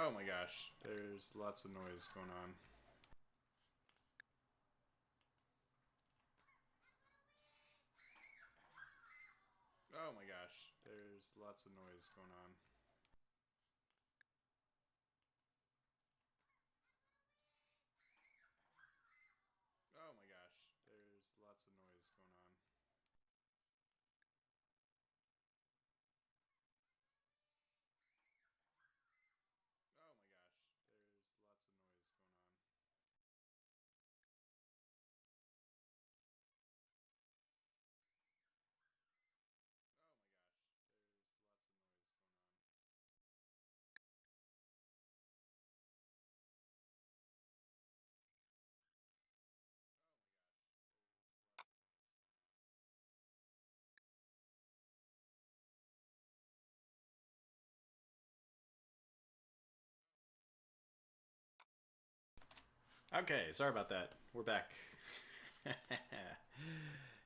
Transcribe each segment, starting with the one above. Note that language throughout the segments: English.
Oh my gosh, there's lots of noise going on. Oh my gosh, there's lots of noise going on. Oh my gosh, there's lots of noise going on. Oh my gosh, there's lots of noise going on. Okay, sorry about that. We're back.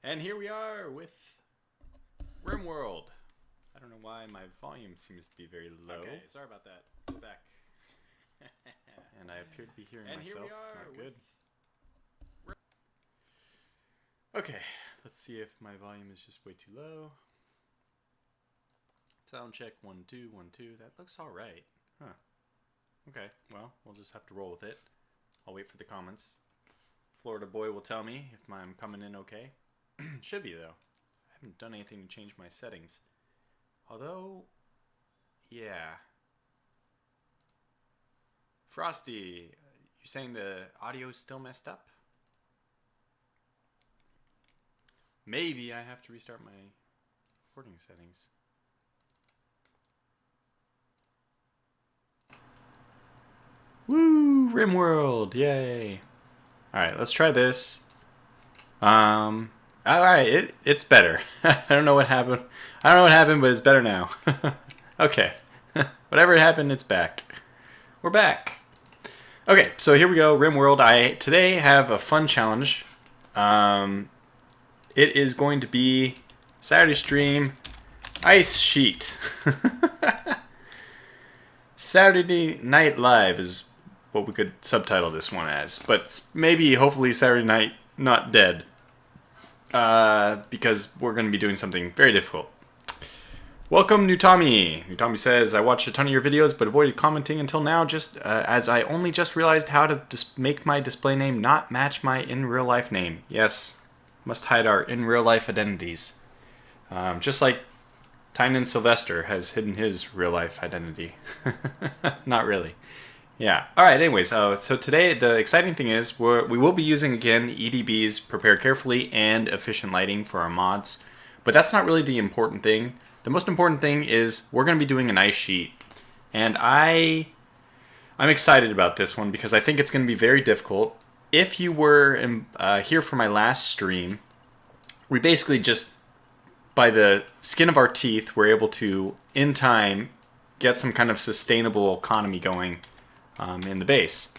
And here we are with Rimworld. I don't know why my volume seems to be very low. Okay, sorry about that. We're back. And I appear to be hearing and myself. It's not good. Okay, let's see if my volume is just way too low. Sound check 1 2 1 2. That looks all right. Huh. Okay, well, we'll just have to roll with it. I'll wait for the comments. Florida boy will tell me if I'm coming in okay. Should be, though. I haven't done anything to change my settings. Although, yeah. Frosty, you're saying the audio is still messed up? Maybe I have to restart my recording settings. Woo! Rimworld! Yay! Alright, let's try this. Alright, it's better. I don't know what happened. But it's better now. Okay. Whatever happened, it's back. We're back. Okay, so here we go, Rimworld. I today have a fun challenge. It is going to be Saturday stream Ice Sheet. Saturday Night Live is what we could subtitle this one as, but maybe hopefully Saturday Night Not Dead, because we're going to be doing something very difficult. Welcome, Nutami. Nutami says, I watched a ton of your videos, but avoided commenting until now, just as I only just realized how to make my display name not match my in real life name. Yes, must hide our in real life identities. Just like Tynan Sylvester has hidden his real life identity. Not really. Yeah. All right. Anyways, so today the exciting thing is we will be using again EDB's Prepare Carefully and Efficient Lighting for our mods, but that's not really the important thing. The most important thing is we're going to be doing an ice sheet, and I'm excited about this one because I think it's going to be very difficult. If you were here for my last stream, we basically just, by the skin of our teeth, were able to, in time, get some kind of sustainable economy going in the base.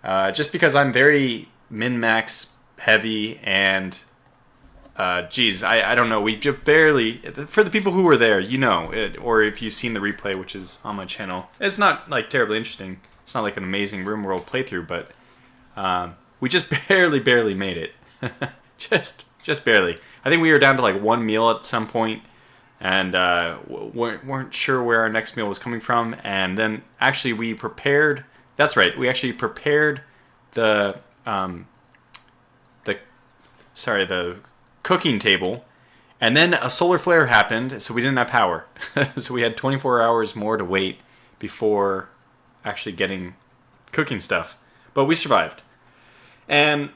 Just because I'm very min-max heavy and geez, I don't know, we just barely, for the people who were there, you know, or if you've seen the replay, which is on my channel, it's not like terribly interesting. It's not like an amazing Rimworld playthrough, but we just barely made it. just barely. I think we were down to like one meal at some point, and weren't sure where our next meal was coming from. And then actually we prepared. That's right. We actually prepared the cooking table, and then a solar flare happened, so we didn't have power. So we had 24 hours more to wait before actually getting cooking stuff. But we survived. And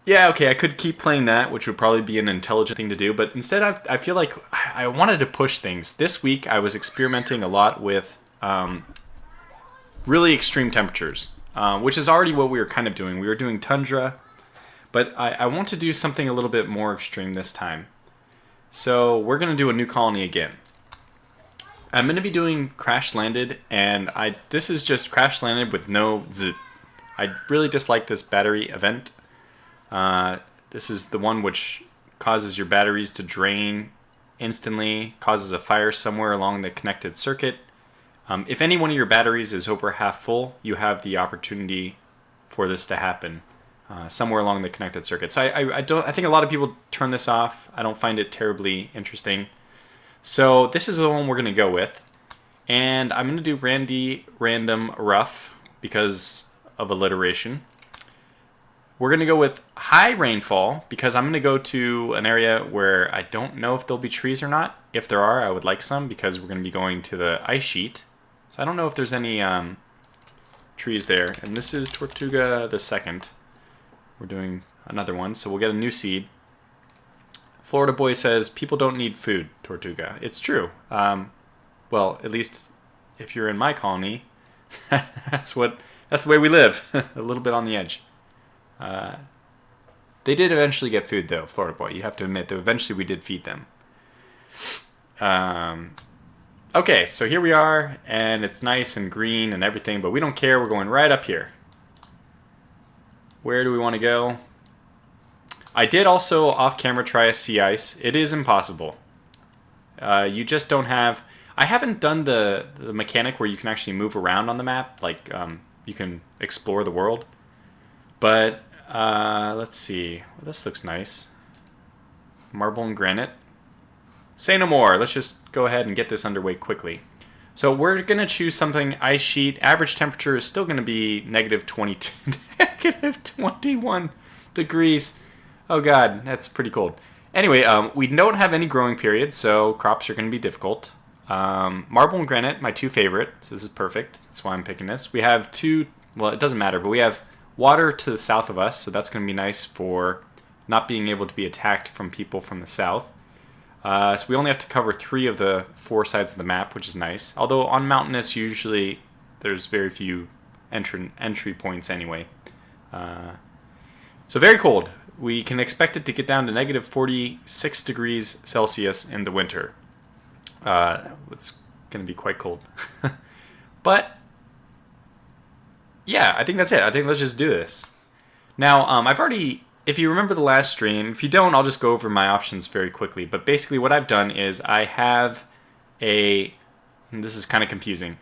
yeah, okay, I could keep playing that, which would probably be an intelligent thing to do, but instead I feel like I wanted to push things. This week I was experimenting a lot with really extreme temperatures, which is already what we were kind of doing. We were doing tundra, but I want to do something a little bit more extreme this time. So we're going to do a new colony again. I'm going to be doing Crash Landed, and this is just Crash Landed with no zzz. I really dislike this battery event. This is the one which causes your batteries to drain instantly, causes a fire somewhere along the connected circuit. If any one of your batteries is over half full, you have the opportunity for this to happen somewhere along the connected circuit. So I think a lot of people turn this off. I don't find it terribly interesting. So this is the one we're going to go with. And I'm going to do random rough because of alliteration. We're going to go with high rainfall because I'm going to go to an area where I don't know if there'll be trees or not. If there are, I would like some because we're going to be going to the ice sheet. So I don't know if there's any trees there. And this is Tortuga the second. We're doing another one, so we'll get a new seed. Florida Boy says, people don't need food, Tortuga. It's true. Well, at least if you're in my colony, that's the way we live. A little bit on the edge. They did eventually get food, though, Florida Boy. You have to admit that eventually we did feed them. Okay, so here we are, and it's nice and green and everything, but we don't care. We're going right up here. Where do we want to go? I did also off-camera try a sea ice. It is impossible. You just don't have... I haven't done the mechanic where you can actually move around on the map, like you can explore the world. But let's see. Well, this looks nice. Marble and granite. Say no more. Let's just go ahead and get this underway quickly. So we're going to choose something ice sheet. Average temperature is still going to be negative 22, negative 21 degrees. Oh god, that's pretty cold. Anyway, we don't have any growing period, so crops are going to be difficult. Marble and granite, my two favorite, so this is perfect. That's why I'm picking this. We have two, well, it doesn't matter, but we have water to the south of us, so that's going to be nice for not being able to be attacked from people from the south. So we only have to cover 3 of the 4 sides of the map, which is nice. Although on mountainous, usually there's very few entry points anyway. So very cold. We can expect it to get down to negative 46 degrees Celsius in the winter. It's going to be quite cold. But, yeah, I think that's it. I think let's just do this. Now, I've already... If you remember the last stream, if you don't, I'll just go over my options very quickly. But basically what I've done is I have and this is kind of confusing.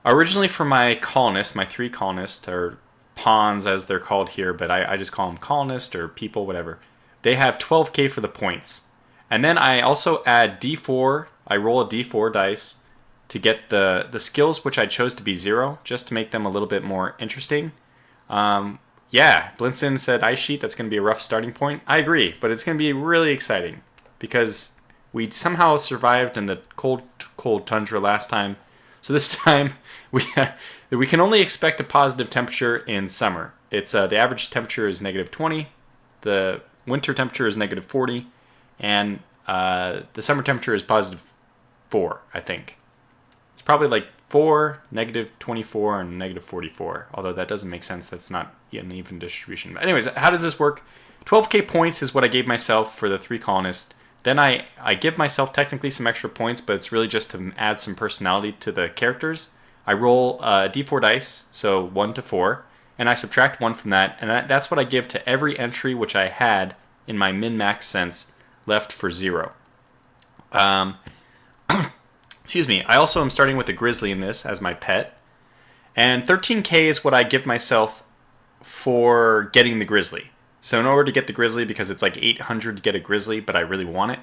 Originally for my colonists, my 3 colonists, or pawns as they're called here, but I just call them colonists or people, whatever. They have 12k for the points. And then I also add d4, I roll a d4 dice to get the skills which I chose to be 0, just to make them a little bit more interesting. Yeah, Blinson said ice sheet, that's going to be a rough starting point. I agree, but it's going to be really exciting because we somehow survived in the cold tundra last time. So this time we can only expect a positive temperature in summer. It's the average temperature is negative 20, the winter temperature is negative 40, and the summer temperature is positive 4, I think. It's probably like 4, negative 24, and negative 44. Although that doesn't make sense. That's not an even distribution. But anyways, how does this work? 12k points is what I gave myself for the 3 colonists. Then I give myself technically some extra points, but it's really just to add some personality to the characters. I roll d4 dice, so 1 to 4, and I subtract 1 from that, and that's what I give to every entry which I had in my min-max sense left for 0. Excuse me, I also am starting with a grizzly in this as my pet. And 13k is what I give myself for getting the grizzly. So in order to get the grizzly, because it's like 800 to get a grizzly, but I really want it,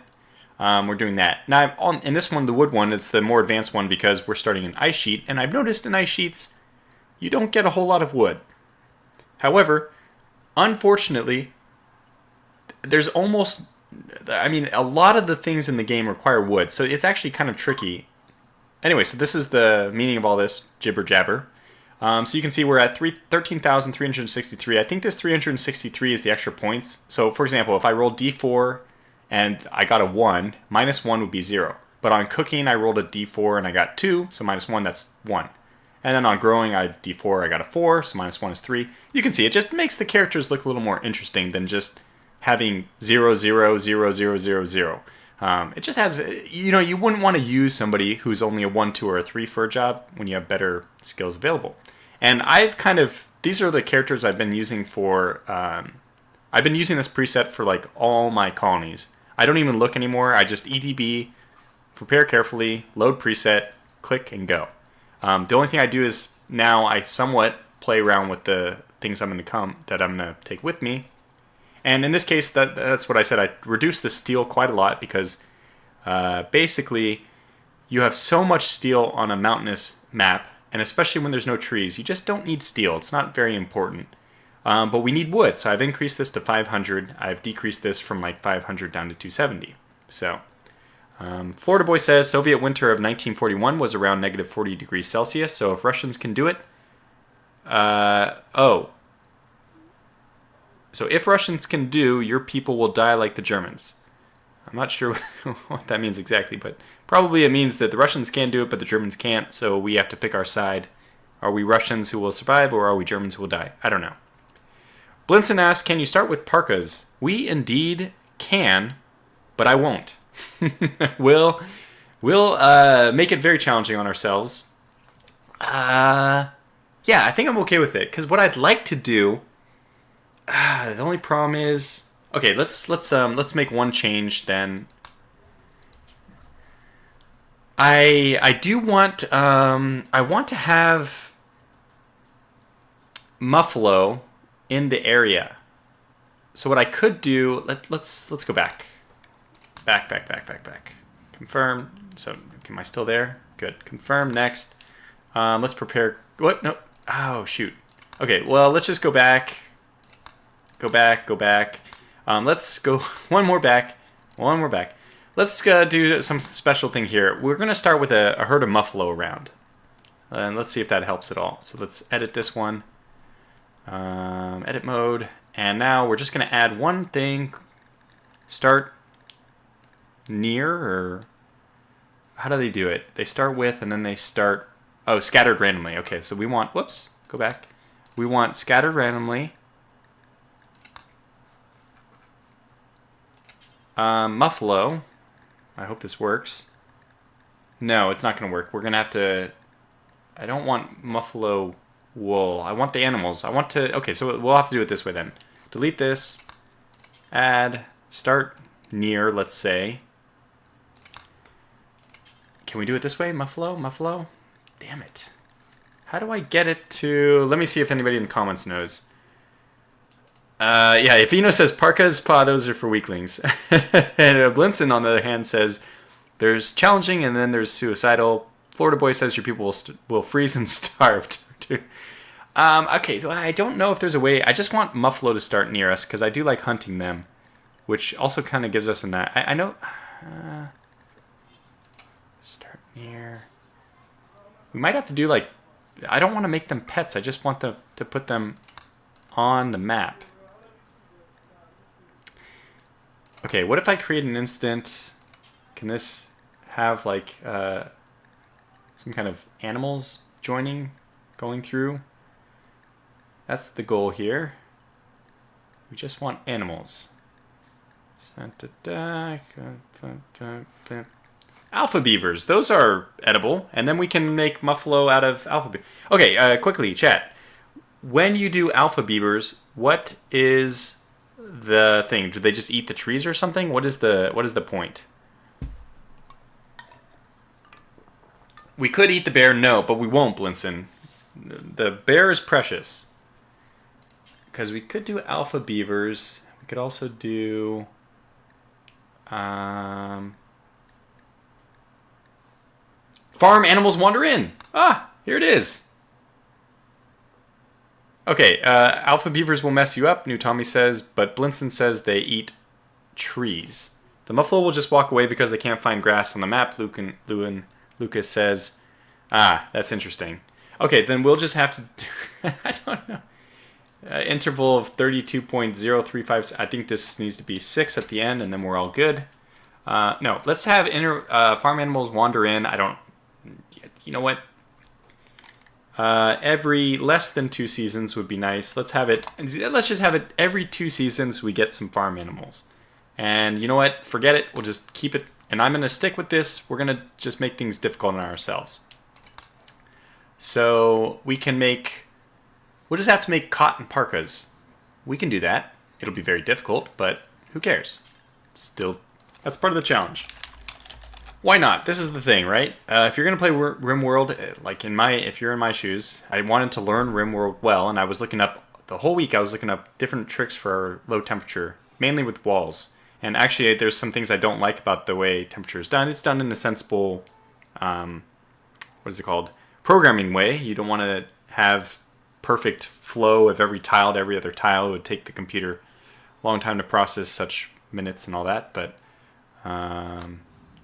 we're doing that. Now, in this one, the wood one, it's the more advanced one because we're starting an ice sheet. And I've noticed in ice sheets, you don't get a whole lot of wood. However, unfortunately, there's almost... I mean, a lot of the things in the game require wood, so it's actually kind of tricky. Anyway, so this is the meaning of all this jibber jabber. So you can see we're at 13,363. I think this 363 is the extra points. So for example, if I rolled d4 and I got a 1, minus 1 would be 0. But on cooking, I rolled a d4 and I got 2, so minus 1, that's 1. And then on growing, I d4, I got a 4, so minus 1 is 3. You can see it just makes the characters look a little more interesting than just having 0, 0, 0, 0, 0, 0. It just has, you know, you wouldn't want to use somebody who's only a 1, 2, or a 3 for a job when you have better skills available. And I've kind of, these are the characters I've been using for, I've been using this preset for like all my colonies. I don't even look anymore. I just EDB, prepare carefully, load preset, click and go. The only thing I do is now I somewhat play around with the things I'm gonna take with me. And in this case, that's what I said. I reduced the steel quite a lot because basically you have so much steel on a mountainous map, and especially when there's no trees, you just don't need steel. It's not very important. But we need wood, so I've increased this to 500. I've decreased this from like 500 down to 270. So, Florida Boy says Soviet winter of 1941 was around negative 40 degrees Celsius. So if Russians can do it, so if Russians can do, your people will die like the Germans. I'm not sure what that means exactly, but probably it means that the Russians can do it, but the Germans can't. So we have to pick our side. Are we Russians who will survive, or are we Germans who will die? I don't know. Blinson asks, can you start with parkas? We indeed can, but I won't. We'll make it very challenging on ourselves. Yeah, I think I'm okay with it, because what I'd like to do, the only problem is, okay, let's make one change then. I do want I want to have Muffalo in the area. So what I could do, let's go back. Back. Confirm. So am I still there? Good. Confirm. Next. Let's prepare. What? No. Oh shoot. Okay. Well, let's just go back. Go back. Let's go one more back. Let's do some special thing here. We're gonna start with a herd of Muffalo around, and let's see if that helps at all. So let's edit this one. Edit mode, and now we're just going to add one thing. Start near, or how do they do it? They start with, and then they start, scattered randomly. Okay, so we want, whoops, go back. We want scattered randomly. Muffalo. I hope this works. No, it's not going to work. We're going to have to, I don't want Muffalo wool. I want the animals. Okay, so we'll have to do it this way then. Delete this. Add. Start near, let's say. Can we do it this way? Muffalo? Damn it. How do I get it to... Let me see if anybody in the comments knows. Yeah, if Eno says parkas, those are for weaklings. And Blinson, on the other hand, says there's challenging and then there's suicidal. Florida Boy says your people will freeze and starve. Okay, so I don't know if there's a way. I just want Muffalo to start near us because I do like hunting them, which also kind of gives us a... I know... start near... We might have to do like... I don't want to make them pets. I just want to put them on the map. Okay, what if I create an instant? Can this have like some kind of animals going through? That's the goal here. We just want animals. Alpha beavers, those are edible, and then we can make Muffalo out of alpha beavers. Okay, quickly, chat. When you do alpha beavers, what is the thing? Do they just eat the trees or something? What is the point? We could eat the bear, no, but we won't, Blinson. The bear is precious. Because we could do alpha beavers. We could also do... farm animals wander in. Ah, here it is. Okay, alpha beavers will mess you up, New Tommy says, but Blinson says they eat trees. The Muffalo will just walk away because they can't find grass on the map, Lucas says. Ah, that's interesting. Okay, then we'll just have to... I don't know. Interval of 32.035. I think this needs to be 6 at the end, and then we're all good. No, let's have farm animals wander in. I don't... You know what? Every less than 2 seasons would be nice. Let's just have it every 2 seasons we get some farm animals. And you know what? Forget it. We'll just keep it. And I'm going to stick with this. We're going to just make things difficult on ourselves. So we can make... We'll just have to make cotton parkas. We can do that. It'll be very difficult, but who cares? Still, that's part of the challenge. Why not? This is the thing, right? If you're gonna play Rimworld, like if you're in my shoes, I wanted to learn Rimworld well, and I was looking up the whole week. I was looking up different tricks for low temperature, mainly with walls. And actually, there's some things I don't like about the way temperature is done. It's done in a sensible, what is it called? Programming way. You don't want to have perfect flow of every tile to every other tile. It would take the computer a long time to process such minutes and all that, but.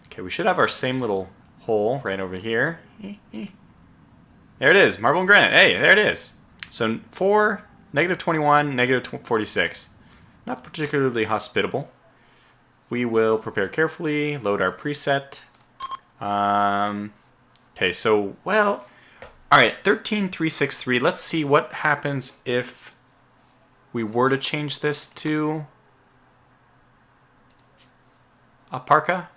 Okay, we should have our same little hole right over here. There it is, marble and granite. Hey, there it is. So 4, -21, -46. Not particularly hospitable. We will prepare carefully, load our preset. Okay, so, well, all right, 13363. Let's see what happens if we were to change this to a parka.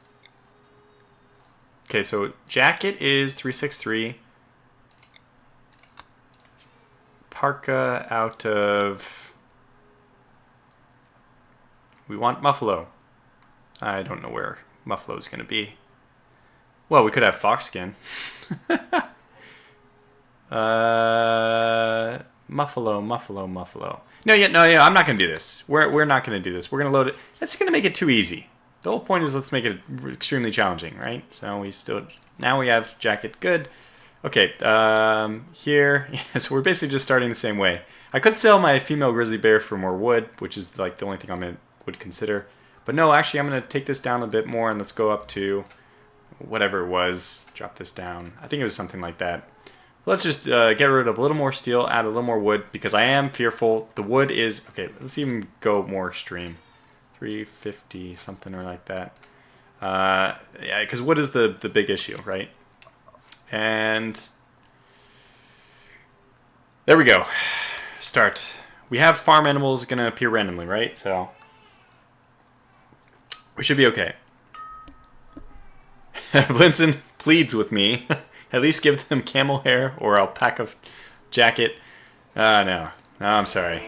Okay, so jacket is 363. Parka out of... We want Muffalo. I don't know where Muffalo is going to be. Well, we could have foxskin. Muffalo. No, I'm not going to do this. We're not going to do this. We're going to load it. That's going to make it too easy. The whole point is let's make it extremely challenging, right? So now we have jacket, good. Okay, here, so we're basically just starting the same way. I could sell my female grizzly bear for more wood, which is like the only thing I would consider. But no, actually I'm going to take this down a bit more and let's go up to whatever it was. Drop this down. I think it was something like that. Let's just get rid of a little more steel, add a little more wood, because I am fearful. The wood is, okay, let's even go more extreme. 350 something or like that. Yeah, because wood is the big issue, right? And there we go. Start. We have farm animals going to appear randomly, right? So we should be okay. Blinson pleads with me. At least give them camel hair or alpaca jacket. No, I'm sorry.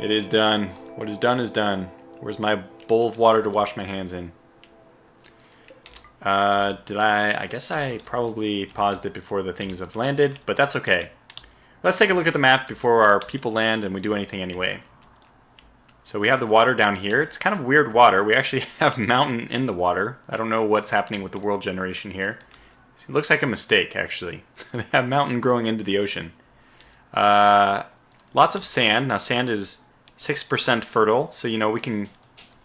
It is done. What is done is done. Where's my bowl of water to wash my hands in? I guess I probably paused it before the things have landed, but that's okay. Let's take a look at the map before our people land and we do anything anyway. So we have the water down here. It's kind of weird water. We actually have mountain in the water. I don't know what's happening with the world generation here. It looks like a mistake, actually. They have mountain growing into the ocean. Lots of sand. Now, sand is 6% fertile, so we can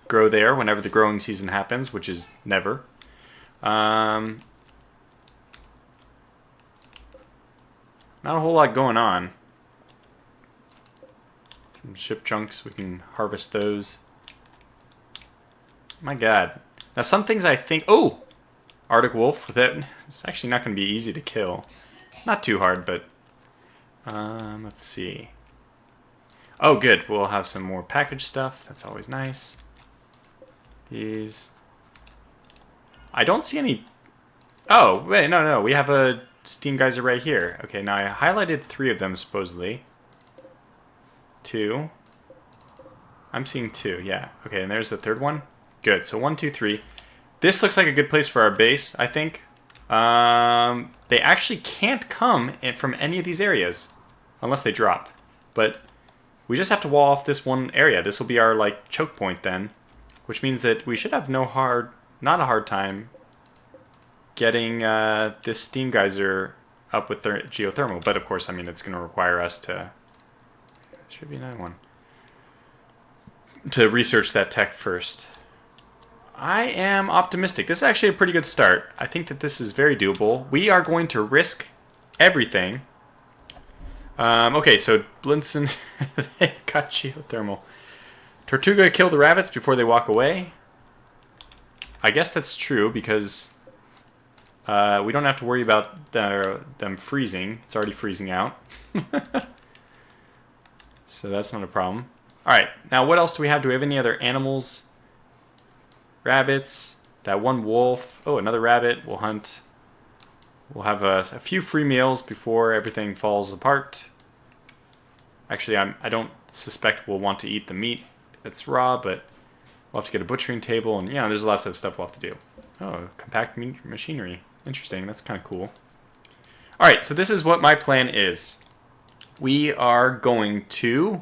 grow there whenever the growing season happens, which is never. Not a whole lot going on. Some ship chunks, we can harvest those. My god. Now some things I think... Oh! Arctic wolf. It's actually not going to be easy to kill. Not too hard, but... let's see. Oh, good. We'll have some more package stuff. That's always nice. These... I don't see any... Oh, wait, no. We have a steam geyser right here. Okay, now I highlighted 3 of them, supposedly. 2. I'm seeing 2, yeah. Okay, and there's the 3rd one. Good, so 1, 2, 3. This looks like a good place for our base, I think. They actually can't come from any of these areas. Unless they drop. But we just have to wall off this one area. This will be our, like, choke point then. Which means that we should have not a hard time getting this steam geyser up with geothermal. But of course, I mean, it's going to require us to... There should be another one. To research that tech first. I am optimistic. This is actually a pretty good start. I think that this is very doable. We are going to risk everything. Okay, so Blinson they got geothermal. Tortuga kill the rabbits before they walk away. I guess that's true because we don't have to worry about them freezing. It's already freezing out. So that's not a problem. Alright, now what else do we have? Do we have any other animals? Rabbits. That one wolf. Oh, another rabbit. We'll hunt. We'll have a few free meals before everything falls apart. Actually, I don't suspect we'll want to eat the meat if it's raw, but we'll have to get a butchering table, and there's lots of stuff we'll have to do. Oh, compact machinery. Interesting. That's kind of cool. All right, so this is what my plan is. We're going to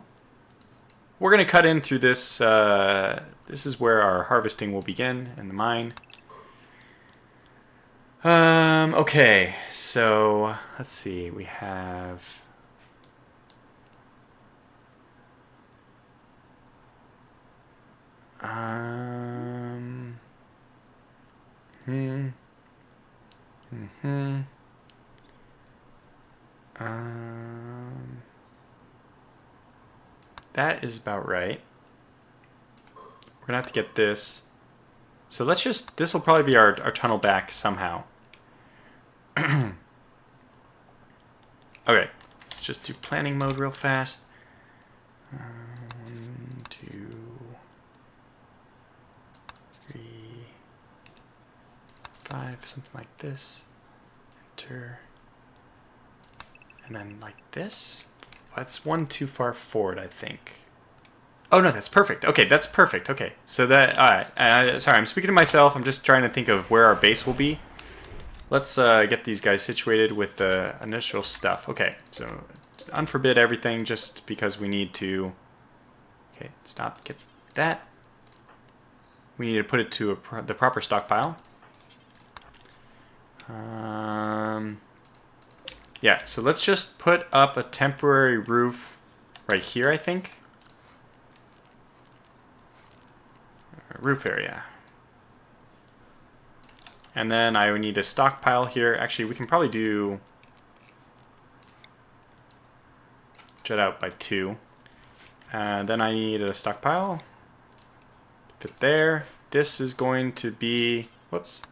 cut in through this. This is where our harvesting will begin in the mine. Okay, so let's see. We have that is about right. We're gonna have to get this. So let's just, this will probably be our tunnel back somehow. Okay, let's just do planning mode real fast. 1, 2, 3, 5, something like this. Enter. And then like this. That's one too far forward, I think. Oh no, that's perfect. Okay, that's perfect. Okay, so that, alright. Sorry, I'm speaking to myself. I'm just trying to think of where our base will be. Let's get these guys situated with the initial stuff. Okay, so unforbid everything just because we need to... Okay, stop, get that. We need to put it to the proper stockpile. Yeah, so let's just put up a temporary roof right here, I think. Roof area. And then I would need a stockpile here. Actually, we can probably do jet out by 2. Then I need a stockpile. Fit there. This is going to be, whoops,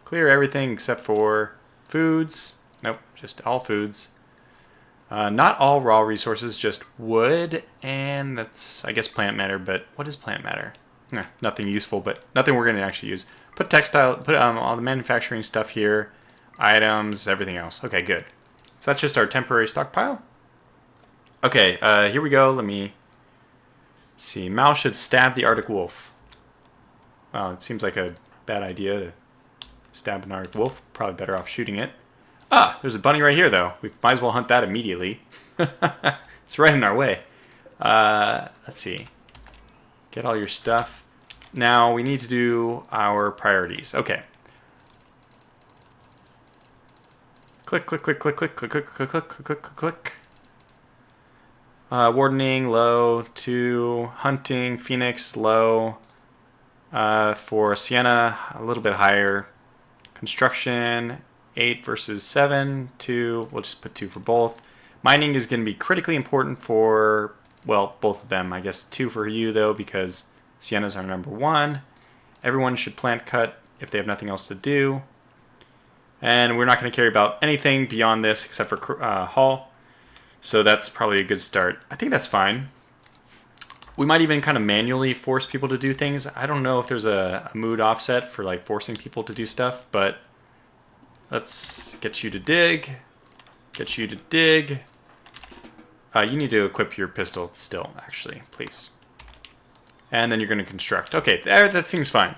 clear everything except for foods. Nope, just all foods. Not all raw resources, just wood, and that's, I guess, plant matter, but what is plant matter? Nothing useful, but nothing we're going to actually use. Put textile, put all the manufacturing stuff here, items, everything else. Okay, good. So that's just our temporary stockpile. Okay, here we go. Let me see. Mal should stab the Arctic wolf. Well, it seems like a bad idea to stab an Arctic wolf. Probably better off shooting it. Ah, there's a bunny right here, though. We might as well hunt that immediately. It's right in our way. Let's see. Get all your stuff. Now we need to do our priorities. Okay. Click, click, click, click, click, click, click, click, click, click, click, click. Wardening, low. 2. Hunting, Phoenix, low. For Sienna, a little bit higher. Construction, 8 versus 7. 2. We'll just put 2 for both. Mining is going to be critically important for, well, both of them. I guess 2 for you, though, because Sienna's our number 1. Everyone should plant cut if they have nothing else to do. And we're not going to care about anything beyond this except for haul. So that's probably a good start. I think that's fine. We might even kind of manually force people to do things. I don't know if there's a mood offset for like forcing people to do stuff, but let's get you to dig. Get you to dig. You need to equip your pistol still, actually, please. And then you're going to construct. Okay, that seems fine.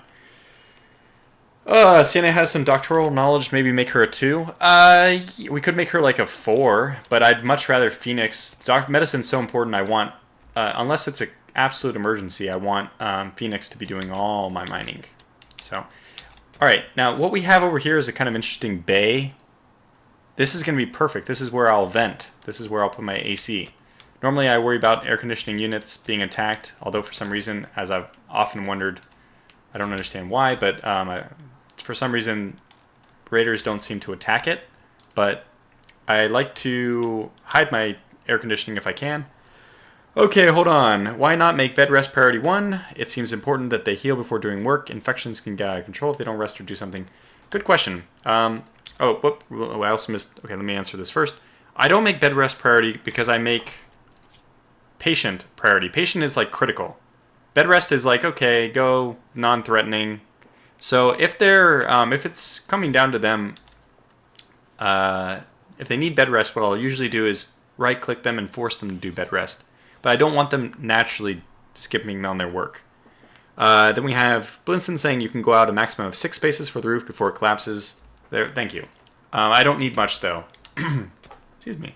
Sienna has some doctoral knowledge. Maybe make her a 2. We could make her like a 4, but I'd much rather Phoenix. Medicine's so important. I want, unless it's an absolute emergency, I want Phoenix to be doing all my mining. So, all right. Now, what we have over here is a kind of interesting bay. This is going to be perfect. This is where I'll vent. This is where I'll put my AC. Normally, I worry about air conditioning units being attacked, although for some reason, as I've often wondered, I don't understand why, but for some reason, raiders don't seem to attack it. But I like to hide my air conditioning if I can. Okay, hold on. Why not make bed rest priority 1? It seems important that they heal before doing work. Infections can get out of control if they don't rest or do something. Good question. Oh, whoop. I also missed. Okay, let me answer this first. I don't make bed rest priority because I make patient priority. Patient is like critical. Bed rest is like, okay, go non-threatening. So if they're, if it's coming down to them, if they need bed rest, what I'll usually do is right-click them and force them to do bed rest. But I don't want them naturally skipping on their work. Then we have Blinson saying you can go out a maximum of 6 spaces for the roof before it collapses. There, thank you. I don't need much though. Excuse me.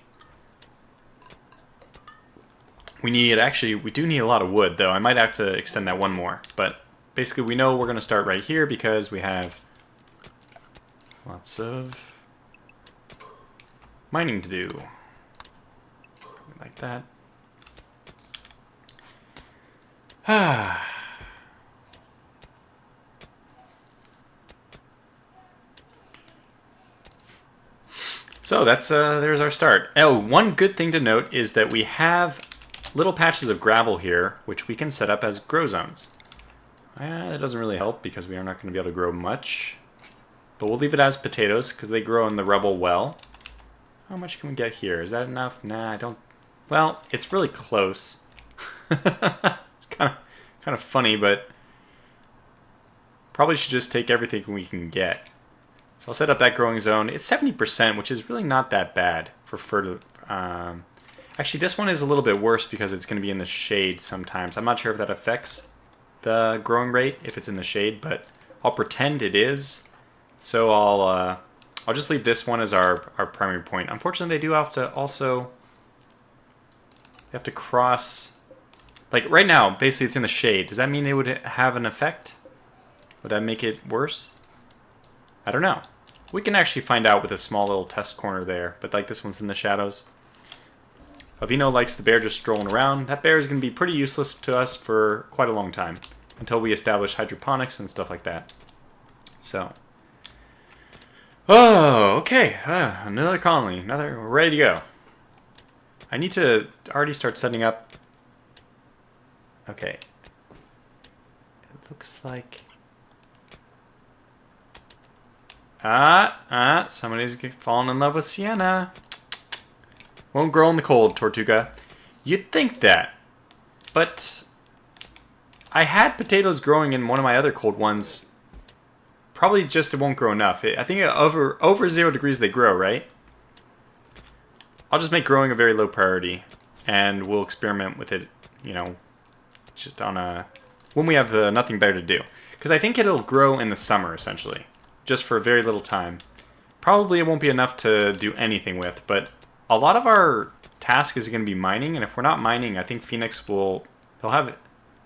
We do need a lot of wood though. I might have to extend that one more. But basically we know we're going to start right here because we have lots of mining to do. Like that. So that's there's our start. Oh, one good thing to note is that we have little patches of gravel here, which we can set up as grow zones. That doesn't really help because we are not going to be able to grow much. But we'll leave it as potatoes because they grow in the rubble well. How much can we get here? Is that enough? Nah, I don't... Well, it's really close. It's kind of funny, but probably should just take everything we can get. So I'll set up that growing zone. It's 70%, which is really not that bad for fertile. Actually, this one is a little bit worse because it's going to be in the shade sometimes. I'm not sure if that affects the growing rate if it's in the shade, but I'll pretend it is. So I'll just leave this one as our primary point. Unfortunately, they do have to also... They have to cross... Like, right now, basically it's in the shade. Does that mean they would have an effect? Would that make it worse? I don't know. We can actually find out with a small little test corner there, but like this one's in the shadows. Avino likes the bear just strolling around. That bear is going to be pretty useless to us for quite a long time, until we establish hydroponics and stuff like that. So... Oh, okay. Another colony. We're ready to go. I need to already start setting up... Okay. It looks like... Somebody's fallen in love with Sienna. Won't grow in the cold, Tortuga. You'd think that. But I had potatoes growing in one of my other cold ones. Probably just it won't grow enough. I think over 0 degrees they grow, right? I'll just make growing a very low priority. And we'll experiment with it, you know, just on a... when we have nothing better to do. Because I think it'll grow in the summer, essentially. Just for a very little time. Probably it won't be enough to do anything with, but a lot of our task is going to be mining, and if we're not mining, I think Phoenix he'll have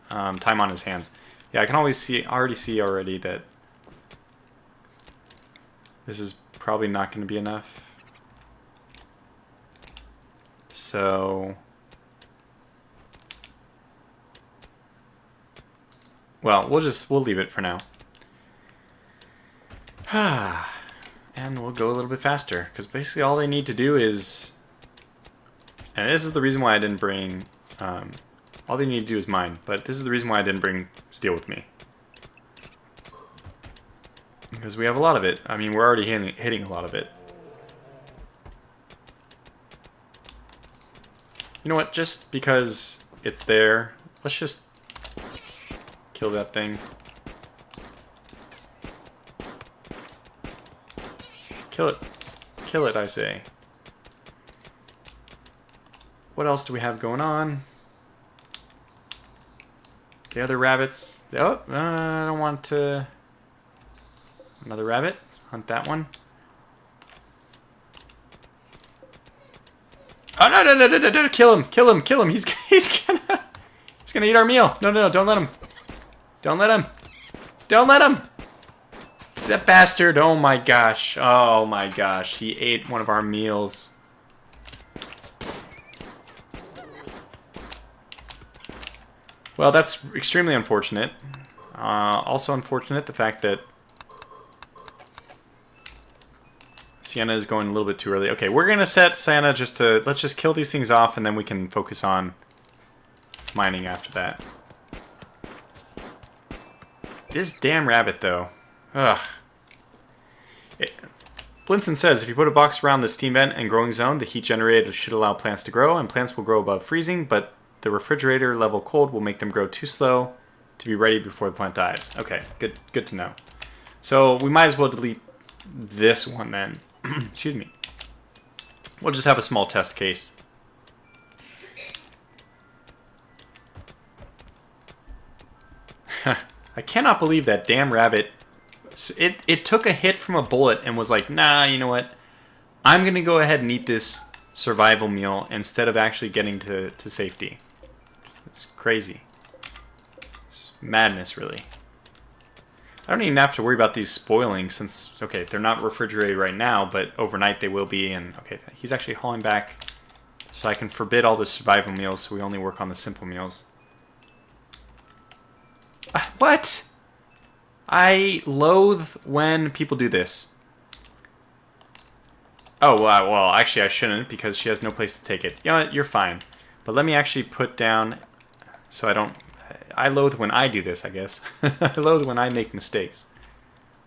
time on his hands. Yeah, I can already see that this is probably not going to be enough. So, well, we'll leave it for now. And we'll go a little bit faster, because basically all they need to do is... And this is the reason why I didn't bring... all they need to do is mine, but this is the reason why I didn't bring steel with me. Because we have a lot of it. I mean, we're already hitting a lot of it. You know what, just because it's there, let's just kill that thing. Kill it. Kill it, I say. What else do we have going on? The other rabbits. Oh, I don't want to... Another rabbit. Hunt that one. Oh, no. Kill him. Kill him. Kill him. He's gonna eat our meal. No. Don't let him. Don't let him. Don't let him. That bastard, oh my gosh, he ate one of our meals. Well, that's extremely unfortunate. Also unfortunate the fact that Sienna is going a little bit too early. Okay, we're gonna set Sienna let's just kill these things off and then we can focus on mining after that. This damn rabbit though. Ugh. Blinson says, if you put a box around the steam vent and growing zone, the heat generated should allow plants to grow, and plants will grow above freezing, but the refrigerator level cold will make them grow too slow to be ready before the plant dies. Okay, good to know. So we might as well delete this one then. Excuse me. We'll just have a small test case. I cannot believe that damn rabbit. It took a hit from a bullet and was like, nah, you know what? I'm going to go ahead and eat this survival meal instead of actually getting to safety. It's crazy. It's madness, really. I don't even have to worry about these spoiling since, okay, they're not refrigerated right now, but overnight they will be. And, okay, he's actually hauling back so I can forbid all the survival meals so we only work on the simple meals. What? I loathe when people do this. Oh, well, actually I shouldn't because she has no place to take it. You know what? You're fine. But let me actually put down so I don't... I loathe when I do this, I guess. I loathe when I make mistakes.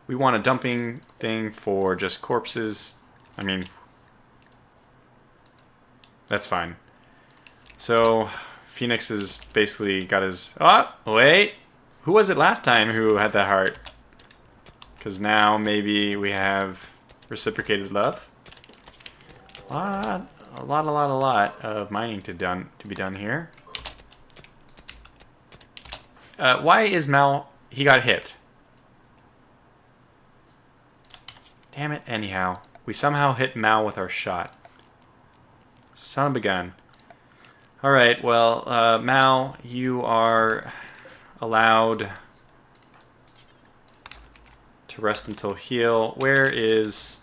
We want a dumping thing for just corpses. I mean... That's fine. So, Phoenix has basically got his... Oh, wait! Who was it last time who had that heart? Because now maybe we have reciprocated love. A lot of mining to be done here. Why is Mal... He got hit. Damn it, anyhow. We somehow hit Mal with our shot. Son of a gun. Alright, well, Mal, you are allowed to rest until heal. Where is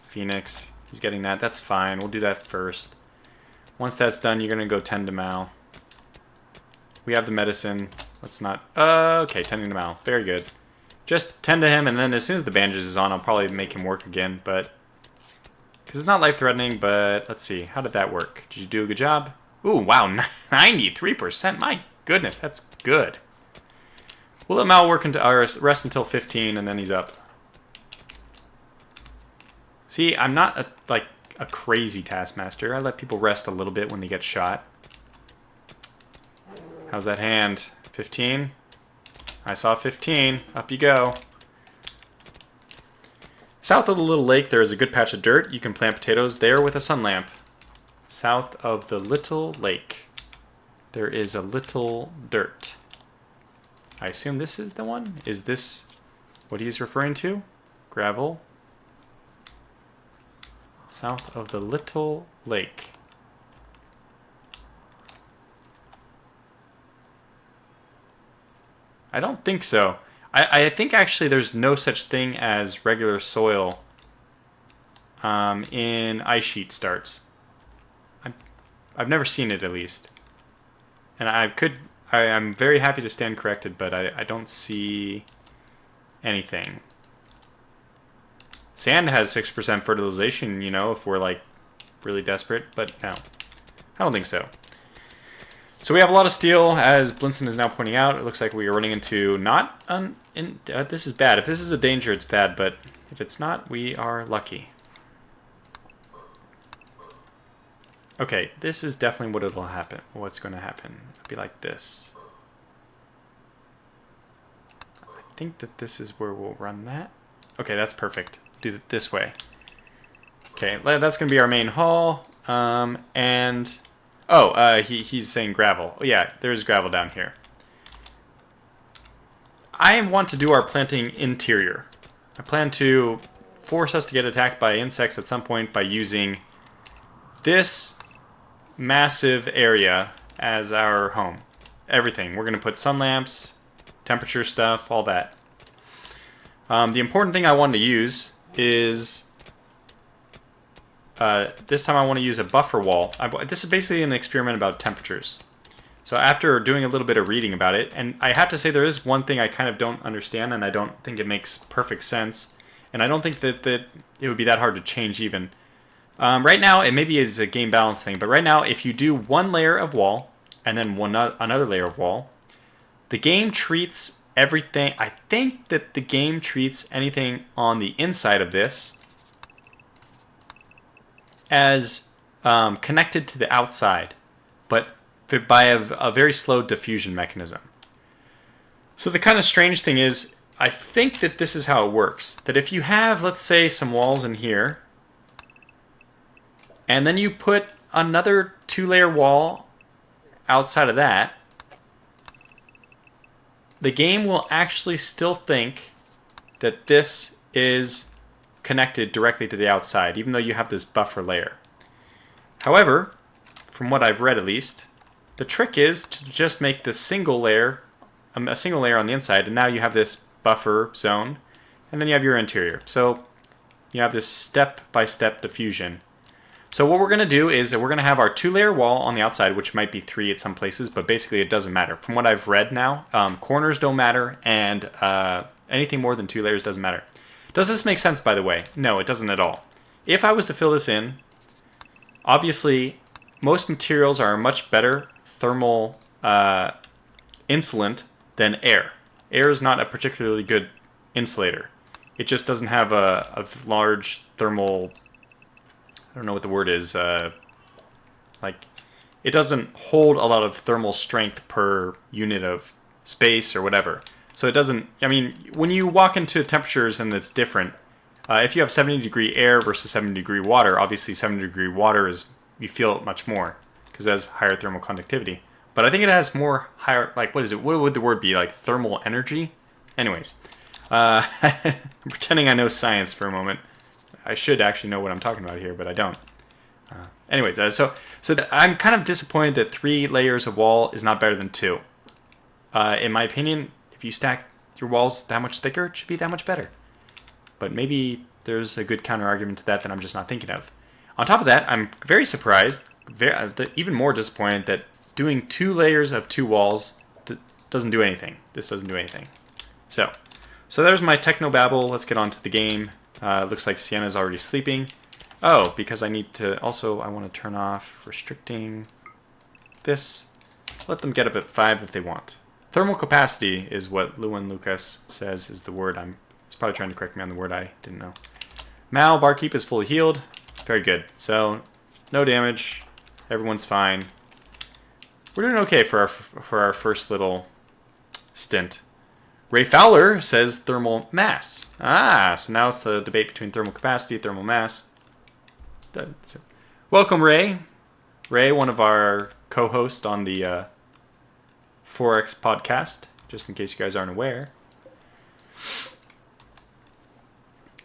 Phoenix? He's getting that. That's fine. We'll do that first. Once that's done, you're going to go tend to Mal. We have the medicine. Let's not... okay, tending to Mal. Very good. Just tend to him, and then as soon as the bandage is on, I'll probably make him work again, but... Because it's not life-threatening, but let's see. How did that work? Did you do a good job? Ooh, wow, 93%. My goodness, that's good. We'll let Mal work rest until 15, and then he's up. See, I'm not a crazy taskmaster. I let people rest a little bit when they get shot. How's that hand? 15? I saw 15. Up you go. South of the little lake, there is a good patch of dirt. You can plant potatoes there with a sun lamp. South of the little lake, there is a little dirt. I assume this is the one? Is this what he's referring to? Gravel. South of the little lake. I don't think so. I think actually there's no such thing as regular soil in ice sheet starts. I've never seen it, at least. And I'm very happy to stand corrected, but I don't see anything. Sand has 6% fertilization, you know, if we're like really desperate, but no. I don't think so. So we have a lot of steel, as Blinson is now pointing out. It looks like we are running into not... this is bad. If this is a danger, it's bad, but if it's not, we are lucky. Okay, this is definitely what it'll happen. What's going to happen? It'll be like this. I think that this is where we'll run that. Okay, that's perfect. Do it this way. Okay, that's going to be our main hall. And... Oh, he's saying gravel. Oh, yeah, there's gravel down here. I want to do our planting interior. I plan to force us to get attacked by insects at some point by using this massive area as our home. Everything. We're going to put sun lamps, temperature stuff, all that. The important thing I want to use is... this time I want to use a buffer wall. This is basically an experiment about temperatures. So after doing a little bit of reading about it, and I have to say there is one thing I kind of don't understand, and I don't think it makes perfect sense, and I don't think that it would be that hard to change even. Right now, it maybe is a game balance thing, but right now if you do one layer of wall, and then another layer of wall, the game treats everything... I think that the game treats anything on the inside of this as connected to the outside, but by a very slow diffusion mechanism. So the kind of strange thing is, I think that this is how it works. That if you have, let's say, some walls in here, and then you put another 2-layer wall outside of that, the game will actually still think that this is connected directly to the outside, even though you have this buffer layer. However, from what I've read at least, the trick is to just make this single layer, a single layer on the inside, and now you have this buffer zone, and then you have your interior. So you have this step-by-step diffusion. So what we're going to do is we're going to have our 2-layer wall on the outside, which might be 3 at some places, but basically it doesn't matter. From what I've read now, corners don't matter, and anything more than 2 layers doesn't matter. Does this make sense, by the way? No, it doesn't at all. If I was to fill this in, obviously most materials are much better thermal insulant than air. Air is not a particularly good insulator. It just doesn't have a large thermal, I don't know what the word is, like, it doesn't hold a lot of thermal strength per unit of space or whatever. So it doesn't, I mean, when you walk into temperatures and it's different, if you have 70-degree air versus 70-degree water, obviously 70-degree water is, you feel it much more because it has higher thermal conductivity. But I think it has more higher, like, what is it? What would the word be? Like thermal energy? Anyways, I'm pretending I know science for a moment. I should actually know what I'm talking about here, but I don't. So I'm kind of disappointed that 3 layers of wall is not better than 2. In my opinion, if you stack your walls that much thicker, it should be that much better. But maybe there's a good counter argument to that I'm just not thinking of. On top of that, I'm very surprised, even more disappointed that doing 2 layers of 2 walls doesn't do anything. This doesn't do anything. So there's my technobabble. Let's get on to the game. Looks like Sienna's already sleeping. Oh, because I need to also, I want to turn off restricting this. Let them get up at 5 if they want. Thermal capacity is what Lewin Lucas says is the word. He's probably trying to correct me on the word I didn't know. Mal, barkeep is fully healed. Very good. So, no damage. Everyone's fine. We're doing okay for our first little stint. Ray Fowler says thermal mass. So now it's a debate between thermal capacity and thermal mass. Welcome, Ray. Ray, one of our co-hosts on the Forex podcast, just in case you guys aren't aware.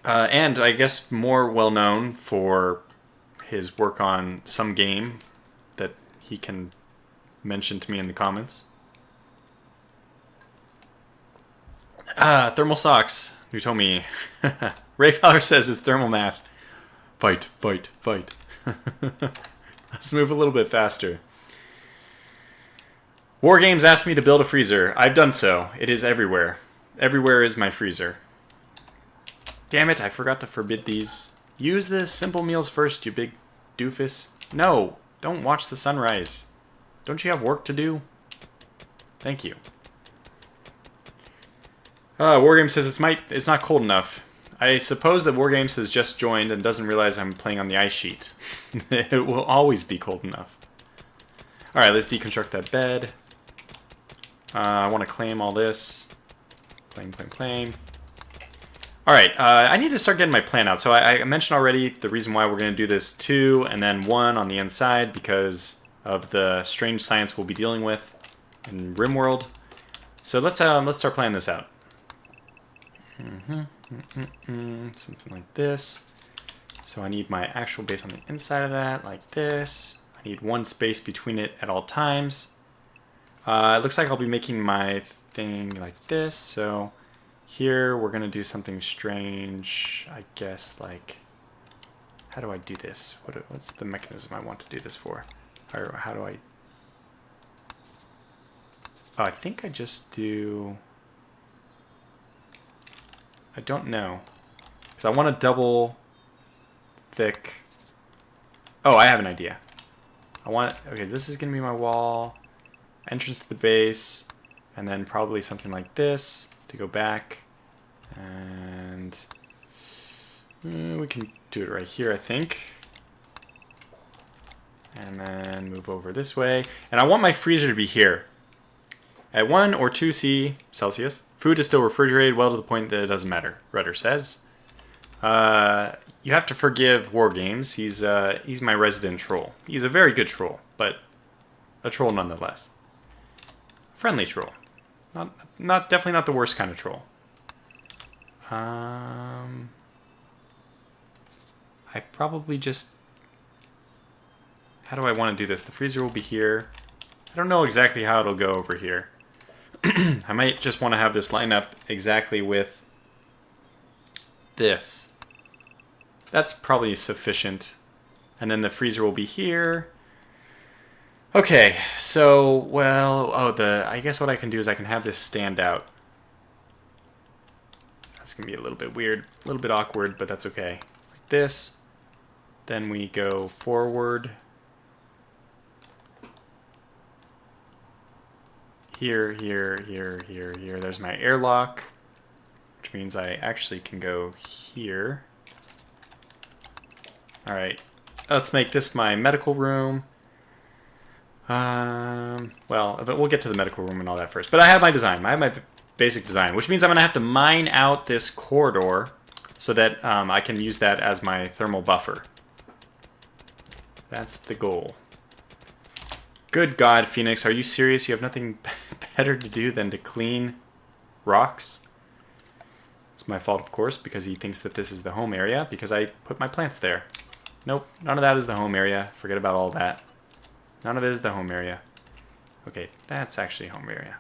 And I guess more well-known for his work on some game that he can mention to me in the comments. Thermal socks. You told me. Ray Fowler says it's thermal mass. Fight, fight, fight. Let's move a little bit faster. War Games asked me to build a freezer. I've done so. It is everywhere. Everywhere is my freezer. Damn it, I forgot to forbid these. Use the simple meals first, you big doofus. No, don't watch the sunrise. Don't you have work to do? Thank you. Wargames says it's not cold enough. I suppose that Wargames has just joined and doesn't realize I'm playing on the ice sheet. It will always be cold enough. Alright, let's deconstruct that bed. I want to claim all this. Claim, claim, claim. Alright, I need to start getting my plan out. So I mentioned already the reason why we're going to do this 2 and then 1 on the inside because of the strange science we'll be dealing with in Rimworld. So let's start planning this out. Something like this. So I need my actual base on the inside of that, like this. I need 1 space between it at all times. It looks like I'll be making my thing like this. So here we're gonna do something strange, I guess. Like, how do I do this? What's the mechanism I want to do this for? Or how do I? Oh, I think I just do. I don't know. Because I want a double thick. Oh, I have an idea. Okay, this is going to be my wall. Entrance to the base. And then probably something like this to go back. And we can do it right here, I think. And then move over this way. And I want my freezer to be here. At 1 or 2 Celsius. Food is still refrigerated well to the point that it doesn't matter, Rudder says. You have to forgive War Games. He's my resident troll. He's a very good troll, but a troll nonetheless. Friendly troll. Not definitely not the worst kind of troll. I probably just... How do I want to do this? The freezer will be here. I don't know exactly how it'll go over here. I might just want to have this line up exactly with this. That's probably sufficient. And then the freezer will be here. Okay, so, well, I guess what I can do is I can have this stand out. That's going to be a little bit weird, a little bit awkward, but that's okay. Like this. Then we go forward. Here, here, here, here, here. There's my airlock, which means I actually can go here. All right, let's make this my medical room. Well, we'll get to the medical room and all that first. But I have my design. I have my basic design, which means I'm going to have to mine out this corridor so that I can use that as my thermal buffer. That's the goal. Good God, Phoenix, are you serious? You have nothing better to do than to clean rocks? It's my fault, of course, because he thinks that this is the home area, because I put my plants there. Nope, none of that is the home area. Forget about all that. None of it is the home area. Okay, that's actually home area.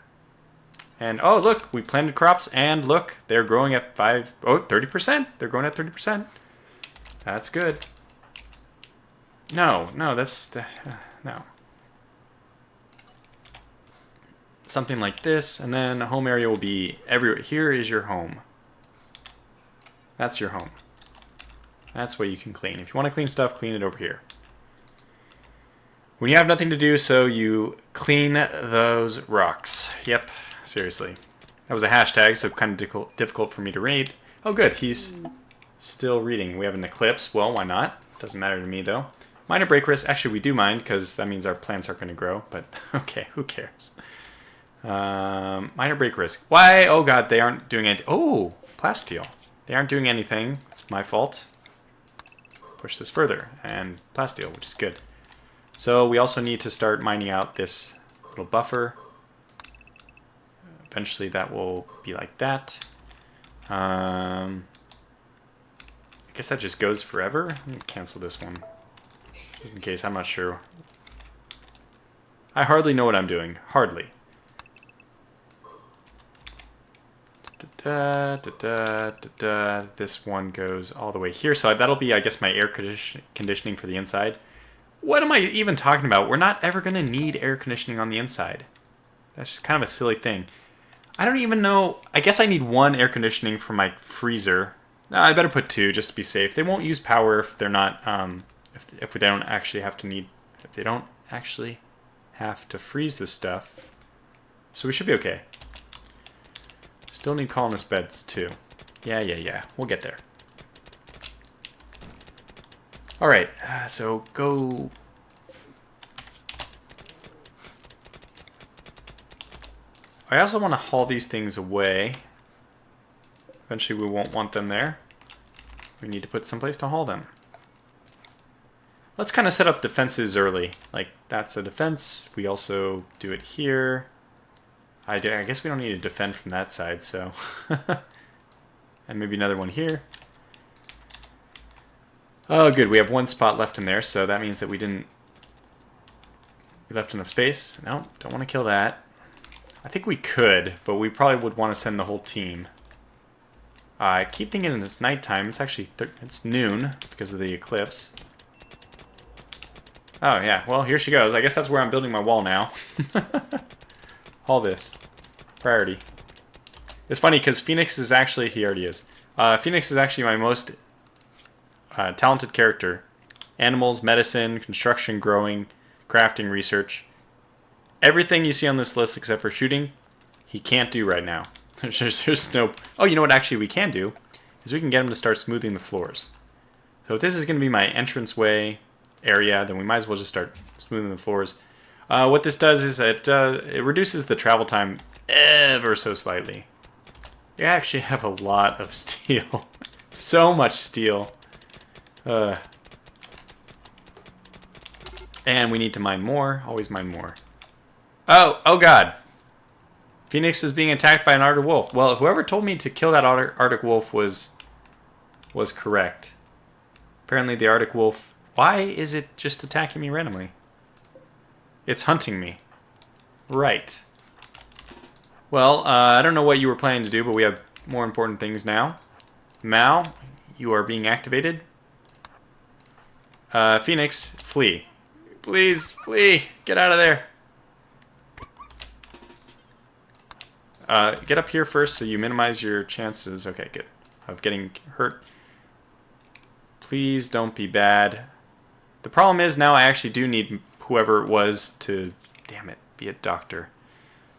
And, oh, look, we planted crops, and look, they're growing at 30%. They're growing at 30%. That's good. No, that's... no. Something like this, and then a home area will be everywhere. Here is your home. That's your home. That's what you can clean. If you want to clean stuff, clean it over here. When you have nothing to do, so you clean those rocks. Yep, seriously. That was a hashtag, so kind of difficult for me to read. Oh, good, he's still reading. We have an eclipse. Well, why not? Doesn't matter to me, though. Minor break risk. Actually, we do mind, because that means our plants aren't going to grow. But, okay, who cares? Minor break risk. Why? Oh, God, they aren't doing anything. Oh, plasteel. They aren't doing anything. It's my fault. Push this further. And plasteel, which is good. So we also need to start mining out this little buffer. Eventually that will be like that. I guess that just goes forever. Let me cancel this one. Just in case, I'm not sure. I hardly know what I'm doing. Hardly. This one goes all the way here. So that'll be, I guess, my air conditioning for the inside. What am I even talking about? We're not ever going to need air conditioning on the inside. That's just kind of a silly thing. I don't even know. I guess I need one air conditioning for my freezer. I better put two just to be safe. They won't use power if they're not, if we don't actually have to need, if they don't actually have to freeze this stuff. So we should be okay. Still need colonist beds too. Yeah. We'll get there. All right, so go. I also want to haul these things away. Eventually we won't want them there. We need to put someplace to haul them. Let's kind of set up defenses early. Like, that's a defense. We also do it here. I guess we don't need to defend from that side, so. And maybe another one here. Oh, good. We have one spot left in there, so that means that we left enough space. No, don't want to kill that. I think we could, but we probably would want to send the whole team. I keep thinking it's nighttime. It's actually it's noon because of the eclipse. Oh, yeah. Well, here she goes. I guess that's where I'm building my wall now. All this. Priority. It's funny because Phoenix is actually... He already is. Phoenix is actually my most talented character. Animals, medicine, construction, growing, crafting, research. Everything you see on this list except for shooting, he can't do right now. There's no... Oh, you know what actually we can do? Is we can get him to start smoothing the floors. So if this is going to be my entranceway area, then we might as well just start smoothing the floors. What this does is it reduces the travel time ever so slightly. We actually have a lot of steel. So much steel. And we need to mine more. Always mine more. Oh God. Phoenix is being attacked by an Arctic wolf. Well, whoever told me to kill that Arctic wolf was correct. Apparently the Arctic wolf... Why is it just attacking me randomly? It's hunting me. Right. Well, I don't know what you were planning to do, but we have more important things now. Mal, you are being activated. Phoenix, flee. Please, flee. Get out of there. Get up here first so you minimize your chances. Okay, good. Of getting hurt. Please don't be bad. The problem is now I actually do need whoever it was to, damn it, be a doctor.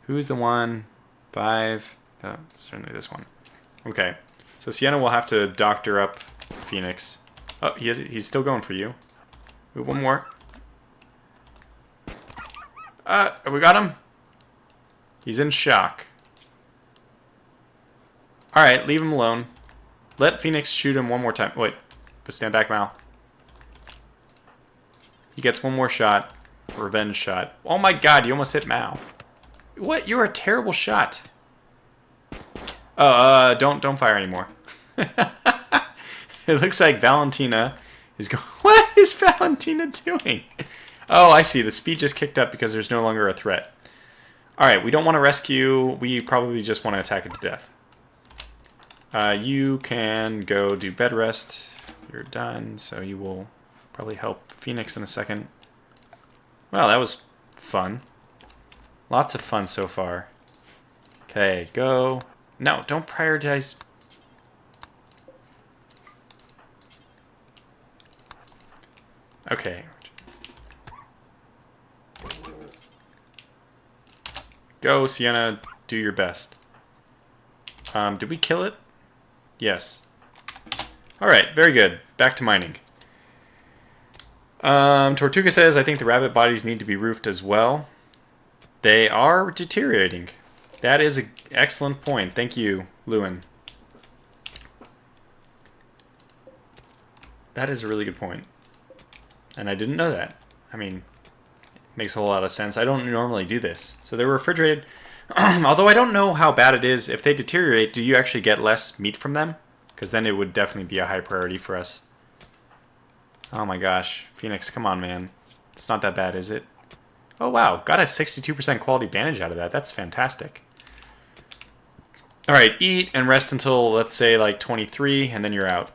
Who's the one? 5. Oh, certainly this one. Okay. So Sienna will have to doctor up Phoenix. Oh, he's still going for you. Move one more. We got him? He's in shock. Alright, leave him alone. Let Phoenix shoot him one more time. Wait, but stand back, Mal. He gets one more shot. Revenge shot. Oh my god, you almost hit Mal. What? You're a terrible shot. Oh, don't fire anymore. It looks like Valentina is going... What is Valentina doing? Oh, I see. The speed just kicked up because there's no longer a threat. Alright, we don't want to rescue. We probably just want to attack it to death. You can go do bed rest. You're done, so you will probably help Phoenix in a second. Well, that was fun. Lots of fun so far. Okay, go. No, don't prioritize. Okay. Go, Sienna. Do your best. Did we kill it? Yes. Alright, very good. Back to mining. Tortuga says, I think the rabbit bodies need to be roofed as well. They are deteriorating. That is an excellent point. Thank you, Lewin. That is a really good point. And I didn't know that. I mean, it makes a whole lot of sense. I don't normally do this. So they're refrigerated. Although I don't know how bad it is. If they deteriorate, do you actually get less meat from them? Because then it would definitely be a high priority for us. Oh my gosh. Phoenix, come on, man. It's not that bad, is it? Oh, wow. Got a 62% quality bandage out of that. That's fantastic. Alright, eat and rest until, let's say, like 23, and then you're out.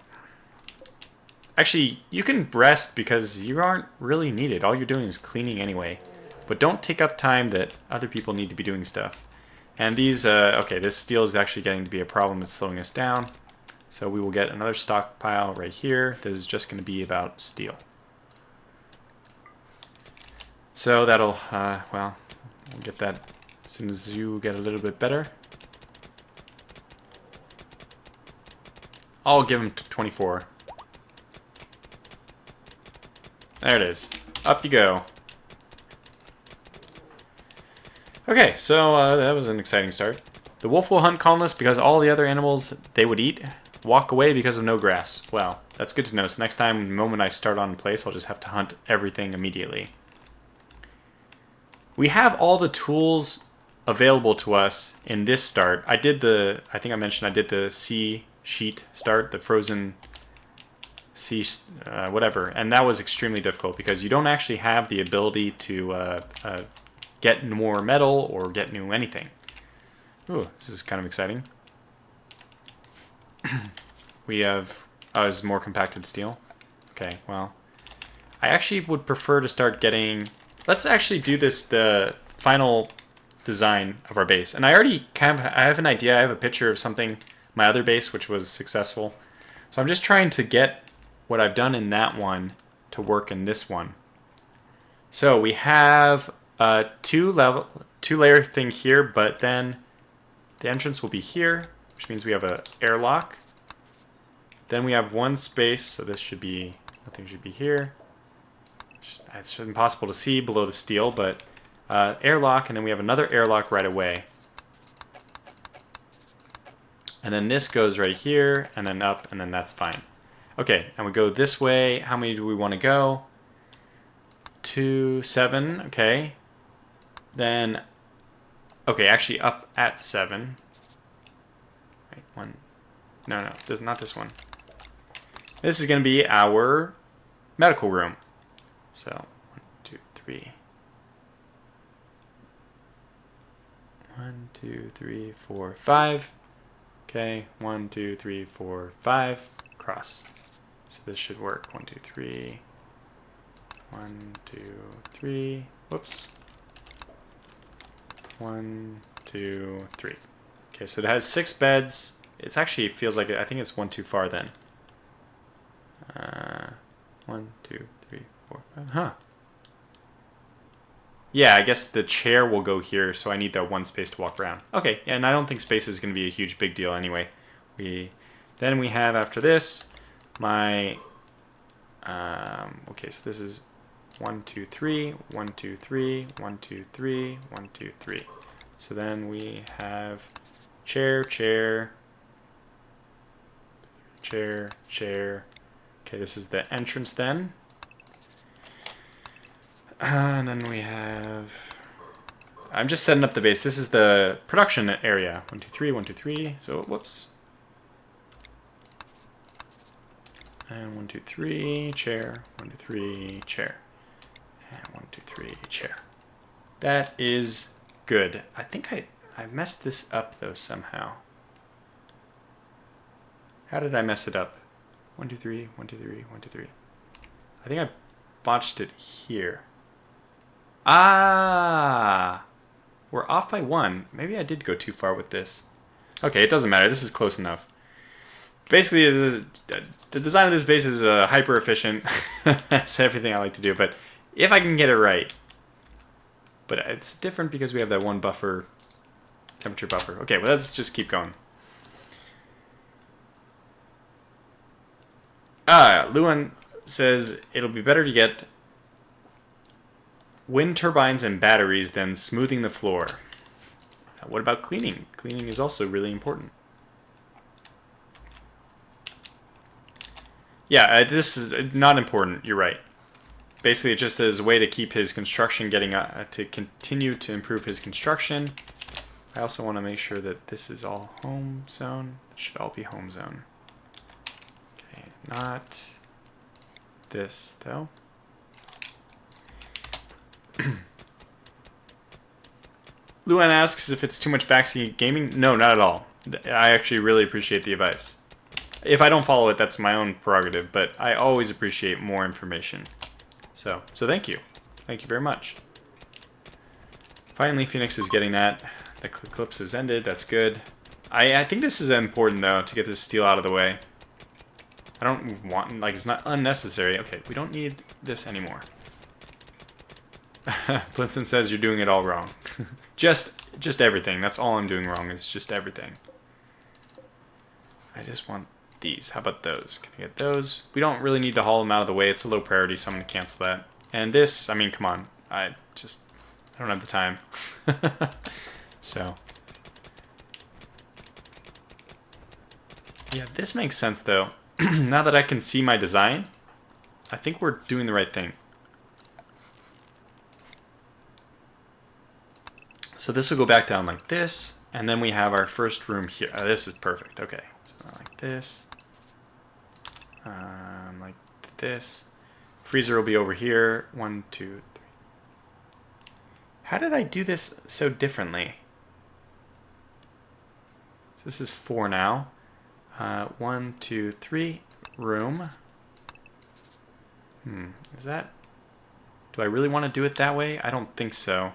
Actually, you can rest because you aren't really needed. All you're doing is cleaning anyway. But don't take up time that other people need to be doing stuff. And these, okay, this steel is actually getting to be a problem. It's slowing us down. So we will get another stockpile right here. This is just going to be about steel. So that'll, well, we'll get that as soon as you get a little bit better. I'll give him 24. There it is. Up you go. Okay, so that was an exciting start. The wolf will hunt colonists because all the other animals they would eat walk away because of no grass. Well, that's good to know. So next time, the moment I start on a place, I'll just have to hunt everything immediately. We have all the tools available to us in this start. I think I mentioned I did the sea sheet start, the frozen sea, whatever. And that was extremely difficult because you don't actually have the ability to get more metal or get new anything. Ooh, this is kind of exciting. We have more compacted steel. Okay, well, I actually would prefer to start getting... Let's actually do this, the final design of our base. And I already kind of, I have an idea. I have a picture of something, my other base, which was successful. So I'm just trying to get what I've done in that one to work in this one. So we have a two-layer thing here, but then the entrance will be here, which means we have an airlock. Then we have one space, so this should be, nothing should be here. It's impossible to see below the steel, but airlock, and then we have another airlock right away. And then this goes right here, and then up, and then that's fine. Okay, and we go this way. How many do we want to go? 2, 7, okay. Then, Okay, actually up at 7. Right, 1. No, this not this one. This is going to be our medical room. So 1, 2, 3. 1, 2, 3, 4, 5. Okay, 1, 2, 3, 4, 5. Cross. So this should work. 1, 2, 3. 1, 2, 3. Whoops. 1, 2, 3. Okay, so it has 6 beds. It's actually feels like I think it's 1 too far then. 1, 2, 3, 4, 5. Huh. Yeah, I guess the chair will go here, so I need that one space to walk around. Okay, and I don't think space is going to be a huge big deal anyway. Then we have after this my okay, so this is 1, 2, 3, 1, 2, 3, 1, 2, 3, 1, 2, 3. So then we have chair, chair, chair, chair. Okay, this is the entrance then. And then we have... I'm just setting up the base. This is the production area. 1, 2, 3, 1, 2, 3. So, whoops. And 1, 2, 3, chair. 1, 2, 3, chair. And 1, 2, 3, chair. That is good. I think I messed this up, though, somehow. How did I mess it up? 1, 2, 3, 1, 2, 3, 1, 2, 3. I think I botched it here. Ah! We're off by 1. Maybe I did go too far with this. Okay, it doesn't matter. This is close enough. Basically, the design of this base is hyper efficient. That's everything I like to do. But if I can get it right. But it's different because we have that one buffer, temperature buffer. Okay, well, let's just keep going. Luan says it'll be better to get wind turbines and batteries than smoothing the floor. What about cleaning? Cleaning is also really important. Yeah, this is not important. You're right. Basically, it just is a way to keep his construction getting to continue to improve his construction. I also want to make sure that this is all home zone. It should all be home zone. Okay, not this though. Luan asks if it's too much backseat gaming. No, not at all. I actually really appreciate the advice. If I don't follow it, that's my own prerogative, but I always appreciate more information. So thank you. Thank you very much. Finally, Phoenix is getting that. The eclipse has ended. That's good. I think this is important, though, to get this steel out of the way. I don't want... Like, it's not unnecessary. Okay, we don't need this anymore. Blinson says you're doing it all wrong. just everything. That's all I'm doing wrong is just everything. I just want these. How about those? Can I get those? We don't really need to haul them out of the way. It's a low priority, so I'm going to cancel that. And this, I mean, come on. I don't have the time. So. Yeah, this makes sense, though. Now that I can see my design, I think we're doing the right thing. So this will go back down like this, and then we have our first room here. This is perfect. Okay, so like this, like this. Freezer will be over here. 1, 2, 3. How did I do this so differently? So this is 4 now. 1, 2, 3. Room. Is that? Do I really want to do it that way? I don't think so.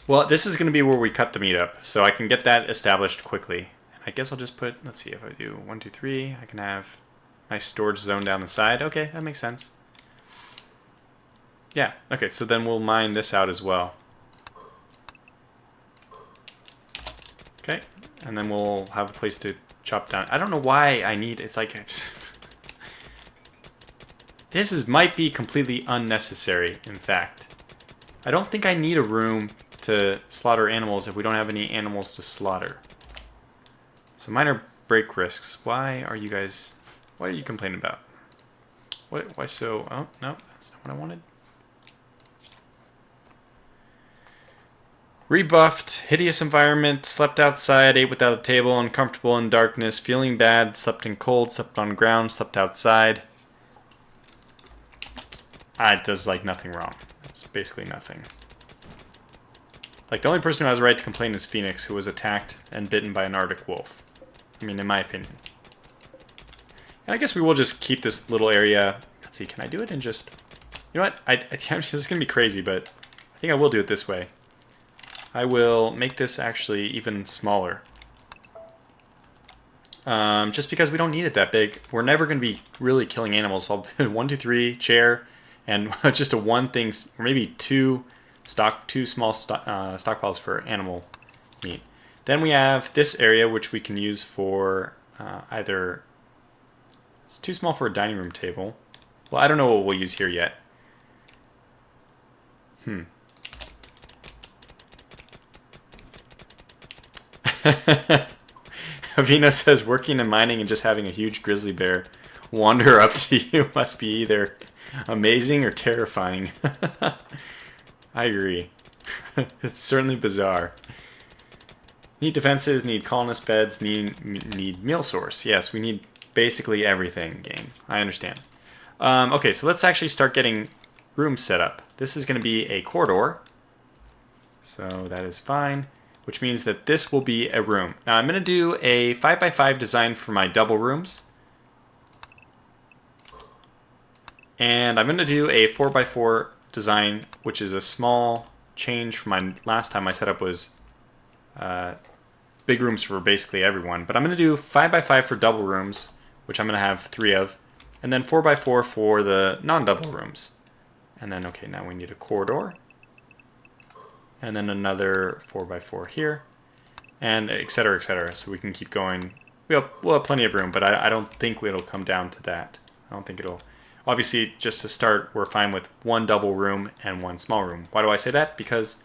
Well, this is going to be where we cut the meat up, so I can get that established quickly. And I guess I'll just put, let's see, if I do 1, 2, 3, I can have a nice storage zone down the side. Okay, that makes sense. Yeah, okay, so then we'll mine this out as well. Okay, and then we'll have a place to chop down. I don't know why I need, it's like, this might be completely unnecessary, in fact. I don't think I need a room to slaughter animals if we don't have any animals to slaughter. So minor break risks. Why are you complaining about? Why so? Oh, no, that's not what I wanted. Rebuffed, hideous environment, slept outside, ate without a table, uncomfortable in darkness, feeling bad, slept in cold, slept on ground, slept outside. It does like nothing wrong. It's basically nothing. Like the only person who has a right to complain is Phoenix, who was attacked and bitten by an Arctic wolf. I mean, in my opinion. And I guess we will just keep this little area. Let's see, can I do it in just... You know what? This is going to be crazy, but I think I will do it this way. I will make this actually even smaller. Just because we don't need it that big. We're never going to be really killing animals. So I'll put 1, 2, 3, chair, and just a one thing, or maybe two small stockpiles for animal meat. Then we have this area, which we can use for either... It's too small for a dining room table. Well, I don't know what we'll use here yet. Avina says, working and mining and just having a huge grizzly bear wander up to you must be either amazing or terrifying. I agree. It's certainly bizarre. Need defenses, need colonist beds, need meal source. Yes, we need basically everything, game. I understand. Okay, so let's actually start getting rooms set up. This is going to be a corridor. So that is fine, which means that this will be a room. Now I'm going to do a 5x5 design for my double rooms. And I'm going to do a 4x4 design, which is a small change from my last time. My setup was big rooms for basically everyone. But I'm going to do 5x5 for double rooms, which I'm going to have 3 of. And then 4x4 for the non-double rooms. And then, okay, now we need a corridor. And then another 4x4 here. And et cetera, so we can keep going. We'll have plenty of room, but I don't think it'll come down to that. I don't think it'll... Obviously, just to start, we're fine with 1 double room and 1 small room. Why do I say that? Because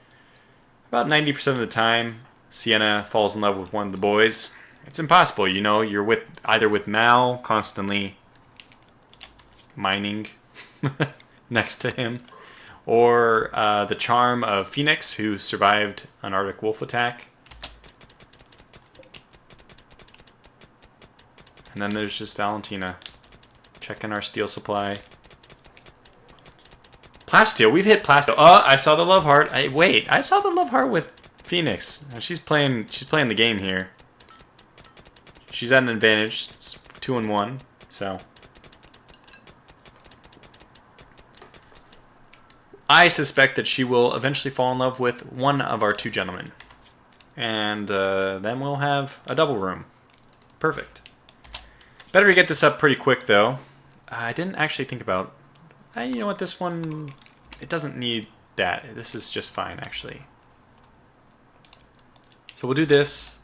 about 90% of the time, Sienna falls in love with one of the boys. It's impossible, you know. You're either with Mal, constantly mining next to him, or the charm of Phoenix, who survived an Arctic wolf attack. And then there's just Valentina. Checking our steel supply. Plasteel, we've hit Plasteel. Oh, I saw the love heart. Wait, I saw the love heart with Phoenix. She's playing the game here. She's at an advantage. It's 2-1, so. I suspect that she will eventually fall in love with one of our 2 gentlemen. And then we'll have a double room. Perfect. Better to get this up pretty quick, though. I didn't actually think about... you know what, this one... It doesn't need that. This is just fine, actually. So we'll do this.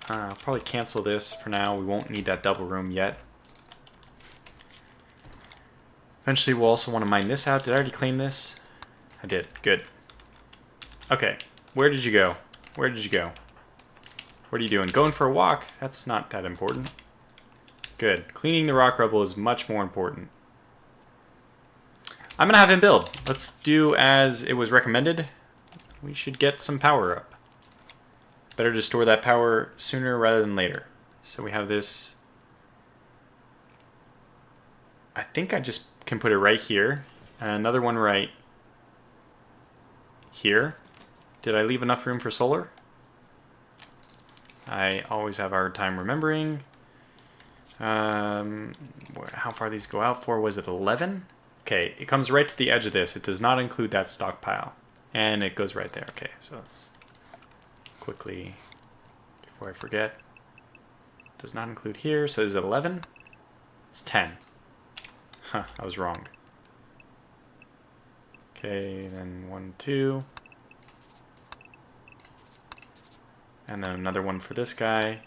I'll probably cancel this for now. We won't need that double room yet. Eventually we'll also want to mine this out. Did I already claim this? I did. Good. Okay. Where did you go? Where did you go? What are you doing? Going for a walk? That's not that important. Good. Cleaning the rock rubble is much more important. I'm going to have him build. Let's do as it was recommended. We should get some power up. Better to store that power sooner rather than later. So we have this. I think I just can put it right here. And another one right here. Did I leave enough room for solar? I always have a hard time remembering. How far these go out for? Was it 11? Okay, it comes right to the edge of this. It does not include that stockpile. And it goes right there. Okay, so let's quickly, before I forget. Does not include here, so is it 11? It's 10. Huh, I was wrong. Okay, then 1, 2. And then another one for this guy.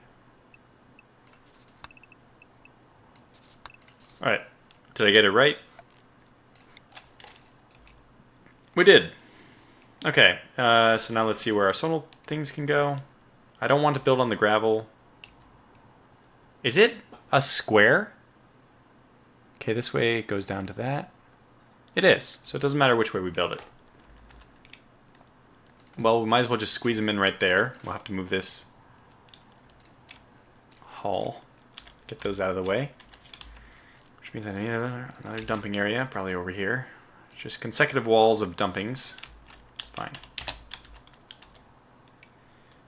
Alright, did I get it right? We did. Okay, so now let's see where our solar things can go. I don't want to build on the gravel. Is it a square? Okay, this way it goes down to that. It is, so it doesn't matter which way we build it. Well, we might as well just squeeze them in right there. We'll have to move this hull. Get those out of the way. Which means I need another dumping area, probably over here. Just consecutive walls of dumpings. It's fine.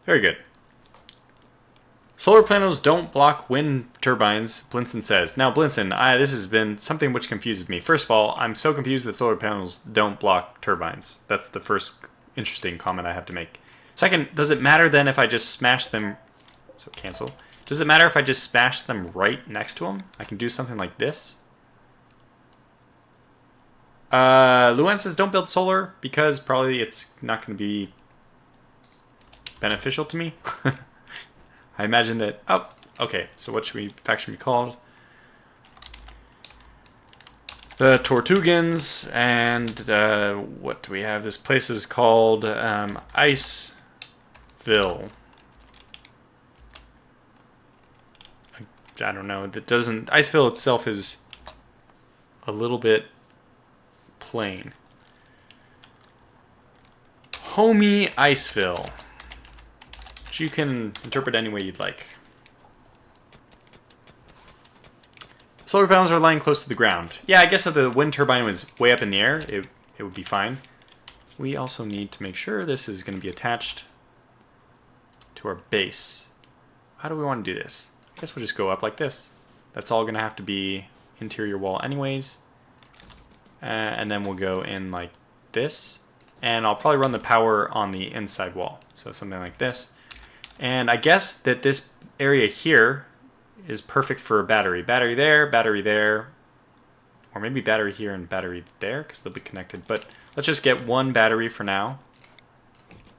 Very good. Solar panels don't block wind turbines, Blinson says. Now, Blinson, this has been something which confuses me. First of all, I'm so confused that solar panels don't block turbines. That's the first interesting comment I have to make. Second, does it matter then if I just smash them? So cancel. Does it matter if I just smash them right next to them? I can do something like this. Luan says don't build solar because probably it's not going to be beneficial to me. I imagine that... Oh, okay. So what should faction be called? The Tortugans, and what do we have? This place is called Iceville. I don't know. That doesn't... Iceville itself is a little bit plain. Homey Iceville. Which you can interpret any way you'd like. Solar panels are lying close to the ground. Yeah, I guess if the wind turbine was way up in the air, it would be fine. We also need to make sure this is going to be attached to our base. How do we want to do this? I guess we'll just go up like this. That's all going to have to be interior wall anyways. And then we'll go in like this. And I'll probably run the power on the inside wall. So something like this. And I guess that this area here is perfect for a battery. Battery there, or maybe battery here and battery there, because they'll be connected. But let's just get one battery for now.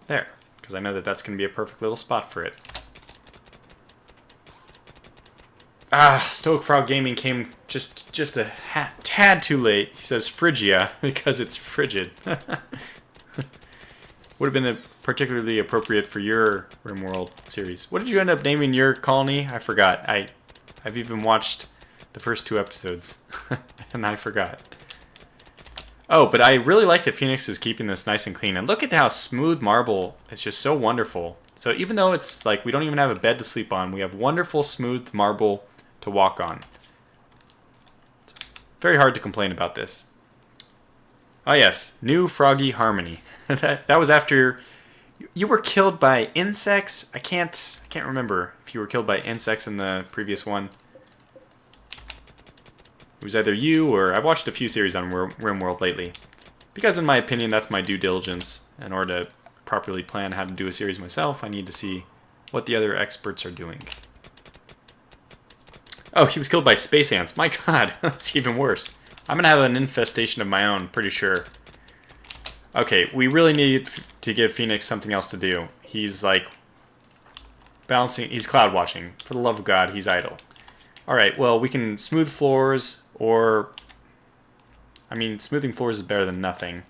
There, because I know that that's going to be a perfect little spot for it. Stoic Frog Gaming came just a tad too late. He says Phrygia, because it's frigid. Would have been particularly appropriate for your Rimworld series. What did you end up naming your colony? I forgot. I've even watched the first 2 episodes, and I forgot. Oh, but I really like that Phoenix is keeping this nice and clean. And look at how smooth marble. It's just so wonderful. So even though it's like we don't even have a bed to sleep on, we have wonderful smooth marble to walk on. It's very hard to complain about this. Oh yes, new Froggy Harmony. that was after you were killed by insects. I can't remember if you were killed by insects in the previous one. It was either you or I've watched a few series on Rimworld lately, because in my opinion that's my due diligence. In order to properly plan how to do a series myself, I need to see what the other experts are doing. Oh, he was killed by space ants. My God, that's even worse. I'm gonna have an infestation of my own, pretty sure. Okay, we really need to give Phoenix something else to do. He's like balancing, he's cloud watching. For the love of God, he's idle. Alright, well, we can smooth floors, or I mean, smoothing floors is better than nothing.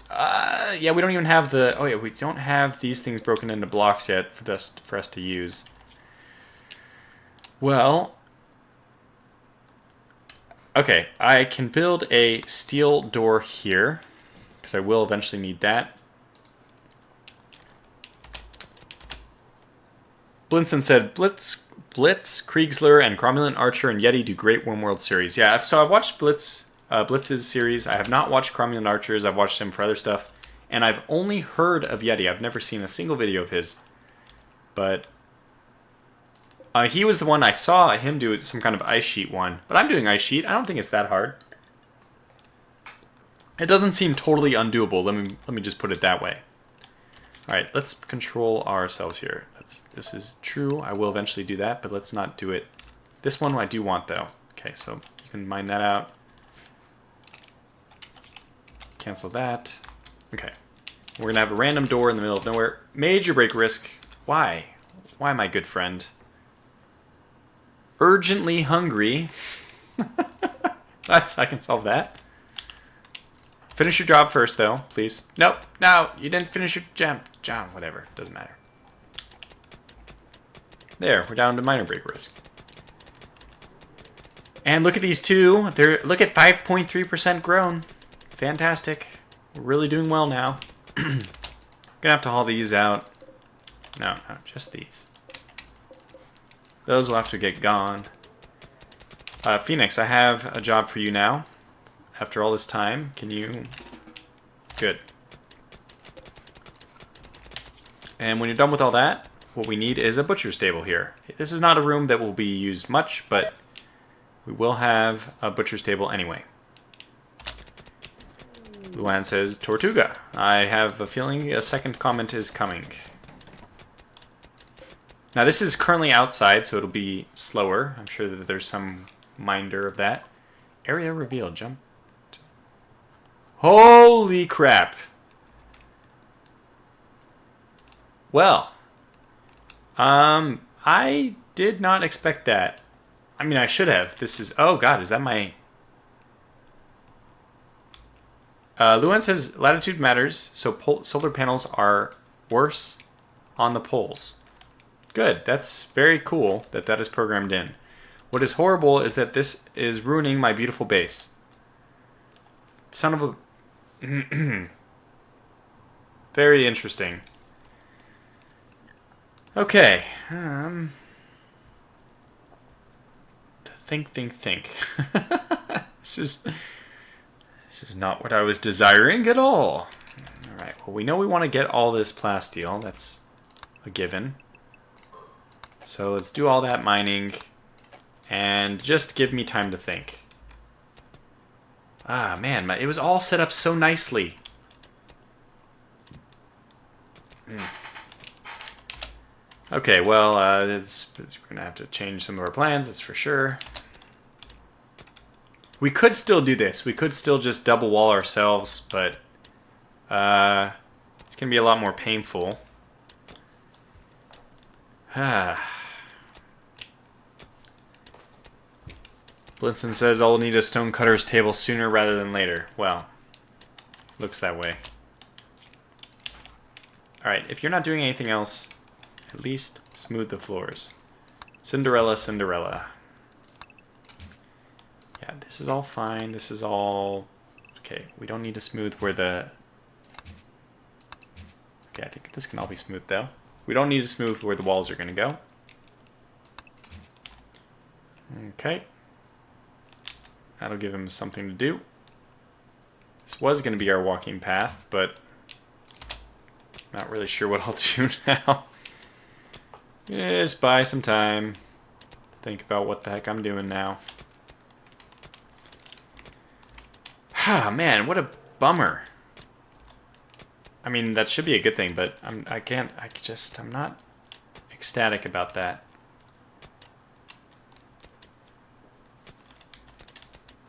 Yeah, we don't even have the, oh yeah, we don't have these things broken into blocks yet for us to use. Well, okay, I can build a steel door here, because I will eventually need that. Blinson said, Blitz, Kriegsler, and Cromulent Archer and Yeti do great Rimworld series. Yeah, so I've watched Blitz's series. I have not watched Cromulent Archers. I've watched him for other stuff. And I've only heard of Yeti. I've never seen a single video of his. But he was the one I saw him do some kind of ice sheet one. But I'm doing ice sheet. I don't think it's that hard. It doesn't seem totally undoable. Let me just put it that way. All right, let's control ourselves here. This is true. I will eventually do that, but let's not do it. This one I do want, though. Okay, so you can mine that out. Cancel that. Okay. We're going to have a random door in the middle of nowhere. Major break risk. Why? Why, my good friend? Urgently hungry. I can solve that. Finish your job first, though, please. Nope, no, you didn't finish your job, whatever, doesn't matter. There, we're down to minor break risk. And look at these two. Look at 5.3% grown. Fantastic. We're really doing well now. Gonna have to haul these out. No, just these. Those will have to get gone. Phoenix, I have a job for you now. After all this time, can you... Good. And when you're done with all that, what we need is a butcher's table here. This is not a room that will be used much, but we will have a butcher's table anyway. Luan says, Tortuga. I have a feeling a second comment is coming. Now this is currently outside, so it'll be slower. I'm sure that there's some minder of that. Area revealed. Jump. Holy crap. Well, I did not expect that. I mean, I should have. This is... Oh, God, is that my... Luan says latitude matters, so solar panels are worse on the poles. Good. That's very cool that that is programmed in. What is horrible is that this is ruining my beautiful base. Son of a... Very interesting. Okay. Think. This is not what I was desiring at all. Alright, well we know we want to get all this plasteel. That's a given. So let's do all that mining and just give me time to think. Ah, man, it was all set up so nicely. Okay, well, we're going to have to change some of our plans, that's for sure. We could still do this. We could still just double wall ourselves, but it's going to be a lot more painful. Blinson says I'll need a stonecutter's table sooner rather than later. Well, looks that way. Alright, if you're not doing anything else, at least smooth the floors. Cinderella, Cinderella. Yeah, this is all fine. This is all... Okay, we don't need to smooth where the... Okay, I think this can all be smoothed though. We don't need to smooth where the walls are going to go. Okay. That'll give him something to do. This was going to be our walking path, but... Not really sure what I'll do now. Just buy some time. Think about what the heck I'm doing now. Ah, man, what a bummer. I mean, that should be a good thing, but I'm not ecstatic about that.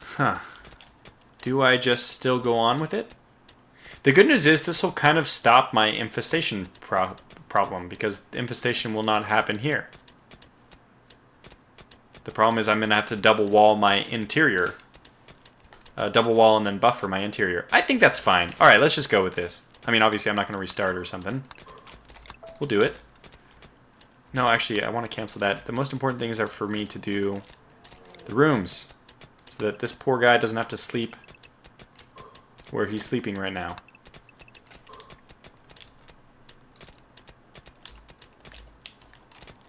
Huh. Do I just still go on with it? The good news is this will kind of stop my infestation problem, because infestation will not happen here. The problem is I'm going to have to double wall my interior. Double wall and then buffer my interior. I think that's fine. Alright, let's just go with this. I mean, obviously I'm not going to restart or something. We'll do it. No, actually, I want to cancel that. The most important things are for me to do the rooms, so that this poor guy doesn't have to sleep where he's sleeping right now.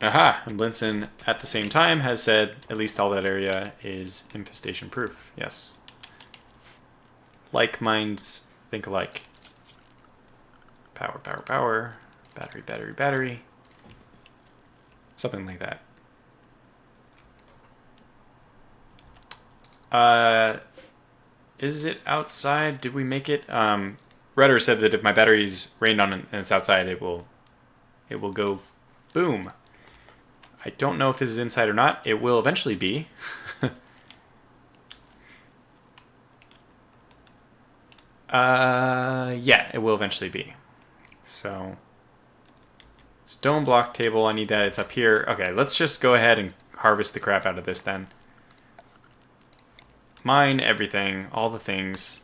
Aha! And Blinson, at the same time, has said at least all that area is infestation proof. Yes. Like minds think alike. Power, power, power. Battery, battery, battery. Something like that. Is it outside? Did we make it? Rudder said that if my battery's rained on and it's outside, it will go boom. I don't know if this is inside or not. It will eventually be. Yeah, it will eventually be. So, stone block table, I need that. It's up here. Okay, let's just go ahead and harvest the crap out of this then. Mine everything, all the things.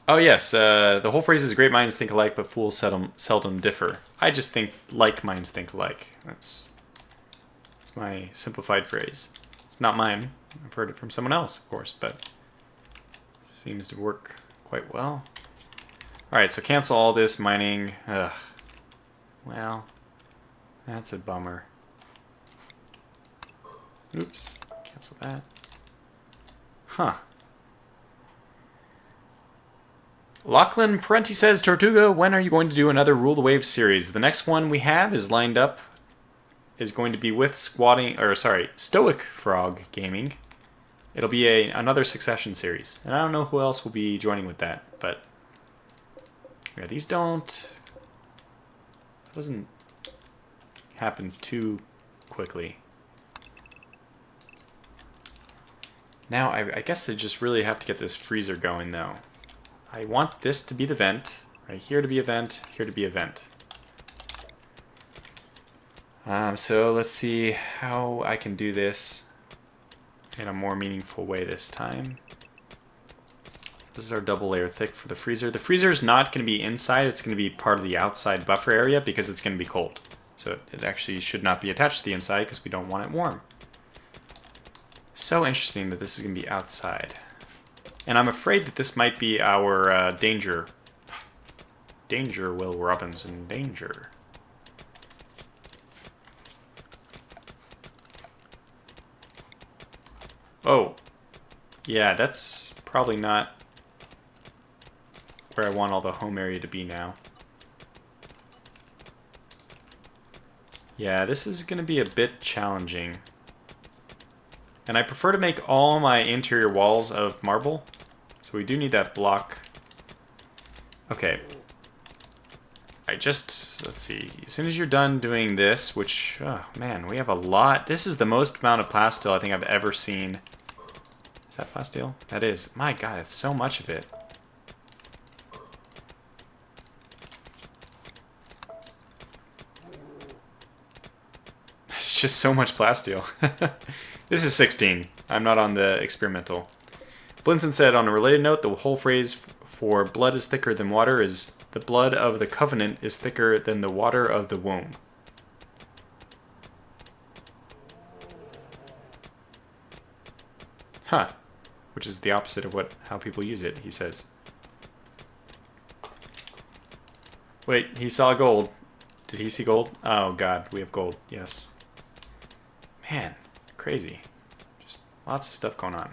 Oh yes, the whole phrase is great minds think alike, but fools seldom differ. I just think like minds think alike. That's my simplified phrase. It's not mine. I've heard it from someone else, of course, but seems to work quite well. Alright, so cancel all this mining. Ugh. Well, that's a bummer. Oops, cancel that. Huh. Lachlan Parenti says, Tortuga, when are you going to do another Rule the Waves series? The next one we have is lined up, is going to be with Stoic Frog Gaming. It'll be another Succession series. And I don't know who else will be joining with that, but yeah, these doesn't happen too quickly. Now, I guess they just really have to get this freezer going, though. I want this to be the vent, right here to be a vent, here to be a vent. So let's see how I can do this in a more meaningful way this time. This is our double layer thick for the freezer. The freezer is not going to be inside, it's going to be part of the outside buffer area because it's going to be cold. So it actually should not be attached to the inside because we don't want it warm. So interesting that this is going to be outside. And I'm afraid that this might be our danger. Danger, Will Robinson, danger. Oh, yeah, that's probably not where I want all the home area to be now. Yeah, this is going to be a bit challenging. And I prefer to make all my interior walls of marble. So we do need that block. Okay. Let's see. As soon as you're done doing this, which, oh man, we have a lot. This is the most amount of plasteel I think I've ever seen. Is that plasteel? That is. My God, it's so much of it. It's just so much plasteel. This is 16. I'm not on the experimental. Blinson said, on a related note, the whole phrase for blood is thicker than water is the blood of the covenant is thicker than the water of the womb. Huh. Which is the opposite of how people use it, he says. Wait, he saw gold. Did he see gold? Oh God, we have gold, yes. Man, crazy. Just lots of stuff going on.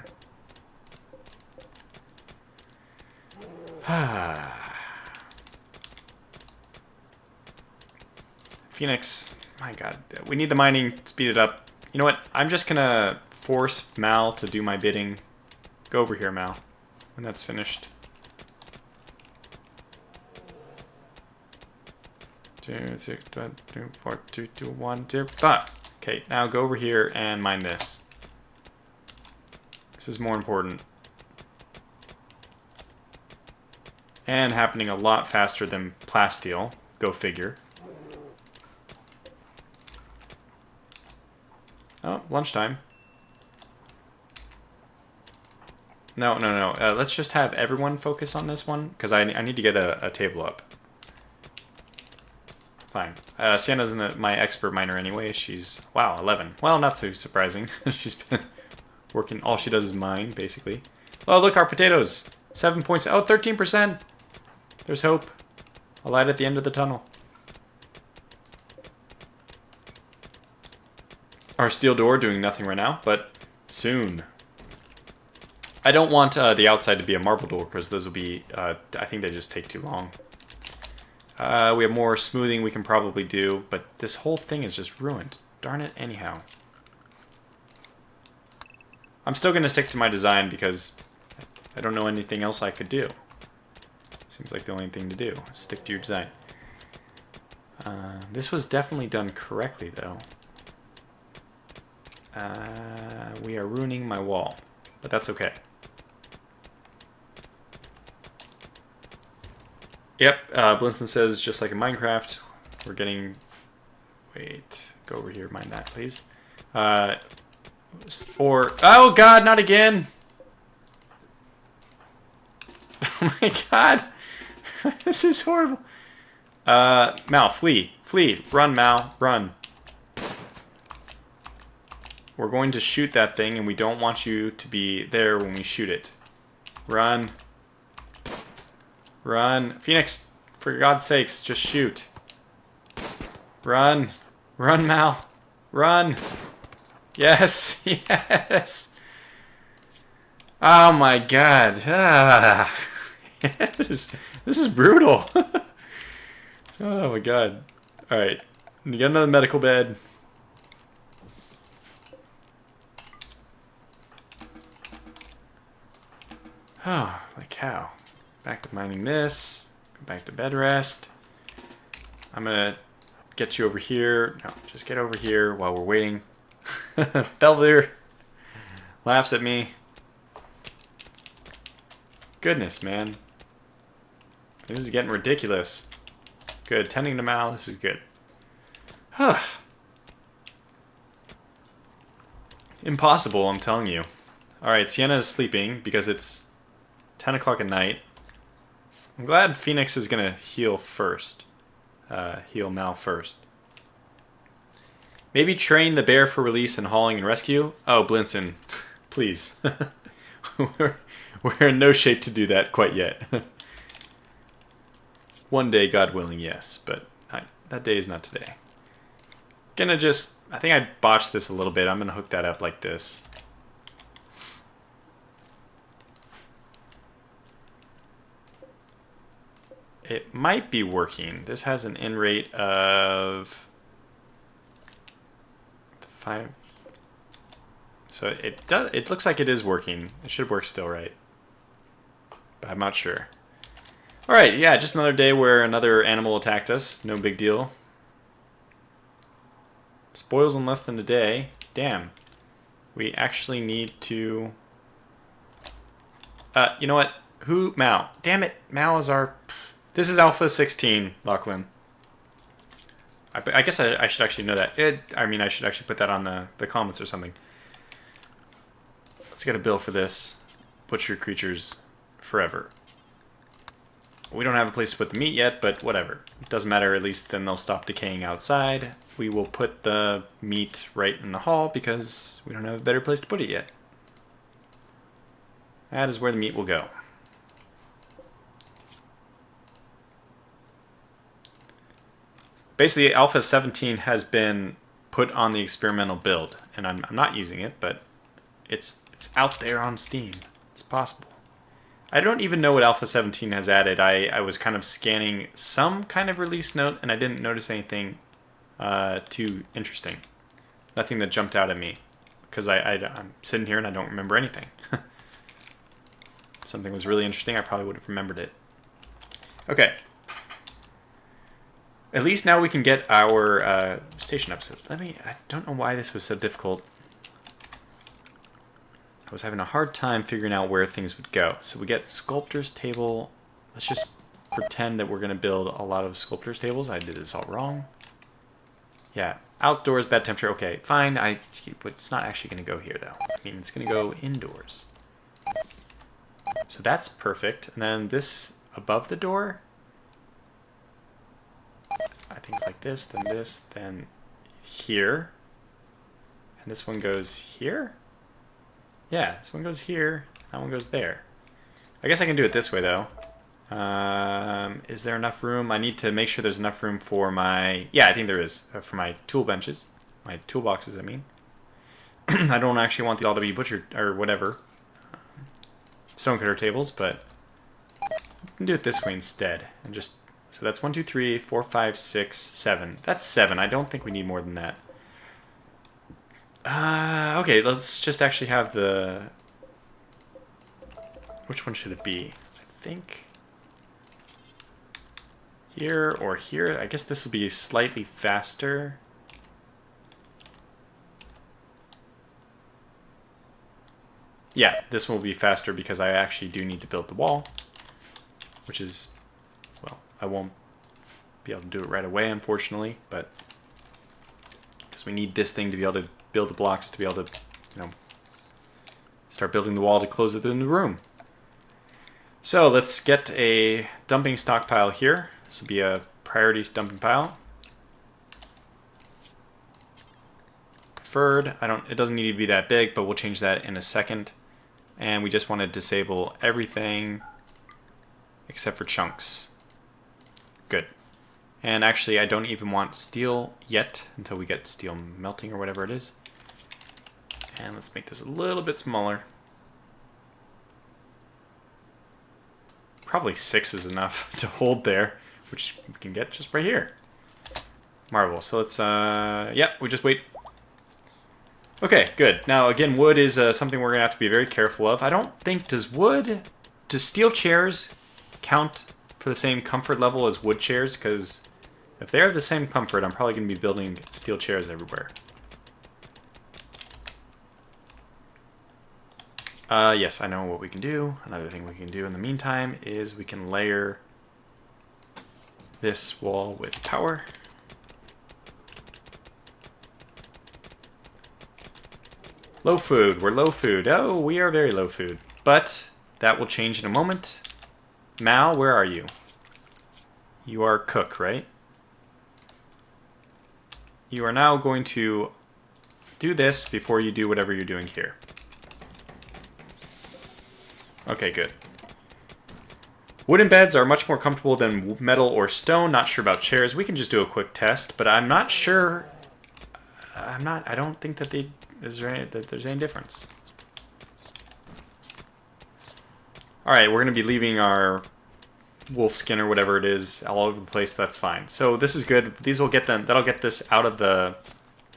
Phoenix, my God, we need the mining speeded up. You know what? I'm just gonna force Mal to do my bidding. Go over here, Mal, when that's finished. 2, 6, 2, 4, 2, 2, 1, 2, 5. Okay, now go over here and mine this. This is more important. And happening a lot faster than plasteel. Go figure. Oh, lunchtime. No. Let's just have everyone focus on this one, because I need to get a table up. Fine. Sienna's my expert miner anyway. She's, wow, 11. Well, not too surprising. She's been working, all she does is mine, basically. Oh, look, our potatoes. 7 points. Oh, 13%. There's hope. A light at the end of the tunnel. Our steel door doing nothing right now, but soon. I don't want the outside to be a marble door, because those will be, I think they just take too long. We have more smoothing we can probably do, but this whole thing is just ruined. Darn it, anyhow. I'm still going to stick to my design because I don't know anything else I could do. Seems like the only thing to do. Stick to your design. This was definitely done correctly, though. We are ruining my wall, but that's okay. Yep, Blinson says, just like in Minecraft, we're getting... Wait, go over here, mind that, please. Oh God, not again! Oh my God! This is horrible. Mal, flee. Flee. Run, Mal. Run. we're going to shoot that thing, and we don't want you to be there when we shoot it. Run. Run. Phoenix, for God's sakes, just shoot. Run. Run, Mal. Run. Yes. Yes. Oh my God. Ah. This is brutal. Oh my God. Alright. You got another medical bed. Oh, like how? Back to mining this. Go back to bed rest. I'm gonna get you over here. No, just get over here while we're waiting. Belvedere laughs at me. Goodness, man. This is getting ridiculous. Good. Tending to Mal. This is good. Impossible, I'm telling you. Alright, Sienna is sleeping because it's 10 o'clock at night. I'm glad Phoenix is going to heal first. Heal Mal first. Maybe train the bear for release and hauling and rescue? Oh, Blinson. Please. We're in no shape to do that quite yet. One day, God willing, yes, but that day is not today. Gonna just, I think I botched this a little bit. I'm gonna hook that up like this. It might be working. This has an in rate of 5. So it looks like it is working. It should work still, right? But I'm not sure. Alright, yeah, just another day where another animal attacked us. No big deal. Spoils in less than a day. Damn. We actually need to... you know what? Who? Mao. Damn it. Mao is our... This is Alpha 16, Lachlan. I guess I should actually know that. I mean, I should actually put that on the comments or something. Let's get a bill for this. Butcher creatures forever. We don't have a place to put the meat yet, but whatever. It doesn't matter, at least then they'll stop decaying outside. We will put the meat right in the hall because we don't have a better place to put it yet. That is where the meat will go. Basically, Alpha 17 has been put on the experimental build, and I'm not using it, but it's out there on Steam. It's possible. I don't even know what Alpha 17 has added. I was kind of scanning some kind of release note, and I didn't notice anything too interesting. Nothing that jumped out at me, because I'm sitting here and I don't remember anything. If something was really interesting, I probably would have remembered it. Okay. At least now we can get our station episode. I don't know why this was so difficult. I was having a hard time figuring out where things would go. So we get sculptor's table. Let's just pretend that we're going to build a lot of sculptor's tables. I did this all wrong. Yeah, outdoors, bad temperature. Okay, fine. But it's not actually going to go here, though. I mean, it's going to go indoors. So that's perfect. And then this above the door, I think like this, then here. And this one goes here? Yeah, this one goes here, that one goes there. I guess I can do it this way, though. Is there enough room? I need to make sure there's enough room for my... Yeah, I think there is, for my tool benches. My toolboxes, I mean. I don't actually want these all to be butchered, or whatever. Stonecutter tables, but... I can do it this way instead. And just... So that's 1, 2, 3, 4, 5, 6, 7. That's 7. I don't think we need more than that. Okay, let's just actually have the... Which one should it be? I think... Here or here? I guess this will be slightly faster. Yeah, this will be faster because I actually do need to build the wall. Which is... Well, I won't be able to do it right away, unfortunately, but... Because we need this thing to be able to build the blocks to be able to, start building the wall to close it in the room. So let's get a dumping stockpile here. This will be a priorities dumping pile. preferred. It doesn't need to be that big, but we'll change that in a second. And we just want to disable everything except for chunks. Good. And actually, I don't even want steel yet until we get steel melting or whatever it is. And let's make this a little bit smaller. Probably 6 is enough to hold there, which we can get just right here. Marvel. So let's, we just wait. Okay, good. Now, again, wood is something we're going to have to be very careful of. I don't think, does steel chairs count for the same comfort level as wood chairs? Because if they're the same comfort, I'm probably going to be building steel chairs everywhere. Yes, I know what we can do. Another thing we can do in the meantime is we can layer this wall with power. Low food. We're low food. Oh, we are very low food. But that will change in a moment. Mal, where are you? You are cook, right? You are now going to do this before you do whatever you're doing here. Okay, good. Wooden beds are much more comfortable than metal or stone. Not sure about chairs. We can just do a quick test, but I'm not sure. I don't think that there's any difference. Alright, we're going to be leaving our wolf skin or whatever it is all over the place, but that's fine. So this is good. These will get them, that'll get this out of the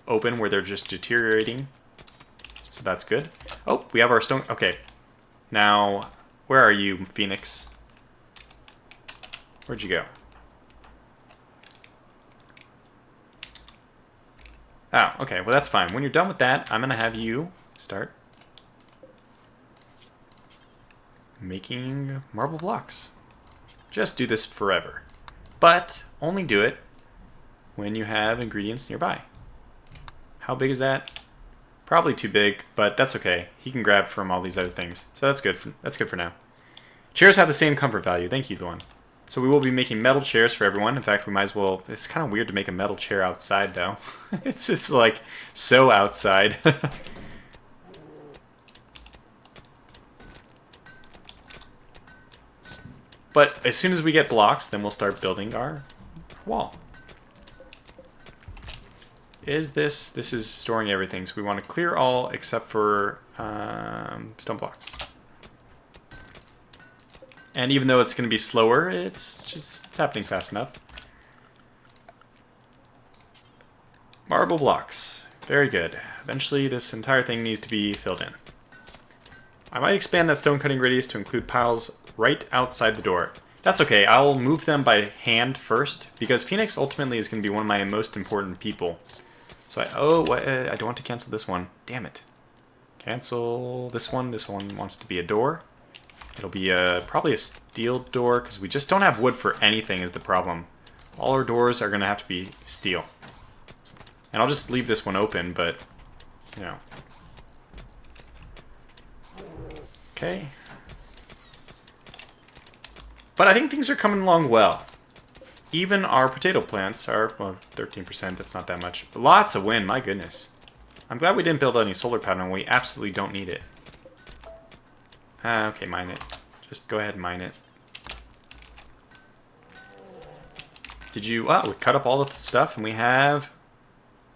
open where they're just deteriorating. So that's good. Oh, we have our stone. Okay. Now, where are you, Phoenix? Where'd you go? Oh, okay. Well, that's fine. When you're done with that, I'm going to have you start making marble blocks. Just do this forever. But only do it when you have ingredients nearby. How big is that? Probably too big, but that's okay. He can grab from all these other things. So that's good for now. Chairs have the same comfort value. Thank you, Luan. So we will be making metal chairs for everyone. In fact, we might as well... It's kind of weird to make a metal chair outside, though. it's like so outside. But as soon as we get blocks, then we'll start building our wall. This is storing everything, so we want to clear all except for stone blocks. And even though it's going to be slower, it's happening fast enough. Marble blocks. Very good. Eventually this entire thing needs to be filled in. I might expand that stone cutting radius to include piles right outside the door. That's okay, I'll move them by hand first, because Phoenix ultimately is going to be one of my most important people. So I don't want to cancel this one. Damn it. Cancel this one. This one wants to be a door. It'll be probably a steel door, because we just don't have wood for anything is the problem. All our doors are going to have to be steel. And I'll just leave this one open, but, you know. Okay. But I think things are coming along well. Even our potato plants are, well, 13%, that's not that much. But lots of wind, my goodness. I'm glad we didn't build any solar panel, and we absolutely don't need it. Okay, mine it. Just go ahead and mine it. Did you... Oh, we cut up all the stuff, and we have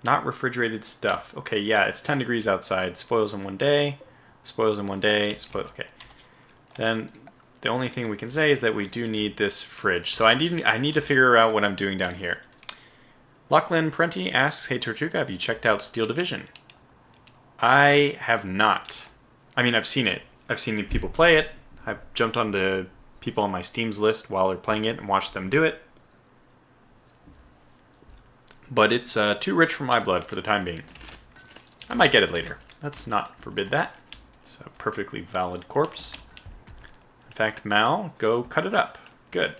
not refrigerated stuff. Okay, yeah, it's 10 degrees outside. Spoils in one day. Spoils in one day. Okay. Then... the only thing we can say is that we do need this fridge. So I need to figure out what I'm doing down here. Lachlan Parenti asks, hey Tortuga, have you checked out Steel Division? I have not. I mean, I've seen it. I've seen people play it. I've jumped onto people on my Steam's list while they're playing it and watched them do it. But it's too rich for my blood for the time being. I might get it later. Let's not forbid that. It's a perfectly valid corpse. In fact, Mal, go cut it up. Good.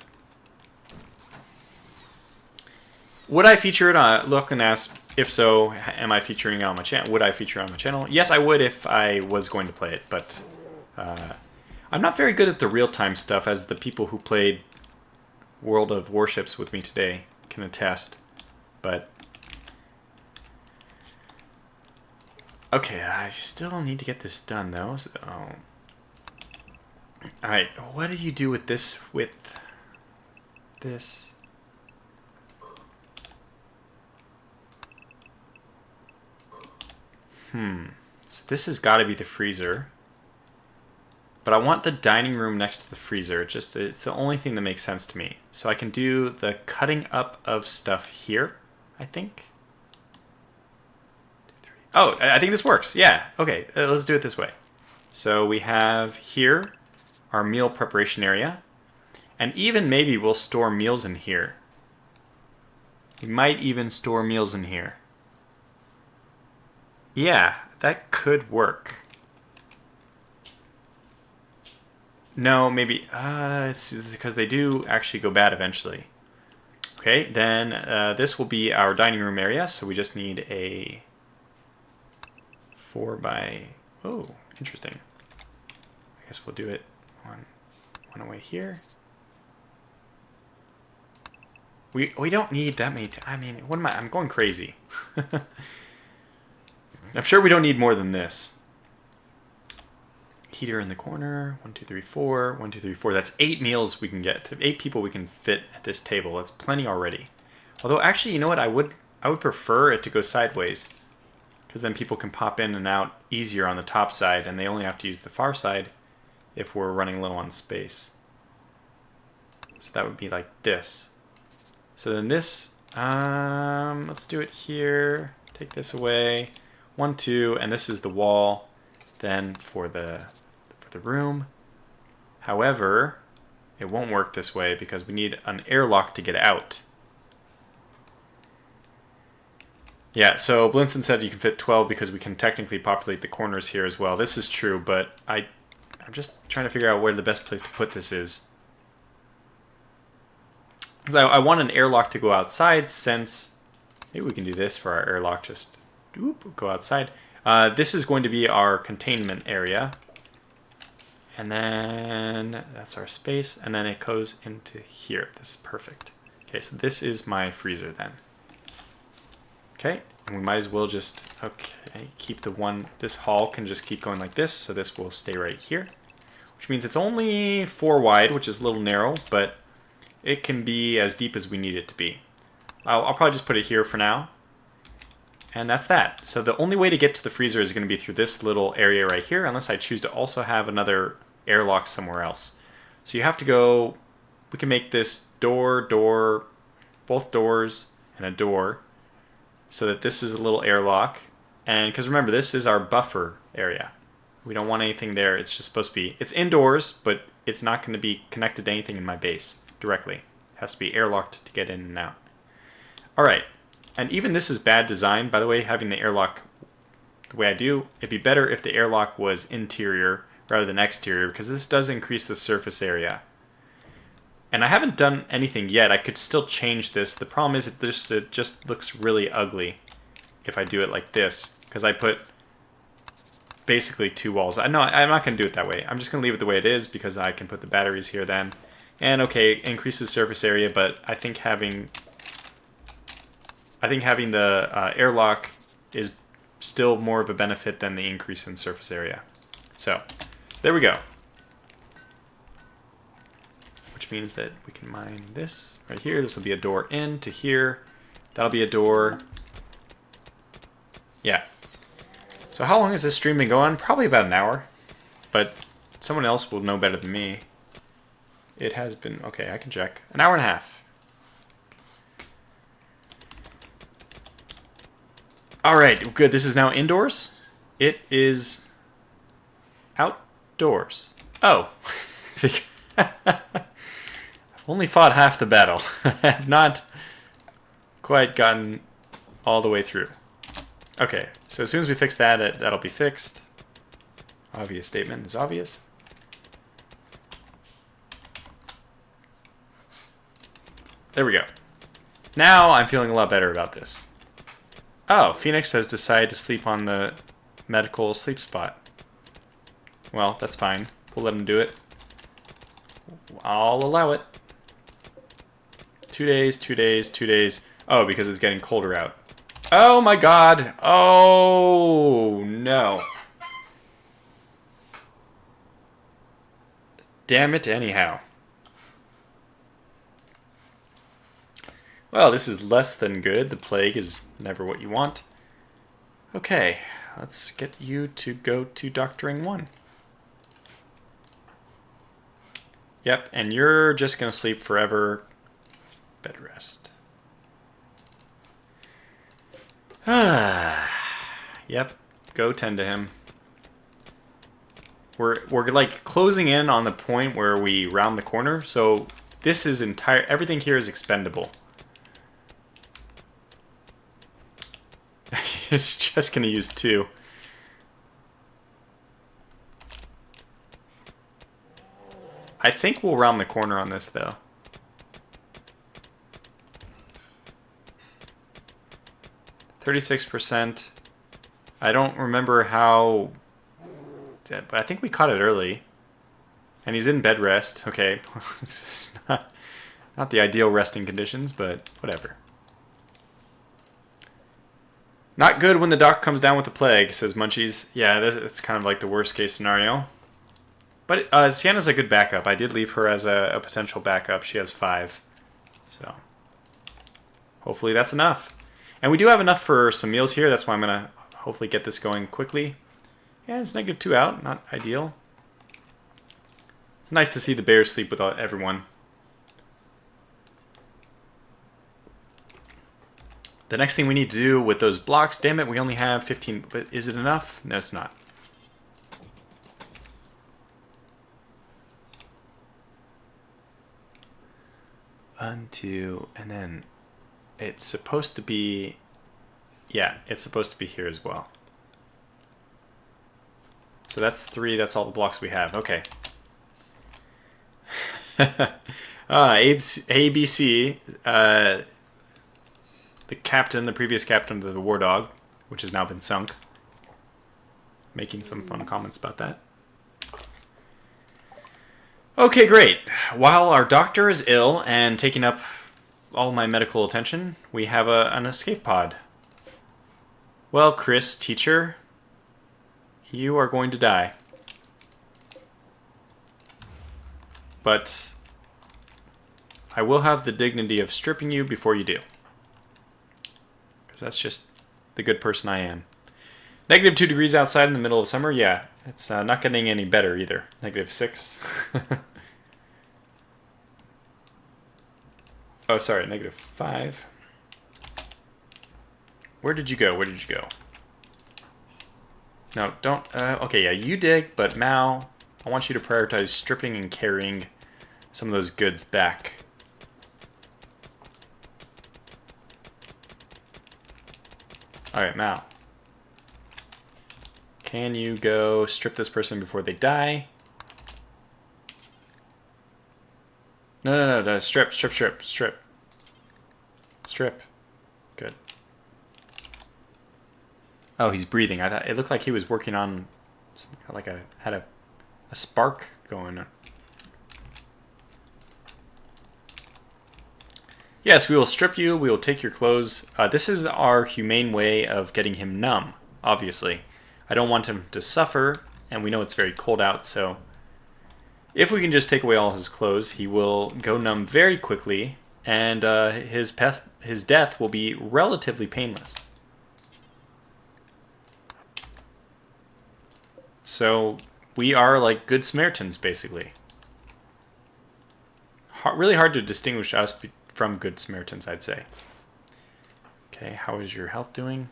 Would I feature it? Lachlan asks, if so, am I featuring it on my channel? Would I feature it on my channel? Yes, I would if I was going to play it, but I'm not very good at the real-time stuff, as the people who played World of Warships with me today can attest. But Okay, I still need to get this done though. So, alright, what do you do with this width? This. So this has got to be the freezer. But I want the dining room next to the freezer. It's the only thing that makes sense to me. So I can do the cutting up of stuff here, I think. Oh, I think this works. Yeah, okay, let's do it this way. So we have here our meal preparation area. And even maybe we'll store meals in here. We might even store meals in here. Yeah, that could work. No, maybe, it's because they do actually go bad eventually. Okay, then this will be our dining room area, so we just need a 4 by, oh, interesting. I guess we'll do it one away here. We don't need that many, I mean, what am I'm going crazy. I'm sure we don't need more than this. Heater in the corner, 1, 2, 3, 4, 1, 2, 3, 4. That's 8 meals we can get, 8 people we can fit at this table. That's plenty already. Although actually, you know what, I would prefer it to go sideways, because then people can pop in and out easier on the top side, and they only have to use the far side if we're running low on space. So that would be like this. So then this, let's do it here. Take this away. 1, 2, and this is the wall. Then for the room. However, it won't work this way because we need an airlock to get out. Yeah, so Blinson said you can fit 12 because we can technically populate the corners here as well. This is true, but I'm just trying to figure out where the best place to put this is. Because I want an airlock to go outside, since maybe we can do this for our airlock, just go outside. This is going to be our containment area. And then that's our space, and then it goes into here. This is perfect. Okay, so this is my freezer then. Okay, and we might as well just, okay, keep the one, this hall can just keep going like this, so this will stay right here. Which means it's only 4 wide, which is a little narrow, but it can be as deep as we need it to be. I'll probably just put it here for now. And that's that. So the only way to get to the freezer is going to be through this little area right here, unless I choose to also have another airlock somewhere else. So you have to go, we can make this door, both doors and a door, so that this is a little airlock. And because remember, this is our buffer area. We don't want anything there. It's just supposed to be, it's indoors, but it's not going to be connected to anything in my base directly. It has to be airlocked to get in and out. All right. And even this is bad design, by the way, having the airlock the way I do. It'd be better if the airlock was interior rather than exterior, because this does increase the surface area. And I haven't done anything yet. I could still change this. The problem is it just looks really ugly if I do it like this, because I put basically 2 walls. No, I'm not going to do it that way. I'm just going to leave it the way it is, because I can put the batteries here then. And okay, it increases surface area, but I think having the airlock is still more of a benefit than the increase in surface area. So there we go. Which means that we can mine this right here. This will be a door in to here. That'll be a door. Yeah. So how long has this stream been going? Probably about an hour. But someone else will know better than me. It has been, okay, I can check. An hour and a half. Alright, good. This is now indoors. It is outdoors. Oh. I've only fought half the battle. I have not quite gotten all the way through. Okay, so as soon as we fix that, that'll be fixed. Obvious statement is obvious. There we go. Now I'm feeling a lot better about this. Oh, Phoenix has decided to sleep on the medical sleep spot. Well, that's fine. We'll let him do it. I'll allow it. 2 days, 2 days, 2 days. Oh, because it's getting colder out. Oh my god. Oh no. Damn it anyhow. Well, this is less than good. The plague is never what you want. Okay, let's get you to go to Doctoring 1. Yep, and you're just going to sleep forever. Bed rest. Yep, go tend to him. We're like closing in on the point where we round the corner, so this is everything here is expendable. It's just going to use 2. I think we'll round the corner on this, though. %. I don't remember how... But I think we caught it early. And he's in bed rest. Okay. This is not the ideal resting conditions, but whatever. Not good when the doc comes down with the plague, says Munchies. Yeah, it's kind of like the worst case scenario. But Sienna's a good backup. I did leave her as a potential backup. She has 5. So hopefully that's enough. And we do have enough for some meals here. That's why I'm going to hopefully get this going quickly. Yeah, it's -2 out. Not ideal. It's nice to see the bears sleep with everyone. The next thing we need to do with those blocks, damn it, we only have 15, but is it enough? No, it's not. One, 2, and then it's supposed to be, yeah, it's supposed to be here as well. So that's 3, that's all the blocks we have, okay. ABC, the previous captain of the War Dog, which has now been sunk, making some fun comments about that. Okay, great. While our doctor is ill and taking up all my medical attention, we have an escape pod. Well, Chris, teacher, you are going to die. But I will have the dignity of stripping you before you do. That's just the good person I am. -2 degrees outside in the middle of summer. Yeah, it's not getting any better either. -6. Oh, sorry, -5. Where did you go? Where did you go? No, don't. Okay, yeah, you dig, but Mao, I want you to prioritize stripping and carrying some of those goods back. Alright, Mao. Can you go strip this person before they die? No. Strip. Strip. Good. Oh, he's breathing. I thought it looked like he was working on some, like had a spark going on. Yes, we will strip you. We will take your clothes. This is our humane way of getting him numb, obviously. I don't want him to suffer, and we know it's very cold out, so if we can just take away all his clothes, he will go numb very quickly, and his death will be relatively painless. So we are like good Samaritans, basically. Really hard to distinguish us from good Samaritans, I'd say. Okay, how is your health doing?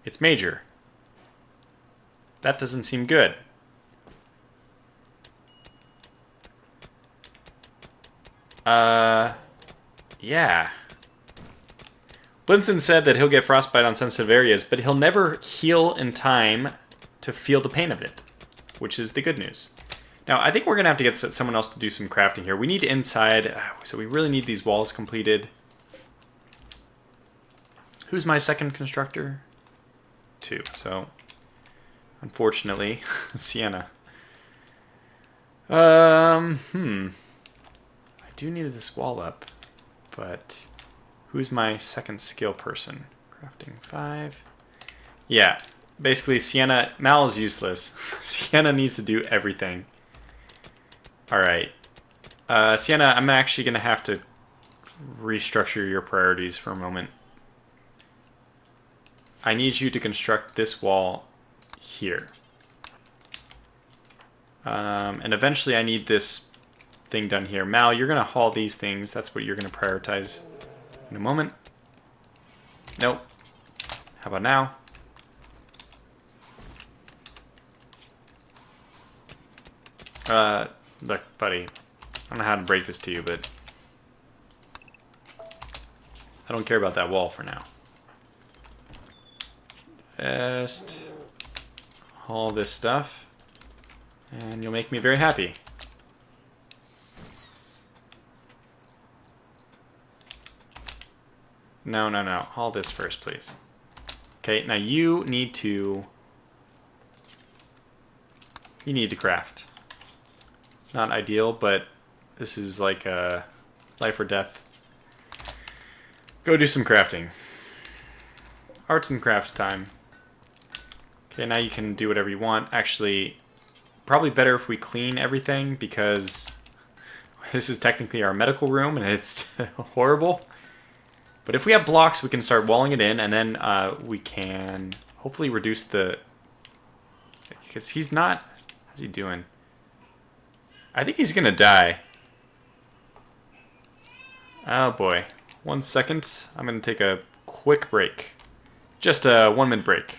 It's major. That doesn't seem good. Yeah. Blinson said that he'll get frostbite on sensitive areas, but he'll never heal in time to feel the pain of it, which is the good news. Now, I think we're going to have to get someone else to do some crafting here. We need inside, so we really need these walls completed. Who's my second constructor? 2, so unfortunately, Sienna. I do need this wall up, but who's my second skill person? Crafting 5. Yeah, basically Sienna, Mal is useless. Sienna needs to do everything. Alright. Sienna, I'm actually going to have to restructure your priorities for a moment. I need you to construct this wall here. And eventually I need this thing done here. Mal, you're going to haul these things. That's what you're going to prioritize in a moment. Nope. How about now? Look, buddy. I don't know how to break this to you, but I don't care about that wall for now. Just haul this stuff, and you'll make me very happy. No, no, no. Haul this first, please. Okay, now you need to craft. Not ideal, but this is like a life or death. Go do some crafting. Arts and crafts time. Okay, now you can do whatever you want. Actually, probably better if we clean everything because this is technically our medical room and it's horrible. But if we have blocks, we can start walling it in, and then we can hopefully reduce the... Because he's not... How's he doing? I think he's going to die. Oh boy. 1 second. I'm going to take a quick break. Just a 1-minute break.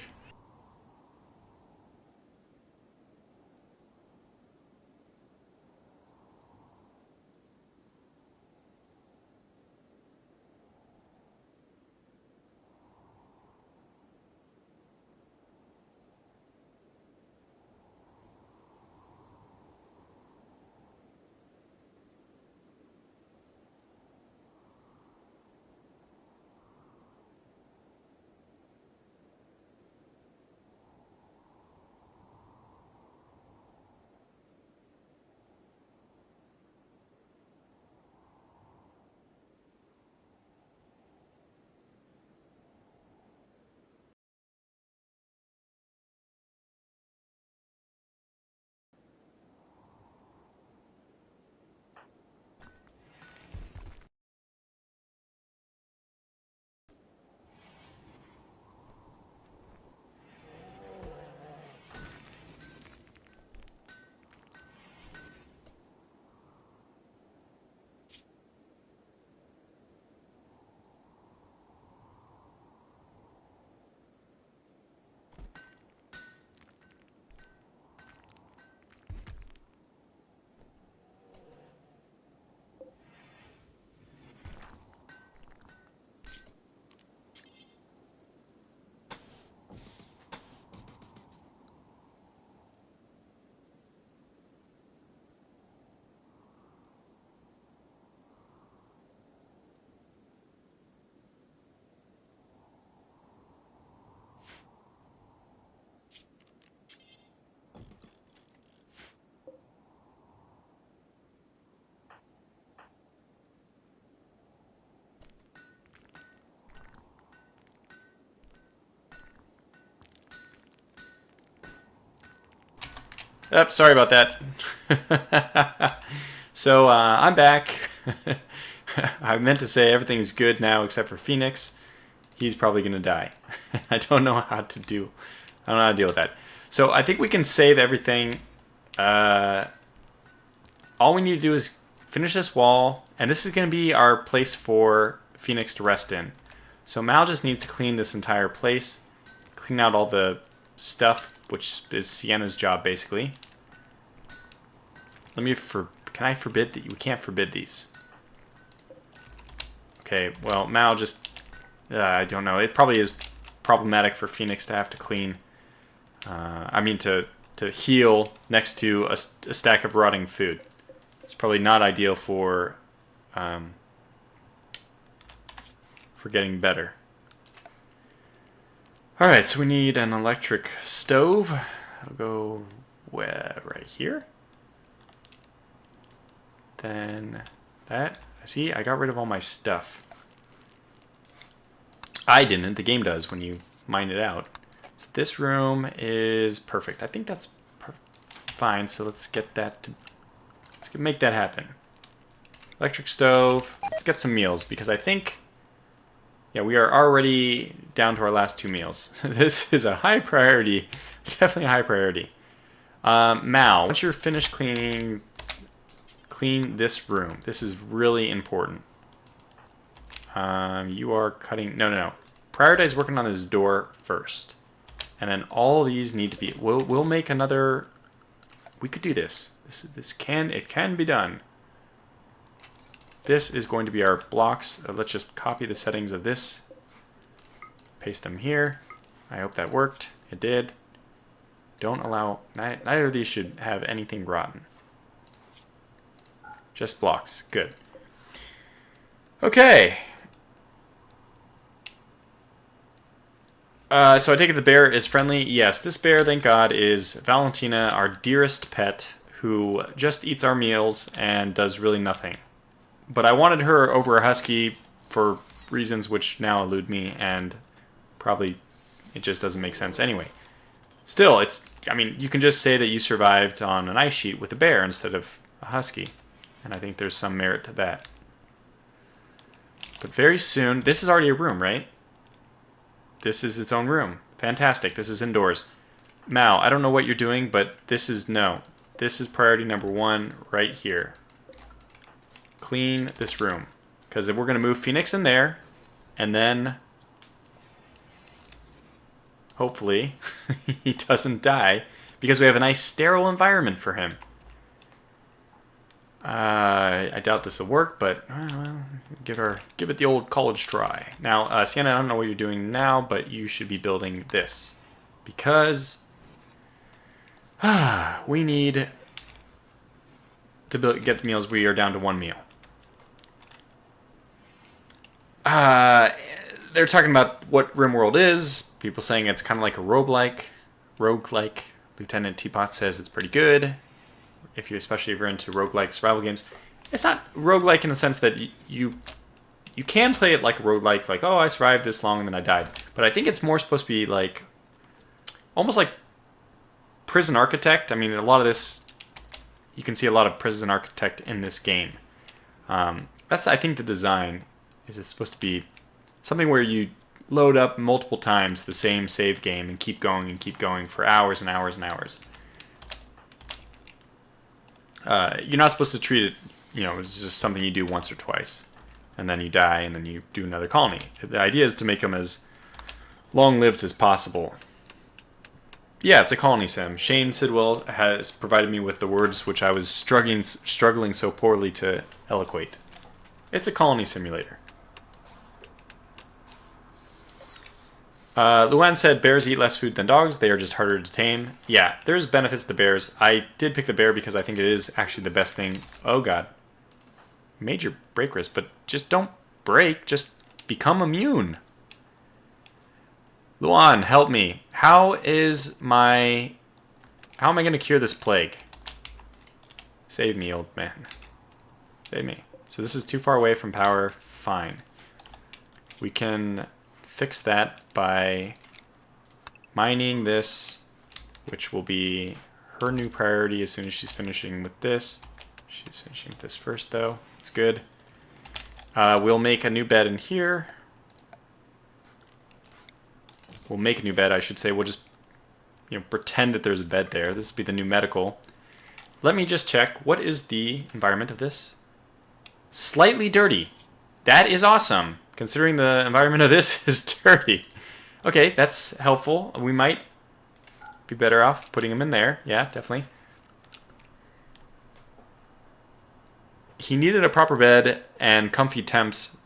Oops, sorry about that. So, I'm back. I meant to say everything's good now except for Phoenix. He's probably going to die. I don't know how to deal with that. So, I think we can save everything. All we need to do is finish this wall, and this is going to be our place for Phoenix to rest in. So, Mal just needs to clean this entire place, clean out all the stuff, which is Sienna's job, basically. Can I forbid that? We can't forbid these. Okay, well, Mal just... I don't know. It probably is problematic for Phoenix to have to clean. I mean, to heal next to a stack of rotting food. It's probably not ideal for getting better. Alright, so we need an electric stove. That'll go right here. Then that. See, I got rid of all my stuff. I didn't. The game does when you mine it out. So this room is perfect. I think that's fine. So let's get that to... Let's make that happen. Electric stove. Let's get some meals because I think... Yeah, we are already down to our last 2 meals. This is a high priority. Definitely a high priority. Mal, once you're finished cleaning, clean this room. This is really important. You are cutting... No. Prioritize working on this door first. And then all these need to be... We'll make another... We could do this. It can be done. This is going to be our blocks. Let's just copy the settings of this. Paste them here. I hope that worked. It did. Don't allow... Neither of these should have anything rotten. Just blocks. Good. Okay. So I take it the bear is friendly. Yes, this bear, thank God, is Valentina, our dearest pet, who just eats our meals and does really nothing. But I wanted her over a husky for reasons which now elude me, and probably it just doesn't make sense anyway. Still, I mean, you can just say that you survived on an ice sheet with a bear instead of a husky, and I think there's some merit to that. But very soon, this is already a room, right? This is its own room. Fantastic. This is indoors. Mal, I don't know what you're doing, but this is priority number 1 right here. Clean this room. Because we're going to move Phoenix in there, and then hopefully he doesn't die, because we have a nice sterile environment for him. I doubt this will work, but well, give it the old college try. Now, Sienna, I don't know what you're doing now, but you should be building this, because we need to get the meals. We are down to 1 meal. They're talking about what Rimworld is. People saying it's kind of like a roguelike. Lieutenant Teapot says it's pretty good. Especially if you're into roguelike survival games. It's not roguelike in the sense that you can play it like a roguelike, like, oh, I survived this long and then I died. But I think it's more supposed to be like, almost like Prison Architect. I mean, a lot of this, you can see a lot of Prison Architect in this game. That's, I think, the design. Is it's supposed to be something where you load up multiple times the same save game and keep going for hours and hours and hours. You're not supposed to treat it, it's just something you do once or twice. And then you die, and then you do another colony. The idea is to make them as long-lived as possible. Yeah, it's a colony sim. Shane Sidwell has provided me with the words which I was struggling so poorly to eloquate. It's a colony simulator. Luan said bears eat less food than dogs. They are just harder to tame. Yeah, there's benefits to bears. I did pick the bear because I think it is actually the best thing. Oh, God. Major break risk, but just don't break. Just become immune. Luan, help me. How am I going to cure this plague? Save me, old man. Save me. So this is too far away from power. Fine. We can fix that by mining this, which will be her new priority as soon as she's finishing with this. She's finishing with this first, though. It's good. We'll make a new bed in here. We'll make a new bed, I should say. We'll just pretend that there's a bed there. This will be the new medical. Let me just check. What is the environment of this? Slightly dirty. That is awesome, considering the environment of this is dirty. Okay, that's helpful. We might be better off putting him in there. Yeah, definitely. He needed a proper bed and comfy temps,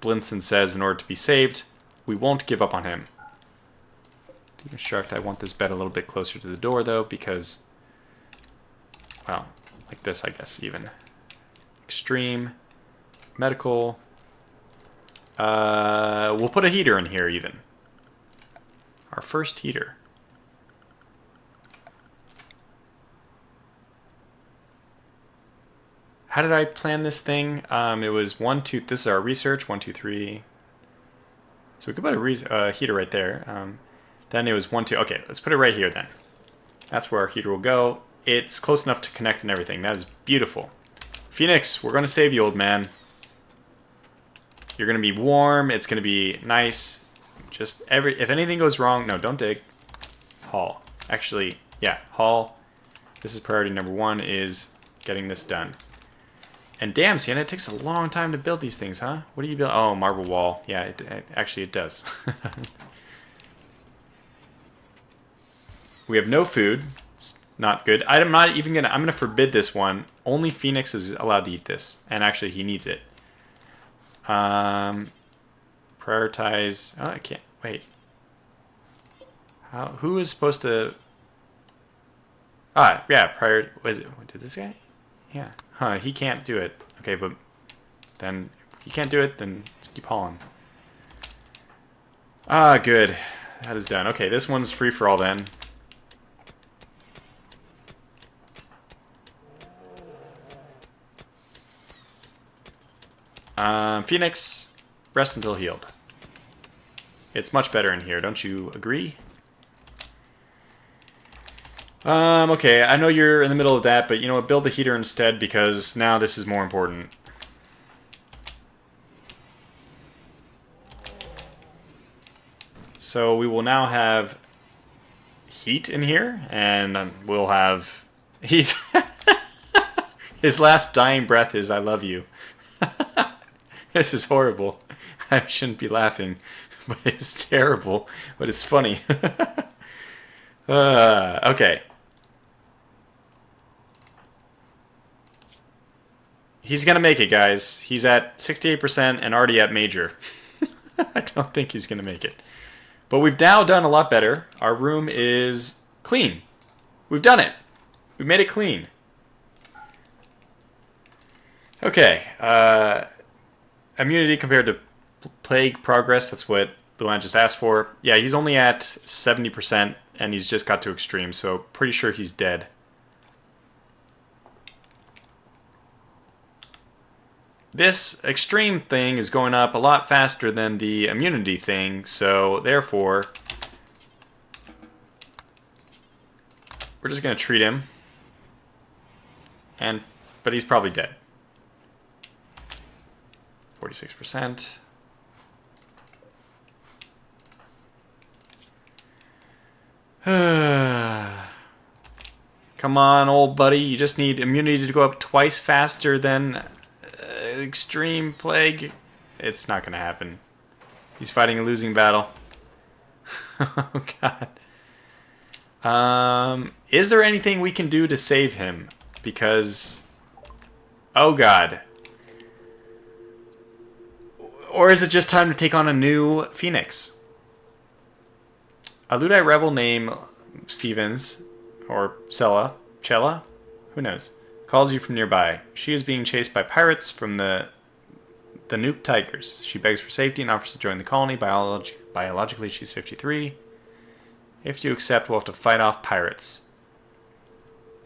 Blinson says, in order to be saved. We won't give up on him. Deconstruct. I want this bed a little bit closer to the door, though, because, well, like this, I guess, even. Extreme. Medical. We'll put a heater in here, even. Our first heater. How did I plan this thing? It was 1, 2, this is our research, 1, 2, 3. So we could put a heater right there. Then it was 1, 2. Okay, let's put it right here then. That's where our heater will go. It's close enough to connect and everything. That is beautiful. Phoenix, we're going to save you, old man. You're going to be warm. It's going to be nice. Just if anything goes wrong, no, don't dig. Haul. Actually, yeah, haul. This is priority number 1 is getting this done. And damn, Sienna, it takes a long time to build these things, huh? What do you build? Oh, marble wall. Yeah, actually it does. We have no food. It's not good. I'm gonna forbid this one. Only Phoenix is allowed to eat this. And actually he needs it. Prioritize. Oh, I can't. Wait. Who is supposed to... Ah, yeah, was it... Did this guy? Yeah. Huh, he can't do it. Okay, but then if you can't do it, then let's keep hauling. Ah, good. That is done. Okay, this one's free for all then. Phoenix, rest until healed. It's much better in here, don't you agree? Okay, I know you're in the middle of that, but you know what, build the heater instead because now this is more important. So we will now have heat in here, and we'll have... His last dying breath is, "I love you." This is horrible. I shouldn't be laughing, but it's terrible, but it's funny. Okay. He's gonna make it, guys. He's at 68% and already at major. I don't think he's gonna make it. But we've now done a lot better. Our room is clean. We've done it. We made it clean. Okay. Immunity compared to plague progress. That's what Luan just asked for. Yeah, he's only at 70% and he's just got to extreme, so pretty sure he's dead. This extreme thing is going up a lot faster than the immunity thing, so therefore we're just going to treat him. But he's probably dead. 46%. Come on, old buddy. You just need immunity to go up twice faster than extreme plague. It's not going to happen. He's fighting a losing battle. Oh, God. Is there anything we can do to save him? Because... Oh, God. Or is it just time to take on a new Phoenix? A Luddite rebel named Stevens, or Cella, who knows, calls you from nearby. She is being chased by pirates from the Nuke Tigers. She begs for safety and offers to join the colony. Biologically, she's 53. If you accept, we'll have to fight off pirates.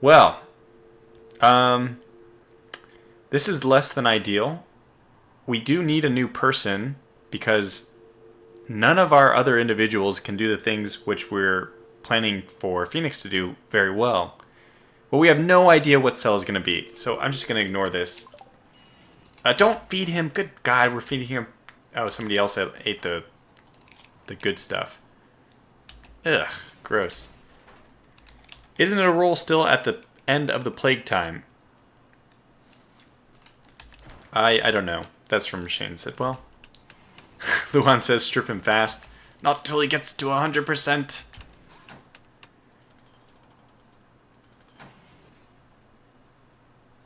Well, this is less than ideal. We do need a new person because none of our other individuals can do the things which we're planning for Phoenix to do very well. But we have no idea what cell is going to be, so I'm just going to ignore this. Don't feed him. Good God, we're feeding him. Oh, somebody else ate the good stuff. Ugh, gross. Isn't it a roll still at the end of the plague time? I don't know. That's from Shane Sidwell. Luan says strip him fast. Not till he gets to 100%.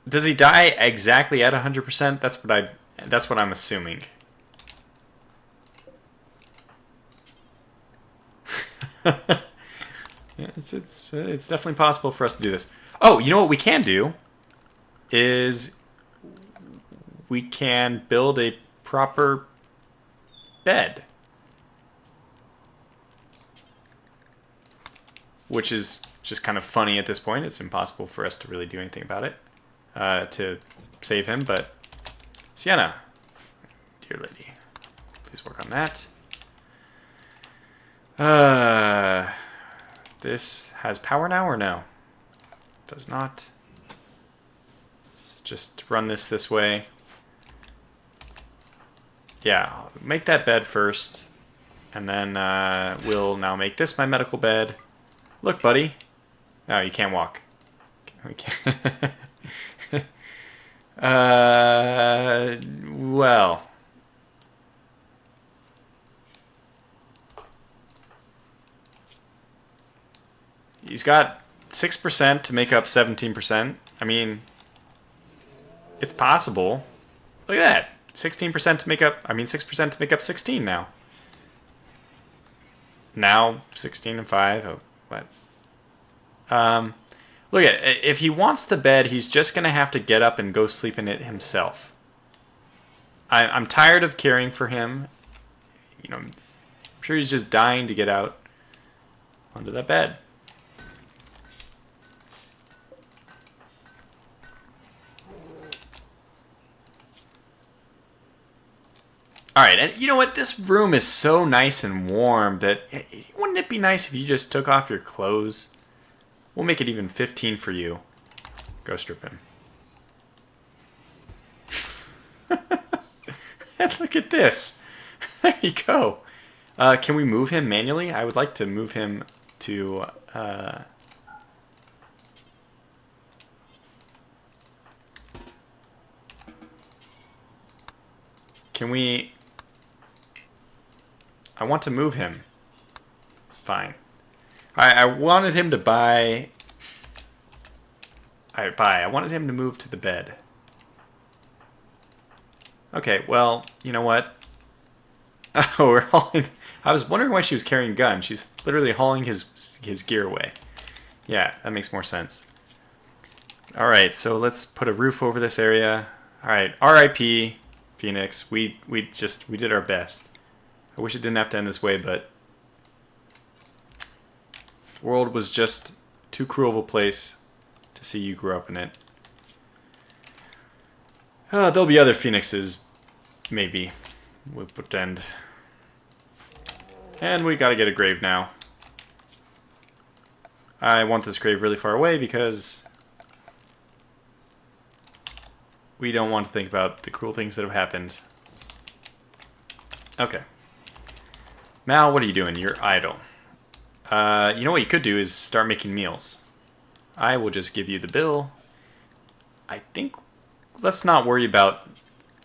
Does he die exactly at 100%? That's what I'm assuming. Yeah, it's definitely possible for us to do this. Oh, you know what we can do is we can build a proper bed, which is just kind of funny at this point. It's impossible for us to really do anything about it to save him, but Sienna, dear lady, please work on that. This has power now or no? Does not. Let's just run this way. Yeah, make that bed first. And then we'll now make this my medical bed. Look, buddy. No, you can't walk. We can't. Well. He's got 6% to make up 17%. I mean, it's possible. Look at that. 16% to make up, 6% to make up 16 now. Now, 16 and 5. Oh, what? Look at it. If he wants the bed, he's just going to have to get up and go sleep in it himself. I'm tired of caring for him. You know, I'm sure he's just dying to get out onto that bed. Alright, and you know what? This room is so nice and warm that wouldn't it be nice if you just took off your clothes? We'll make it even 15 for you. Go strip him. And look at this. There you go. Can we move him manually? I would like to move him to... Can we... I want to move him. Fine. I wanted him to buy... Alright, buy. I wanted him to move to the bed. Okay, well, you know what? Oh, we're hauling... I was wondering why she was carrying a gun. She's literally hauling his gear away. Yeah, that makes more sense. Alright, so let's put a roof over this area. Alright, R.I.P. Phoenix. We did our best. I wish it didn't have to end this way, but the world was just too cruel of a place to see you grow up in it. There'll be other Phoenixes, maybe. We'll pretend. And we gotta get a grave now. I want this grave really far away because we don't want to think about the cruel things that have happened. Okay. Now, what are you doing? You're idle. You know what you could do is start making meals. I will just give you the bill. I think... Let's not worry about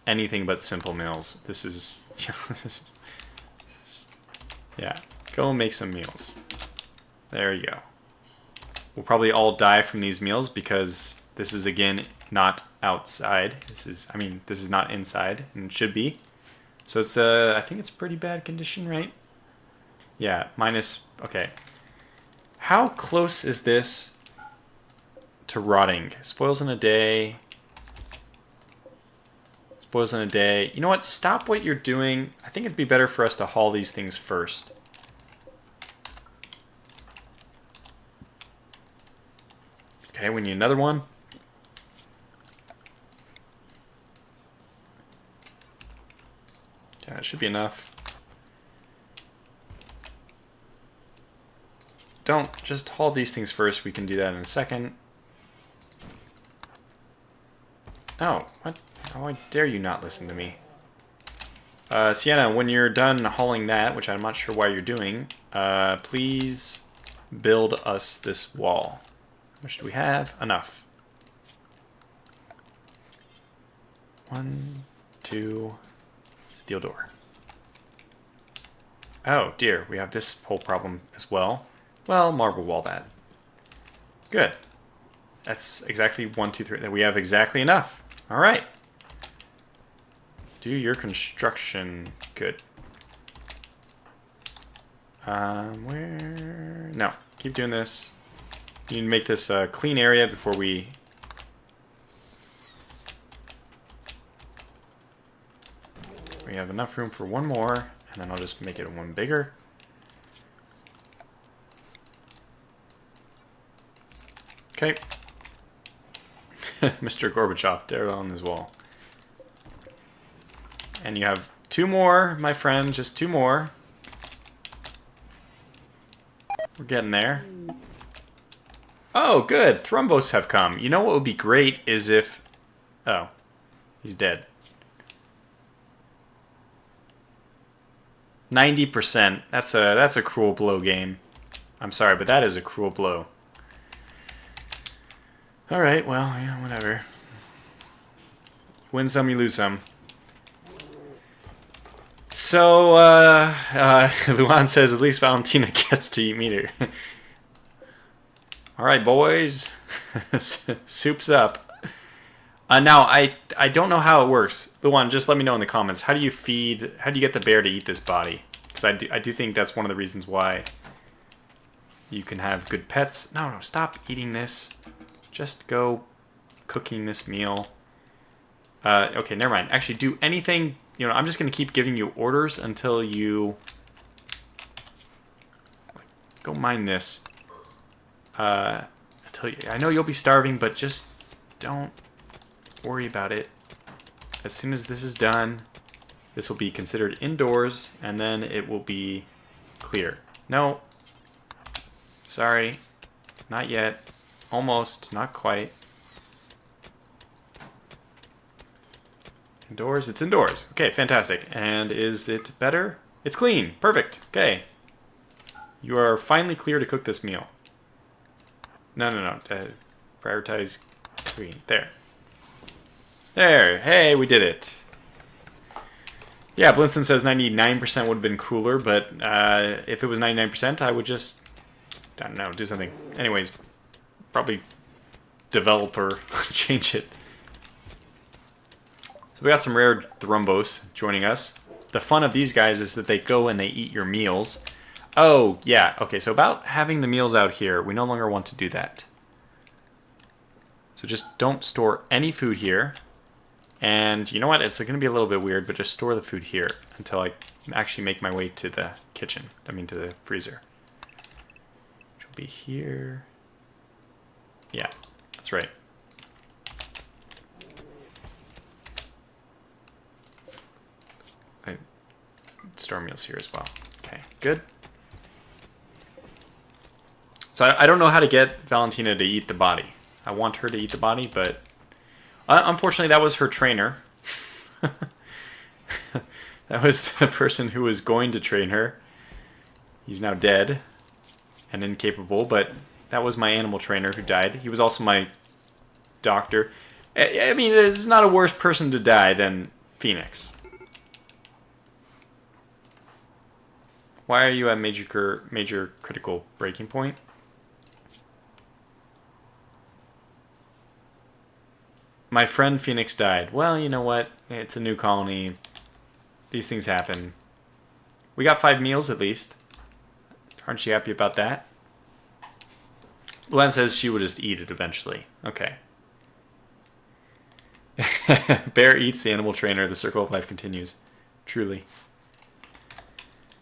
anything but simple meals. This is... yeah. Go make some meals. There you go. We'll probably all die from these meals because this is, again, not outside. This is not inside, and it should be. So it's, I think it's pretty bad condition, right? Yeah, minus, okay. How close is this to rotting? Spoils in a day. Spoils in a day. You know what? Stop what you're doing. I think it'd be better for us to haul these things first. Okay, we need another one. Yeah, that should be enough. Don't just haul these things first. We can do that in a second. Oh, what? How dare you not listen to me? Sienna, when you're done hauling that, which I'm not sure why you're doing, please build us this wall. How much do we have? Enough. 1, 2, steel door. Oh dear, we have this whole problem as well. Well, marble wall that. Good. That's exactly 1, 2, 3. We have exactly enough. All right. Do your construction. Good. Where? No. Keep doing this. You need to make this a clean area before we... We have enough room for one more, and then I'll just make it one bigger. Okay. Mr. Gorbachev, there on this wall. And you have 2 more, my friend, just 2 more. We're getting there. Oh, good. Thrumbos have come. You know what would be great is if... Oh, he's dead. 90%. That's a cruel blow game. I'm sorry, but that is a cruel blow. Alright, well, yeah, whatever. Win some, you lose some. So, Luan says at least Valentina gets to eat meter. Alright, boys. Soup's up. Now, I don't know how it works. Luan, just let me know in the comments. How do you get the bear to eat this body? Because I do think that's one of the reasons why you can have good pets. No, stop eating this. Just go cooking this meal. Okay, never mind. Actually, do anything. You know, I'm just going to keep giving you orders until you... Go mine this. I know you'll be starving, but just don't worry about it. As soon as this is done, this will be considered indoors, and then it will be clear. No. Sorry. Not yet. Almost. Not quite. Indoors? It's indoors. Okay, fantastic. And is it better? It's clean. Perfect. Okay. You are finally clear to cook this meal. No. Prioritize clean. There. There. Hey, we did it. Yeah, Blinson says 99% would have been cooler, but if it was 99%, I would just, I don't know, do something. Anyways, probably developer change it. So we got some rare Thrumbos joining us. The fun of these guys is that they go and they eat your meals. Oh, yeah. Okay, so about having the meals out here, we no longer want to do that. So just don't store any food here. And you know what? It's going to be a little bit weird, but just store the food here until I actually make my way to the kitchen. I mean, to the freezer. Which will be here. Yeah, that's right. Store meals here as well. Okay, good. So I don't know how to get Valentina to eat the body. I want her to eat the body, but unfortunately that was her trainer. That was the person who was going to train her. He's now dead and incapable, but that was my animal trainer who died. He was also my doctor. I mean, there's not a worse person to die than Phoenix. Why are you at major critical breaking point? My friend Phoenix died. Well, you know what? It's a new colony. These things happen. We got 5 meals at least. Aren't you happy about that? Luan says she would just eat it eventually. Okay. Bear eats the animal trainer. The circle of life continues. Truly.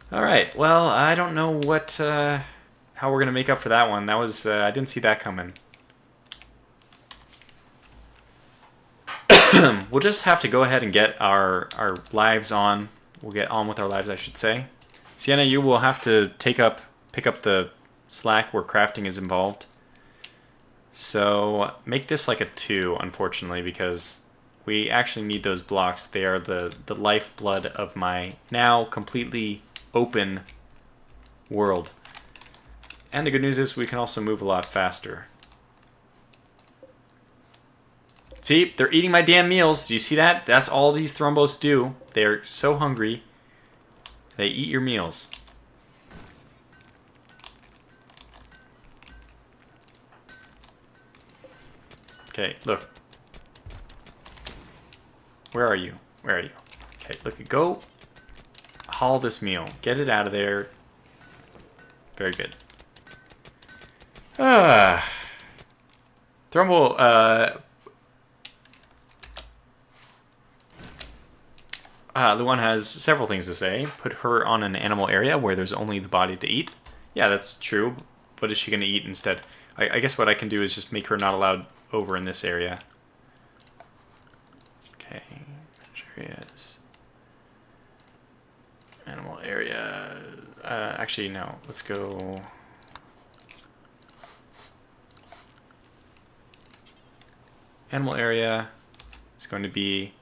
Alright, well, I don't know what, how we're going to make up for that one. That was, I didn't see that coming. We'll just have to go ahead and get our lives on. We'll get on with our lives, I should say. Sienna, you will have to pick up the slack where crafting is involved. So, make this like a 2, unfortunately, because we actually need those blocks. They are the lifeblood of my now completely open world. And the good news is we can also move a lot faster. See, they're eating my damn meals. Do you see that? That's all these Thrumbos do. They're so hungry. They eat your meals. Okay, look. Where are you? Where are you? Okay, look, go haul this meal. Get it out of there. Very good. Thrumbo, Luan has several things to say. Put her on an animal area where there's only the body to eat. Yeah, that's true. What is she going to eat instead? I guess what I can do is just make her not allowed over in this area. Okay, areas. Animal area. Actually, no. Let's go Animal area is going to be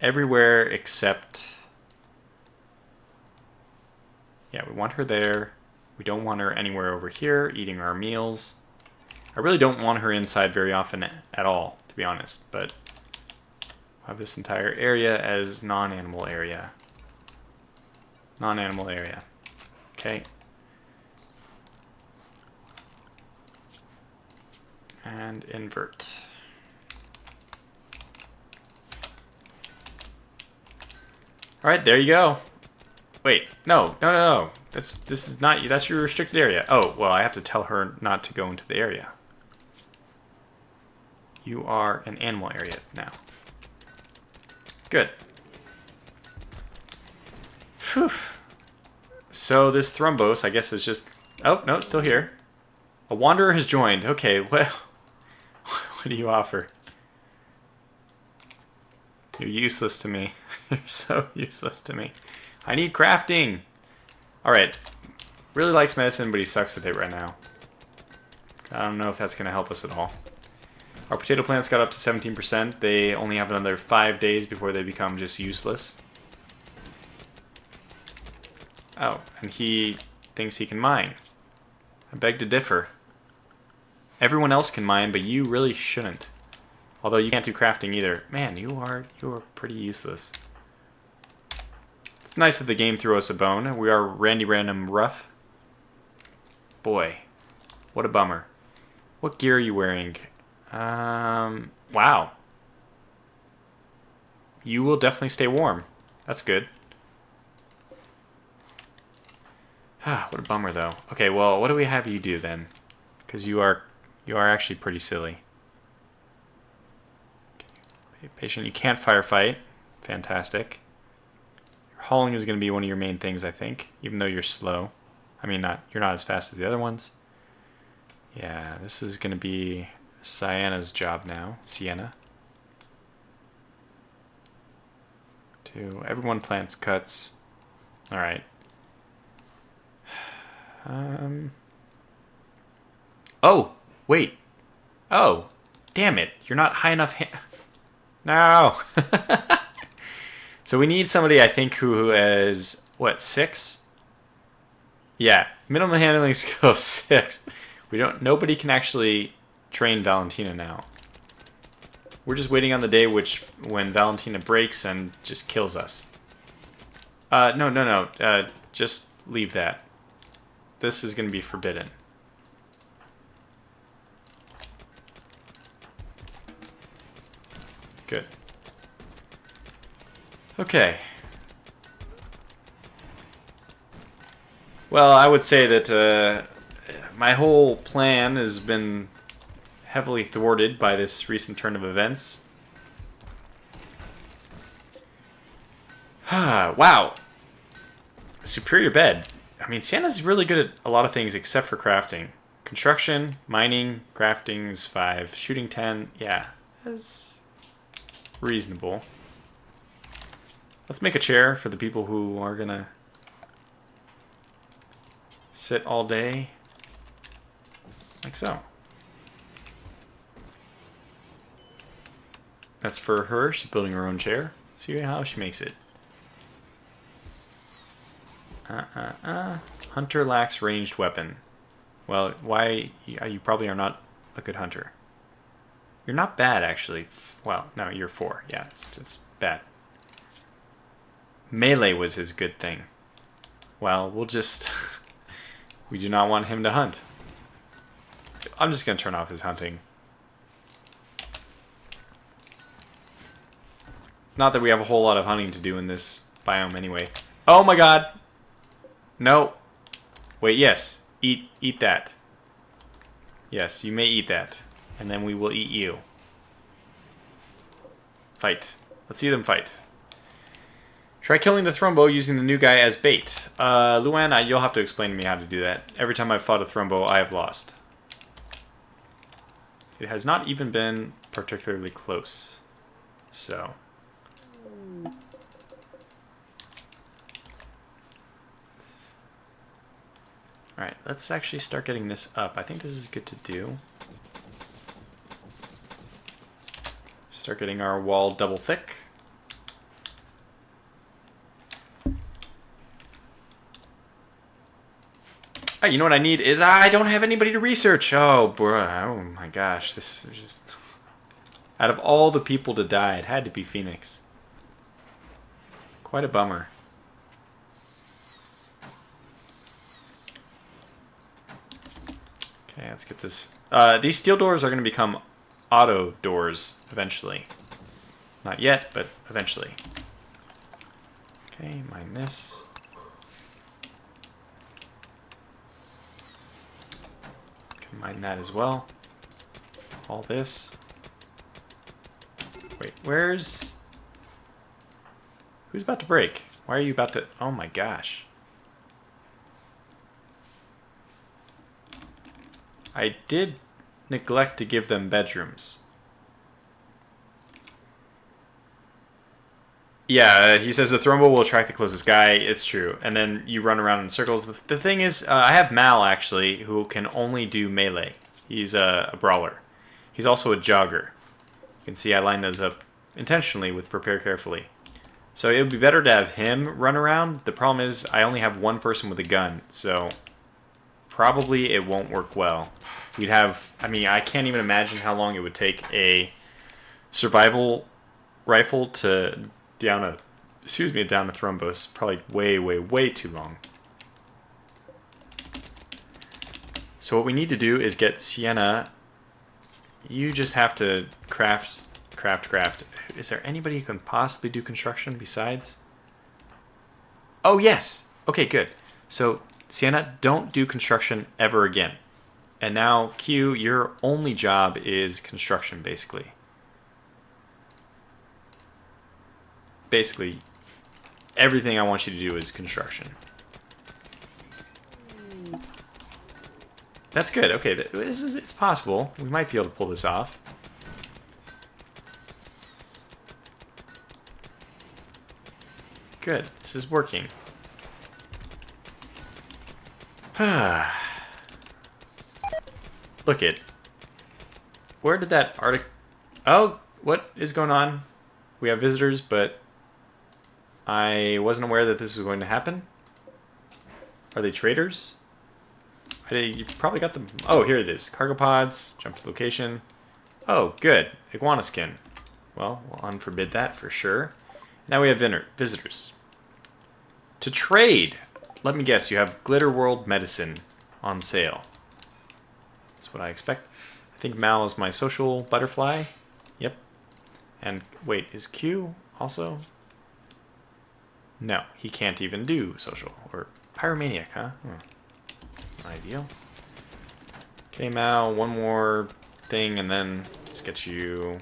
everywhere except... Yeah, we want her there. We don't want her anywhere over here eating our meals. I really don't want her inside very often at all, to be honest, but I'll have this entire area as non-animal area. Non-animal area. Okay. And invert. All right, there you go. Wait, no. This is not, that's your restricted area. Oh, well, I have to tell her not to go into the area. You are an animal area now. Good. Phew. So this thrombos, I guess, is just... Oh, no, it's still here. A wanderer has joined. Okay, well, what do you offer? You're useless to me. You're so useless to me. I need crafting. All right. Really likes medicine, but he sucks at it right now. I don't know if that's going to help us at all. Our potato plants got up to 17%. They only have another 5 days before they become just useless. Oh, and he thinks he can mine. I beg to differ. Everyone else can mine, but you really shouldn't. Although you can't do crafting either. Man, you are pretty useless. It's nice that the game threw us a bone. We are Randy Random rough. Boy, what a bummer. What gear are you wearing? Wow. You will definitely stay warm. That's good. What a bummer, though. Okay, well, what do we have you do then? Because you are actually pretty silly. Okay, patient, you can't firefight. Fantastic. Your hauling is going to be one of your main things, I think, even though you're slow. I mean, you're not as fast as the other ones. Yeah, this is going to be Sienna's job now. Sienna. Everyone plants cuts. All right. Oh, wait. Oh, damn it. You're not high enough. No. So we need somebody, I think, who is, what, 6? Yeah, minimum handling skill 6. Nobody can actually train Valentina now. We're just waiting on the day when Valentina breaks and just kills us. No. Just leave that. This is going to be forbidden. Good. Okay. Well, I would say that my whole plan has been heavily thwarted by this recent turn of events. Wow. Superior bed. I mean, Santa's really good at a lot of things except for crafting. Construction, mining, crafting is 5. Shooting 10, yeah. That's reasonable. Let's make a chair for the people who are gonna sit all day. Like so. That's for her. She's building her own chair. Let's see how she makes it. Hunter lacks ranged weapon. Well, why? You probably are not a good hunter. You're not bad, actually. Well, no, you're 4. Yeah, it's bad. Melee was his good thing. Well, we'll just... we do not want him to hunt. I'm just going to turn off his hunting. Not that we have a whole lot of hunting to do in this biome anyway. Oh my god! No. Wait, yes. Eat that. Yes, you may eat that. And then we will eat you. Fight. Let's see them fight. Try killing the Thrombo using the new guy as bait. Luann, you'll have to explain to me how to do that. Every time I've fought a Thrombo, I have lost. It has not even been particularly close. So... Alright, let's actually start getting this up. I think this is good to do. Start getting our wall double thick. Oh, you know what I need is I don't have anybody to research. Oh, bruh. Oh my gosh. This is just... Out of all the people to die, it had to be Phoenix. Quite a bummer. Okay, let's get this. These steel doors are going to become auto doors eventually. Not yet, but eventually. Okay, mine this. Can mine that as well. All this. Wait, where's... Who's about to break? Why are you about to... Oh my gosh. I did neglect to give them bedrooms. Yeah, he says the thrombo will attract the closest guy. It's true. And then you run around in circles. The thing is, I have Mal, actually, who can only do melee. He's a brawler. He's also a jogger. You can see I lined those up intentionally with prepare carefully. So it would be better to have him run around. The problem is I only have one person with a gun, so probably it won't work well. We'd have, I mean, I can't even imagine how long it would take a survival rifle to down a thrombus. Probably way, way, way too long. So what we need to do is get Sienna. You just have to craft. Is there anybody who can possibly do construction besides? Oh, yes. Okay, good. So, Sienna, don't do construction ever again. And now, Q, your only job is construction, basically. Basically, everything I want you to do is construction. That's good. Okay, it's possible. We might be able to pull this off. Good. This is working. Look it. Where did that article... Oh, what is going on? We have visitors, but I wasn't aware that this was going to happen. Are they traders? You probably got them... Oh, here it is. Cargo pods. Jump to location. Oh, good. Iguana skin. Well, we'll unforbid that for sure. Now we have visitors. To trade, let me guess, you have Glitter World Medicine on sale. That's what I expect. I think Mal is my social butterfly. Yep. And wait, is Q also? No, he can't even do social. Or pyromaniac, huh? Ideal. Okay, Mal, one more thing, and then let's get you...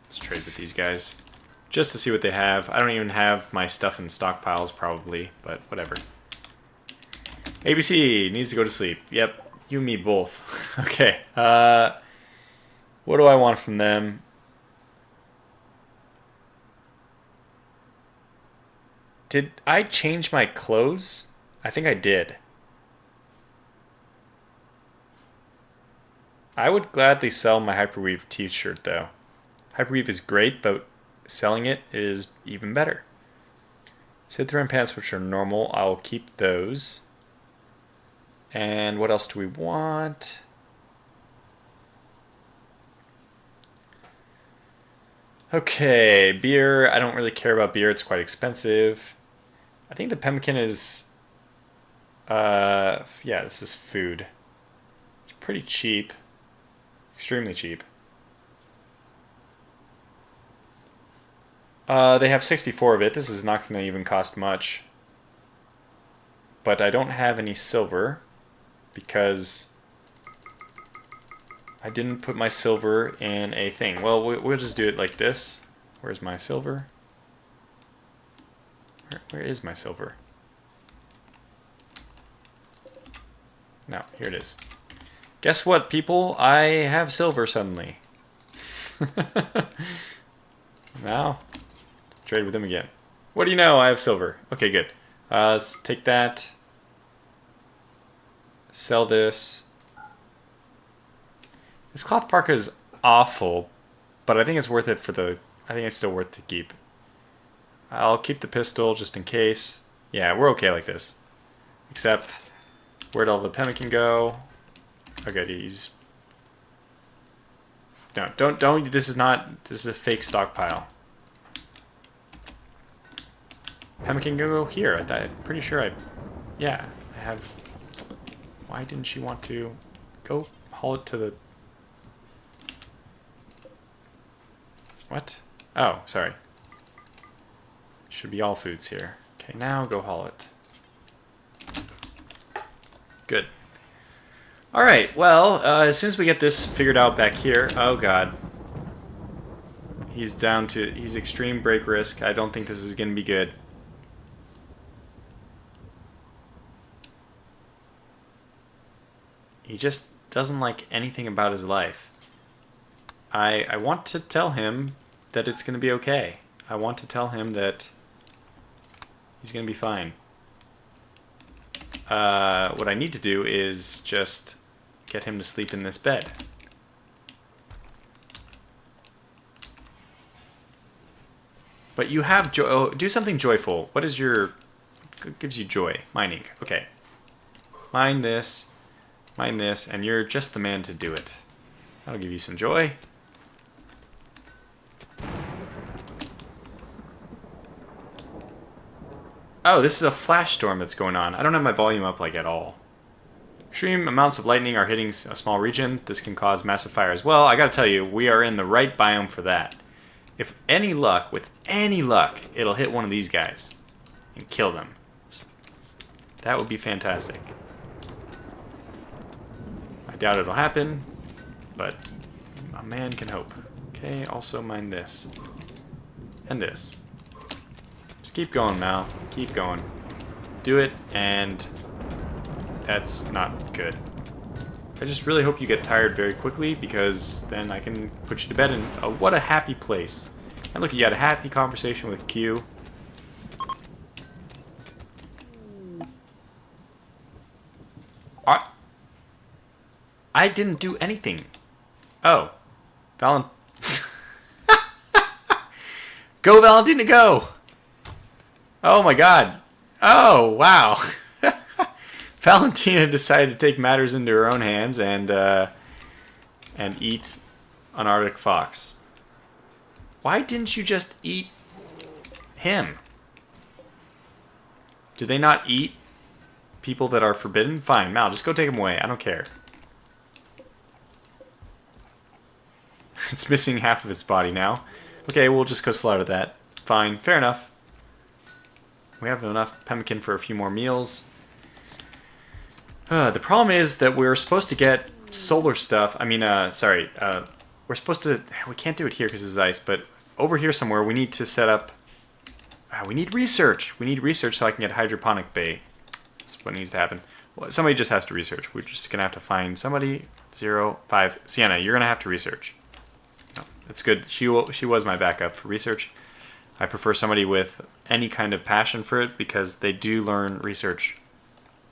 Let's trade with these guys. Just to see what they have. I don't even have my stuff in stockpiles, probably, but whatever. ABC needs to go to sleep. Yep, you and me both. Okay, what do I want from them? Did I change my clothes? I think I did. I would gladly sell my Hyperweave t-shirt, though. Hyperweave is great, but selling it is even better. Scythrine pants, which are normal, I'll keep those. And what else do we want? Okay, beer. I don't really care about beer. It's quite expensive. I think the pemmican is... yeah, this is food. It's pretty cheap. Extremely cheap. They have 64 of it. This is not going to even cost much. But I don't have any silver because I didn't put my silver in a thing. Well, we'll just do it like this. Where's my silver? Where is my silver? No, here it is. Guess what, people? I have silver suddenly. Now, trade with him again. What do you know? I have silver. Okay, good. Let's take that. Sell this. This cloth parka is awful, but I think it's worth it for the... I think it's still worth to keep. I'll keep the pistol just in case. Yeah, we're okay like this. Except, where'd all the pemmican go? Oh good, he's... No, don't, this is a fake stockpile. Pemmican can go here. I'm pretty sure yeah, I have... Why didn't she want to go haul it to the... What? Oh, sorry. Should be all foods here. Okay, now go haul it. Good. Alright, well, as soon as we get this figured out back here... Oh, God. He's down to... He's extreme break risk. I don't think this is going to be good. He just doesn't like anything about his life. I want to tell him that it's going to be okay. I want to tell him that he's going to be fine. What I need to do is just get him to sleep in this bed. But you have joy. Oh, do something joyful. What is your... gives you joy? Mining. Okay. Mine this, and you're just the man to do it. That'll give you some joy. Oh, this is a flash storm that's going on. I don't have my volume up like at all. Extreme amounts of lightning are hitting a small region. This can cause massive fires. Well, I gotta tell you, we are in the right biome for that. If any luck, with any luck, it'll hit one of these guys and kill them. That would be fantastic. I doubt it'll happen, but a man can hope. Okay, also mine this. And this. Just keep going, Mal. Keep going. Do it, and that's not good. I just really hope you get tired very quickly, because then I can put you to bed, and what a happy place. And look, you had a happy conversation with Q. I didn't do anything. Oh. Go, Valentina, go! Oh my god. Oh, wow. Valentina decided to take matters into her own hands and eat an Arctic fox. Why didn't you just eat him? Do they not eat people that are forbidden? Fine, Mal, just go take him away. I don't care. It's missing half of its body now. Okay, we'll just go slaughter that. Fine, fair enough. We have enough pemmican for a few more meals. The problem is that we're supposed to get solar stuff. I mean, sorry. We're supposed to... We can't do it here because it's ice, but over here somewhere we need to set up... we need research. We need research so I can get hydroponic bay. That's what needs to happen. Well, somebody just has to research. We're just going to have to find somebody. 05. Sienna, you're going to have to research. No, that's good. She was my backup for research. I prefer somebody with any kind of passion for it because they do learn research.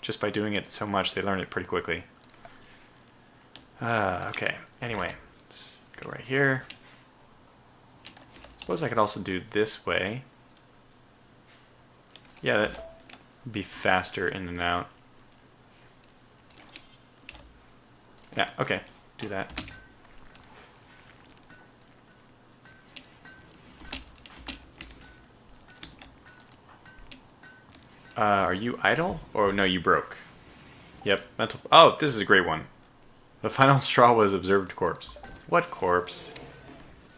Just by doing it so much, they learn it pretty quickly. Okay, anyway, let's go right here. Suppose I could also do this way. Yeah, that would be faster in and out. Yeah, okay, do that. Are you idle? Or no, you broke. Yep, mental... Oh, this is a great one. The final straw was observed corpse. What corpse?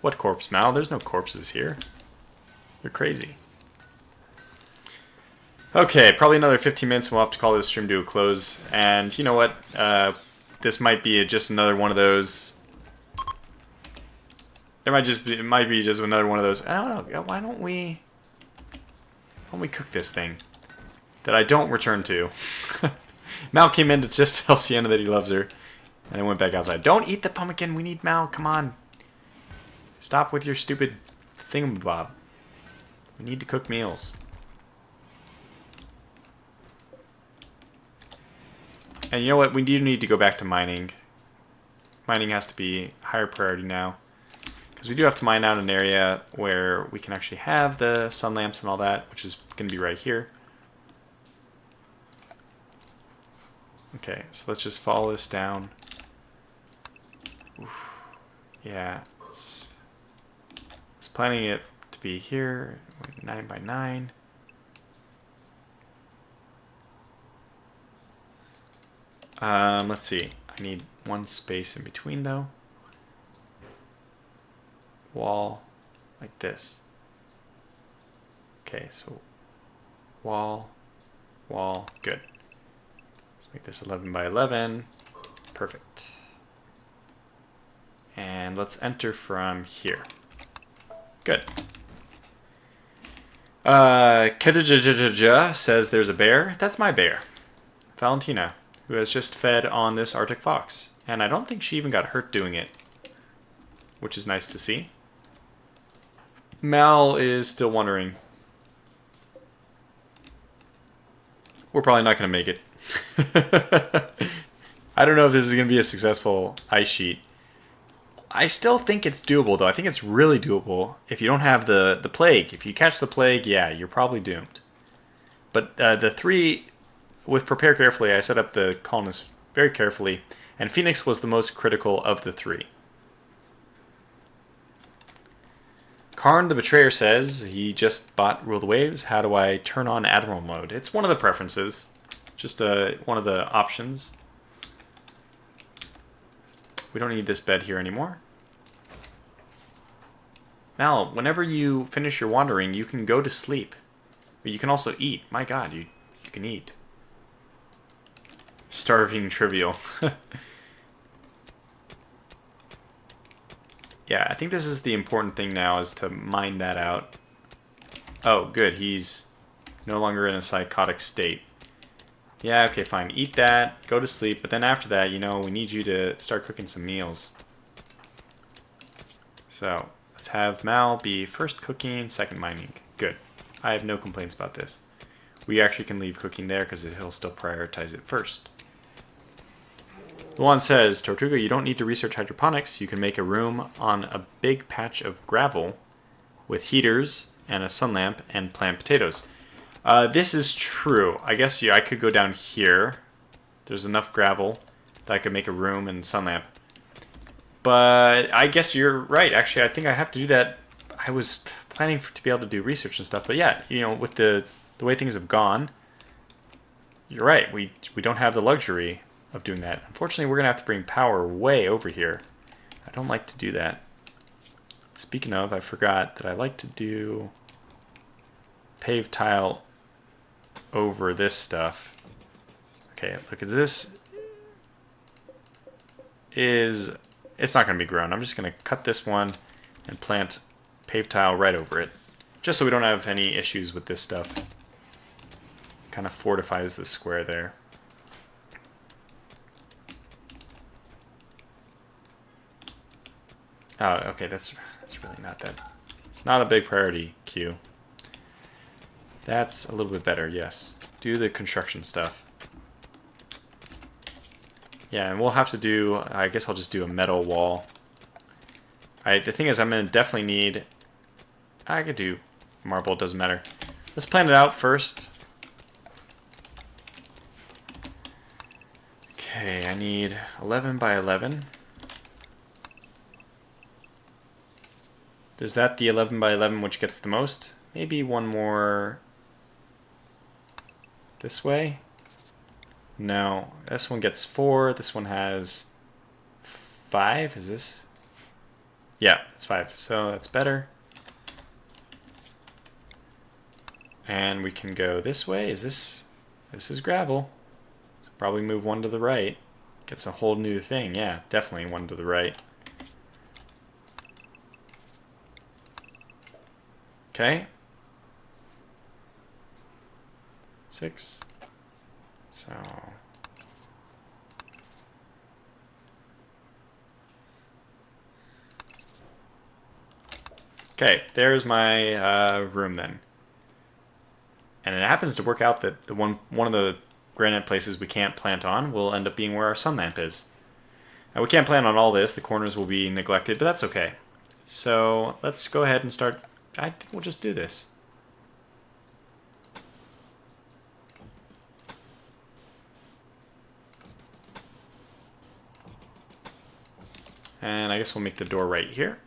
What corpse, Mal? There's no corpses here. You're crazy. Okay, probably another 15 minutes and we'll have to call this stream to a close. And you know what? This might be just another one of those... It might be just another one of those... I don't know. Why don't we cook this thing? That I don't return to. Mal came in to just tell Sienna that he loves her. And I went back outside. Don't eat the pumpkin. We need Mal. Come on. Stop with your stupid thingamabob. We need to cook meals. And you know what? We do need to go back to mining. mining has to be higher priority now. Because we do have to mine out an area where we can actually have the sun lamps and all that, which is going to be right here. Okay, so let's just follow this down. Oof. Yeah, it's planning it to be here, 9 by 9. Let's see. I need one space in between though. Wall like this. Okay, so wall, good. Let's make this 11 by 11. Perfect. And let's enter from here. Good. Kedjajajaja says there's a bear. That's my bear, Valentina, who has just fed on this Arctic fox. And I don't think she even got hurt doing it, which is nice to see. Mal is still wondering. We're probably not going to make it. I don't know if this is going to be a successful ice sheet. I still think it's doable, though. I think it's really doable if you don't have the plague. If you catch the plague, yeah, you're probably doomed. But the 3, with Prepare Carefully, I set up the colonists very carefully, and Phoenix was the most critical of the 3. Karn the Betrayer says he just bought Rule the Waves. How do I turn on Admiral mode? It's one of the preferences. Just one of the options. We don't need this bed here anymore. Mal, whenever you finish your wandering, you can go to sleep. But you can also eat. My god, you can eat. Starving trivial. Yeah, I think this is the important thing now, is to mine that out. Oh, good. He's no longer in a psychotic state. Yeah, okay, fine. Eat that, go to sleep, but then after that, you know, we need you to start cooking some meals. So, let's have Mal be first cooking, second mining. Good. I have no complaints about this. We actually can leave cooking there because he'll still prioritize it first. Luan says, Tortuga, you don't need to research hydroponics. You can make a room on a big patch of gravel with heaters and a sun lamp and plant potatoes. This is true. I guess I could go down here. There's enough gravel that I could make a room and sun lamp. But I guess you're right. Actually, I think I have to do that. I was planning to be able to do research and stuff. But yeah, you know, with the way things have gone, you're right. We don't have the luxury of doing that. Unfortunately, we're going to have to bring power way over here. I don't like to do that. Speaking of, I forgot that I like to do paved tile over this stuff. Okay, look at this. It's not going to be grown. I'm just going to cut this one and plant paved tile right over it, just so we don't have any issues with this stuff. Kind of fortifies the square there. Oh, okay, that's really not that. It's not a big priority, Q. That's a little bit better, yes. Do the construction stuff. Yeah, and we'll have to do, I guess I'll just do a metal wall. The thing is, I'm going to definitely need, I could do marble, it doesn't matter. Let's plan it out first. Okay, I need 11 by 11. Is that the 11 by 11 which gets the most? Maybe one more this way? No, this one gets 4, this one has 5, is this? Yeah, it's 5, so that's better. And we can go this way, this is gravel. So probably move one to the right. Gets a whole new thing, yeah, definitely one to the right. Okay. 6. So okay, there's my room then. And it happens to work out that one of the granite places we can't plant on will end up being where our sun lamp is. We can't plan on all this. The corners will be neglected, but that's okay. So let's go ahead and start. I think we'll just do this. And I guess we'll make the door right here.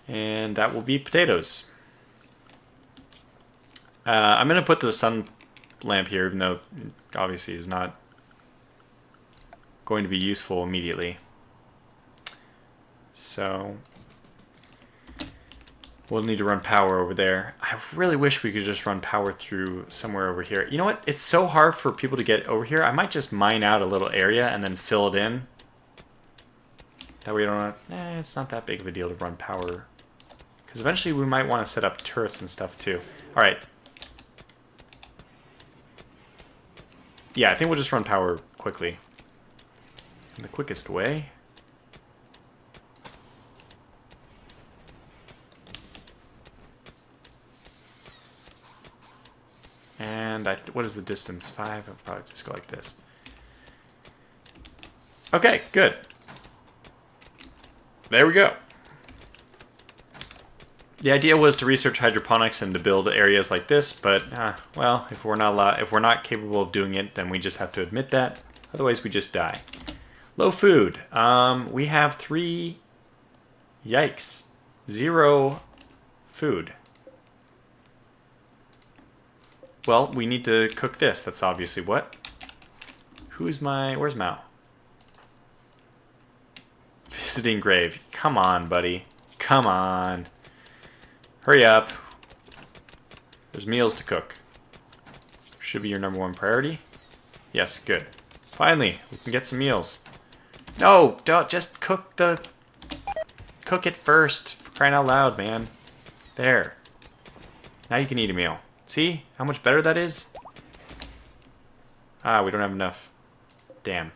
And that will be potatoes. I'm going to put the sun lamp here, even though it obviously is not going to be useful immediately. So we'll need to run power over there. I really wish we could just run power through somewhere over here. You know what? It's so hard for people to get over here. I might just mine out a little area and then fill it in. That way we don't have, it's not that big of a deal to run power. Because eventually we might want to set up turrets and stuff too. Alright. Yeah, I think we'll just run power quickly. In the quickest way. And what is the distance? 5? I'll probably just go like this. Okay, good. There we go. The idea was to research hydroponics and to build areas like this, but well, if we're not capable of doing it, then we just have to admit that. Otherwise, we just die. Low food. We have 3. Yikes. 0 food. Well, we need to cook this. That's obviously what. Where's Mao? Visiting grave. Come on, buddy. Come on. Hurry up. There's meals to cook. Should be your #1 priority. Yes, good. Finally, we can get some meals. No, don't just cook it first. For crying out loud, man. There. Now you can eat a meal. See how much better that is? Ah, we don't have enough. Damn.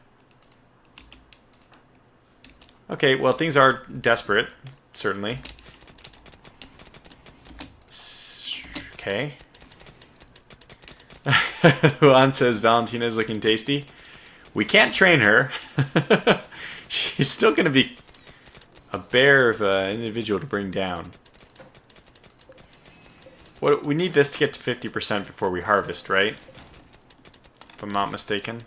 Okay, well, things are desperate, certainly. Okay. Juan says Valentina is looking tasty. We can't train her. She's still going to be a bear of an individual to bring down. We need this to get to 50% before we harvest, right? If I'm not mistaken.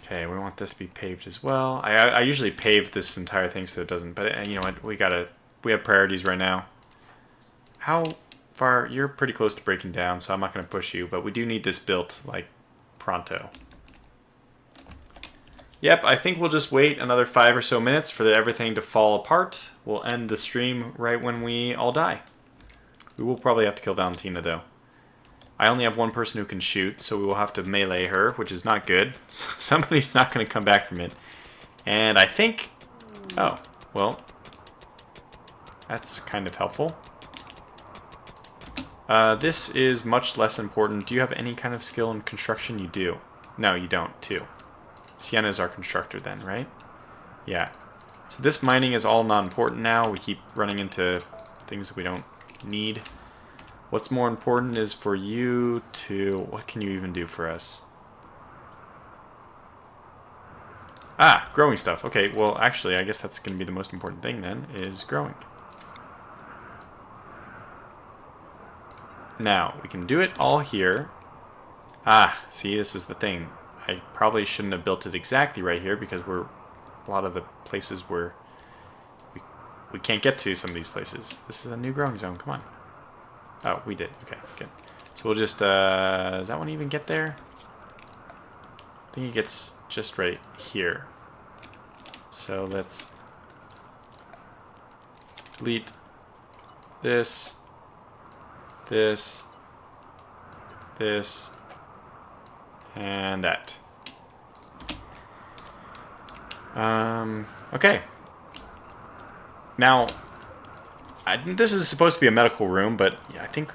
Okay, we want this to be paved as well. I usually pave this entire thing so it doesn't, but you know what? We have priorities right now. How far? You're pretty close to breaking down, so I'm not going to push you, but we do need this built, like, pronto. Yep, I think we'll just wait another 5 or so minutes for everything to fall apart. We'll end the stream right when we all die. We will probably have to kill Valentina, though. I only have 1 person who can shoot, so we will have to melee her, which is not good. Somebody's not going to come back from it. And I think... Oh, well... That's kind of helpful. This is much less important. Do you have any kind of skill in construction? You do. No, you don't, too. Sienna is our constructor then, right? Yeah. So this mining is all non-important now. We keep running into things that we don't need. What's more important is for you to... What can you even do for us? Ah, growing stuff. Okay, well, actually, I guess that's going to be the most important thing then, is growing. Now, we can do it all here. Ah, see, this is the thing. I probably shouldn't have built it exactly right here because a lot of the places where we can't get to some of these places. This is a new growing zone, come on. Oh, we did, okay, good. So we'll just, does that one even get there? I think it gets just right here. So let's delete this, this, this, and that. Okay. Now, this is supposed to be a medical room, but yeah, I think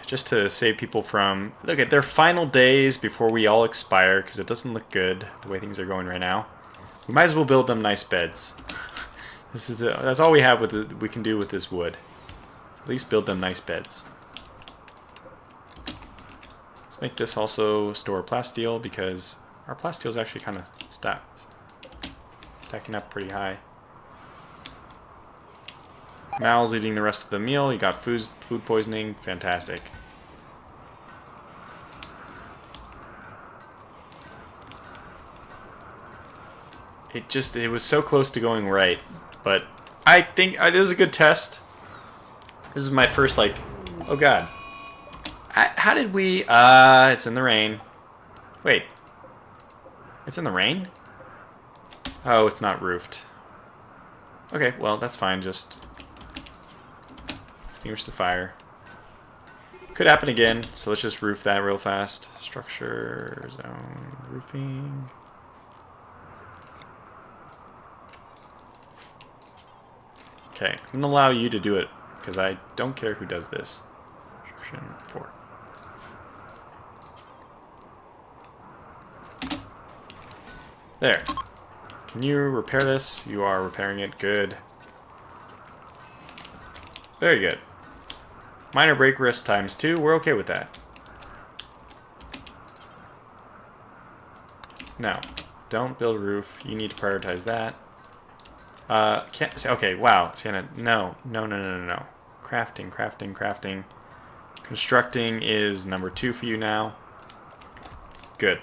just to save people from... Look at their final days before we all expire, because it doesn't look good the way things are going right now. We might as well build them nice beds. That's all we have we can do with this wood. At least build them nice beds. Let's Let's make this also store plasteel because our plasteel is actually kind of stacking up pretty high. Mal's eating the rest of the meal. He got food poisoning. Fantastic. It was so close to going right, but I think this is a good test. This is my first, like, oh god. How did we, it's in the rain. Wait. It's in the rain? Oh, it's not roofed. Okay, well, that's fine, just extinguish the fire. Could happen again, so let's just roof that real fast. Structure, zone, roofing. Okay, I'm gonna allow you to do it, because I don't care who does this. Construction 4. There. Can you repair this? You are repairing it. Good. Very good. Minor break risk ×2. We're okay with that. No. Don't build a roof. You need to prioritize that. Can't, okay, wow. Sienna, no. No. Crafting. Constructing is number 2 for you now. Good.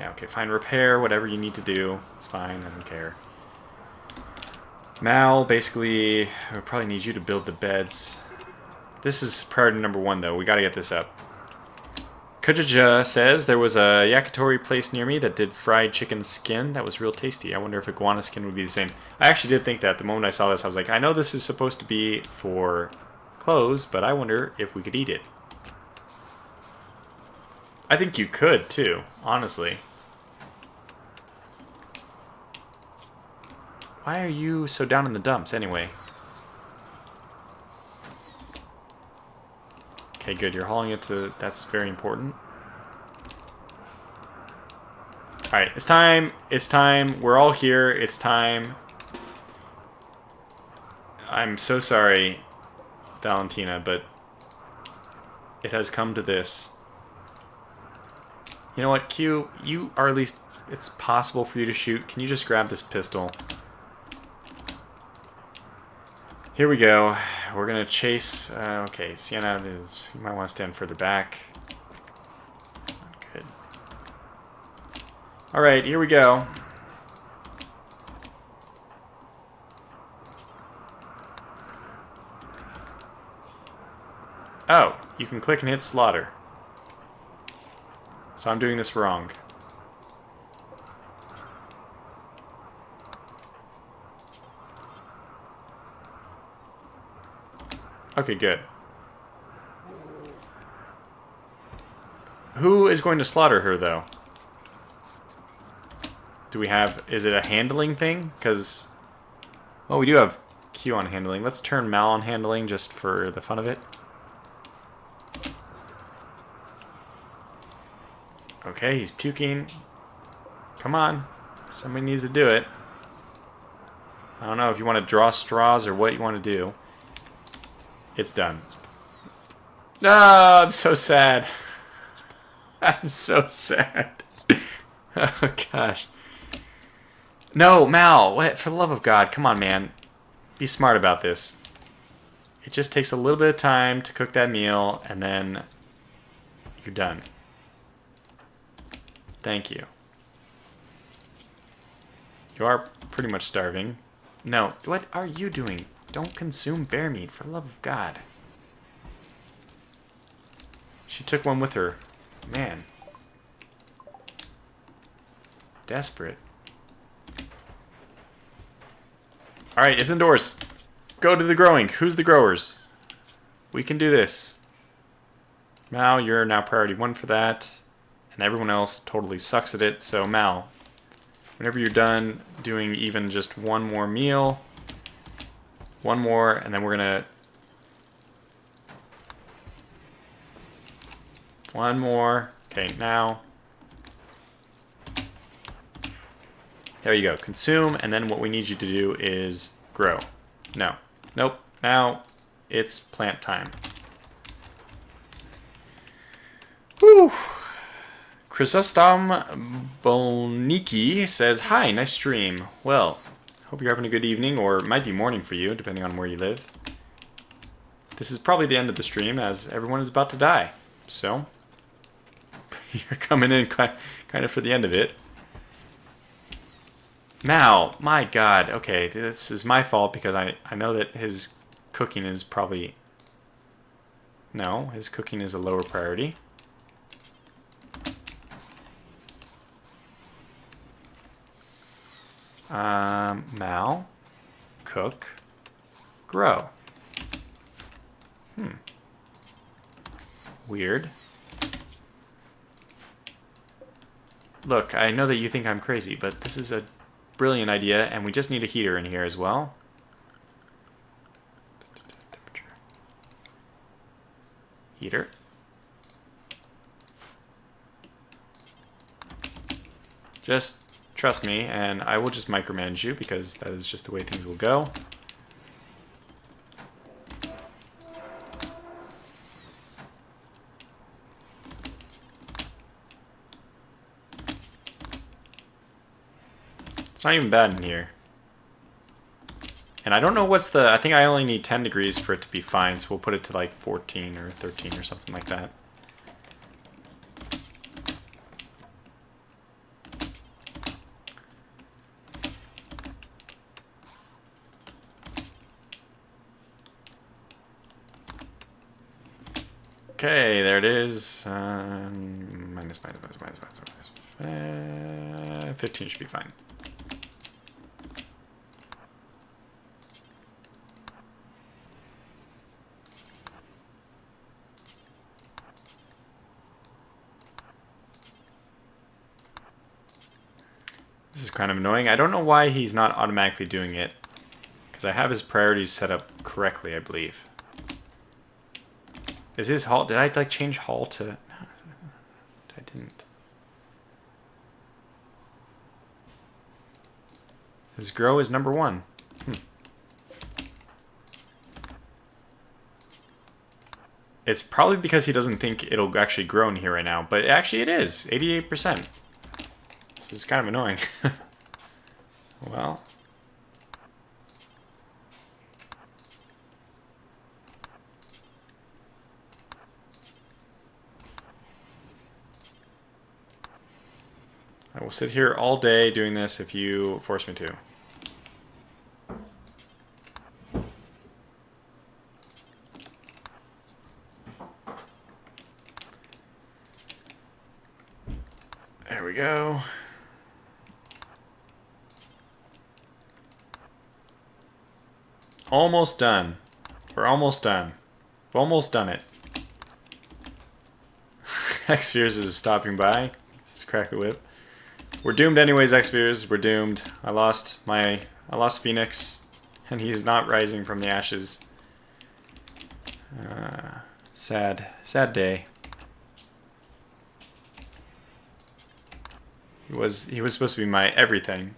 Yeah, okay, fine. Repair, whatever you need to do. It's fine, I don't care. Mal, basically, I would probably need you to build the beds. This is priority number 1, though. We gotta get this up. Kujaja says, there was a yakitori place near me that did fried chicken skin. That was real tasty. I wonder if iguana skin would be the same. I actually did think that. The moment I saw this, I was like, I know this is supposed to be for clothes, but I wonder if we could eat it. I think you could, too, honestly. Why are you so down in the dumps, anyway? Okay, good. You're hauling it to... That's very important. Alright, it's time. It's time. We're all here. It's time. I'm so sorry, Valentina, but it has come to this. You know what, Q? You are at least... It's possible for you to shoot. Can you just grab this pistol? Here we go. We're gonna chase... okay, Sienna, you might want to stand further back. That's not good. Alright, here we go. Oh, you can click and hit slaughter. So I'm doing this wrong. Okay, good. Who is going to slaughter her, though? Do we have... Is it a handling thing? Because... Oh, we do have Q on handling. Let's turn Mal on handling just for the fun of it. Okay, he's puking. Come on. Somebody needs to do it. I don't know if you want to draw straws or what you want to do. It's done. No, I'm so sad. I'm so sad. Oh, gosh. No, Mal, what? For the love of God, come on, man. Be smart about this. It just takes a little bit of time to cook that meal, and then you're done. Thank you. You are pretty much starving. No, what are you doing? Don't consume bear meat, for the love of God. She took one with her. Man. Desperate. Alright, it's indoors. Go to the growing. Who's the growers? We can do this. Mal, you're now priority 1 for that. And everyone else totally sucks at it. So, Mal, whenever you're done doing even just one more meal... One more, and then we're gonna... One more. Okay, now. There you go. Consume, and then what we need you to do is grow. No. Nope. Now it's plant time. Whew. Chrysostom Boniki says, "Hi, nice stream. Well, hope you're having a good evening, or it might be morning for you, depending on where you live. This is probably the end of the stream, as everyone is about to die. So, you're coming in kind of for the end of it. Now, my god, okay, this is my fault because I know that his cooking is probably... No, his cooking is a lower priority. Mal, cook, grow. Weird. Look, I know that you think I'm crazy, but this is a brilliant idea, and we just need a heater in here as well. Heater. Just trust me, and I will just micromanage you, because that is just the way things will go. It's not even bad in here. And I don't know what's the... I think I only need 10 degrees for it to be fine, so we'll put it to like 14 or 13 or something like that. Okay, there it is. Minus. 15 should be fine. This is kind of annoying. I don't know why he's not automatically doing it, because I have his priorities set up correctly, I believe. Is his halt? Did I like change halt to? No, I didn't. His grow is number 1. It's probably because he doesn't think it'll actually grow in here right now, but actually it is 88%. This is kind of annoying. Well. I will sit here all day doing this if you force me to. There we go. Almost done. We're almost done. We've almost done it. Xfears is stopping by. This is Crack the Whip. We're doomed anyways, Xfears. We're doomed. I lost Phoenix, and he is not rising from the ashes. Sad day. He was supposed to be my everything.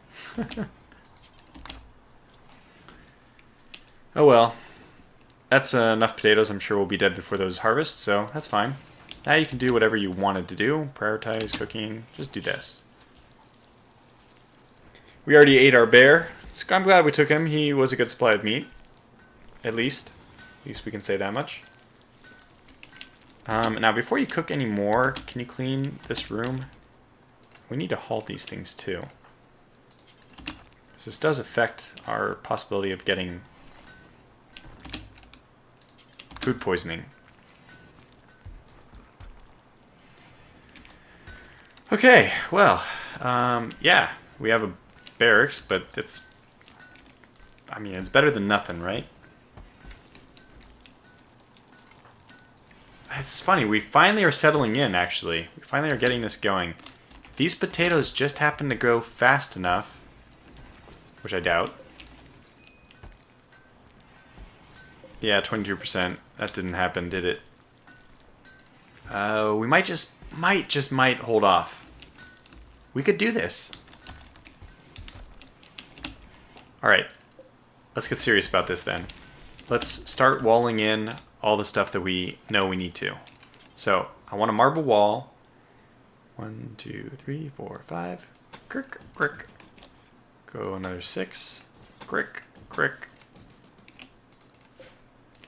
Oh well. That's enough potatoes. I'm sure we'll be dead before those harvest, so that's fine. Now you can do whatever you wanted to do. Prioritize cooking. Just do this. We already ate our bear. I'm glad we took him. He was a good supply of meat. At least. At least we can say that much. Now, before you cook any more, can you clean this room? We need to halt these things too. This does affect our possibility of getting food poisoning. Okay, well, yeah, we have a barracks, but it's, I mean, it's better than nothing, right? It's funny, we finally are settling in, actually. We finally are getting this going. If these potatoes just happen to grow fast enough, which I doubt. Yeah, 22%. That didn't happen, did it? We might hold off. We could do this. Alright. Let's get serious about this then. Let's start walling in all the stuff that we know we need to. So, I want a marble wall. 1, 2, 3, 4, 5. Crick, crick. Go another 6. Crick, crick.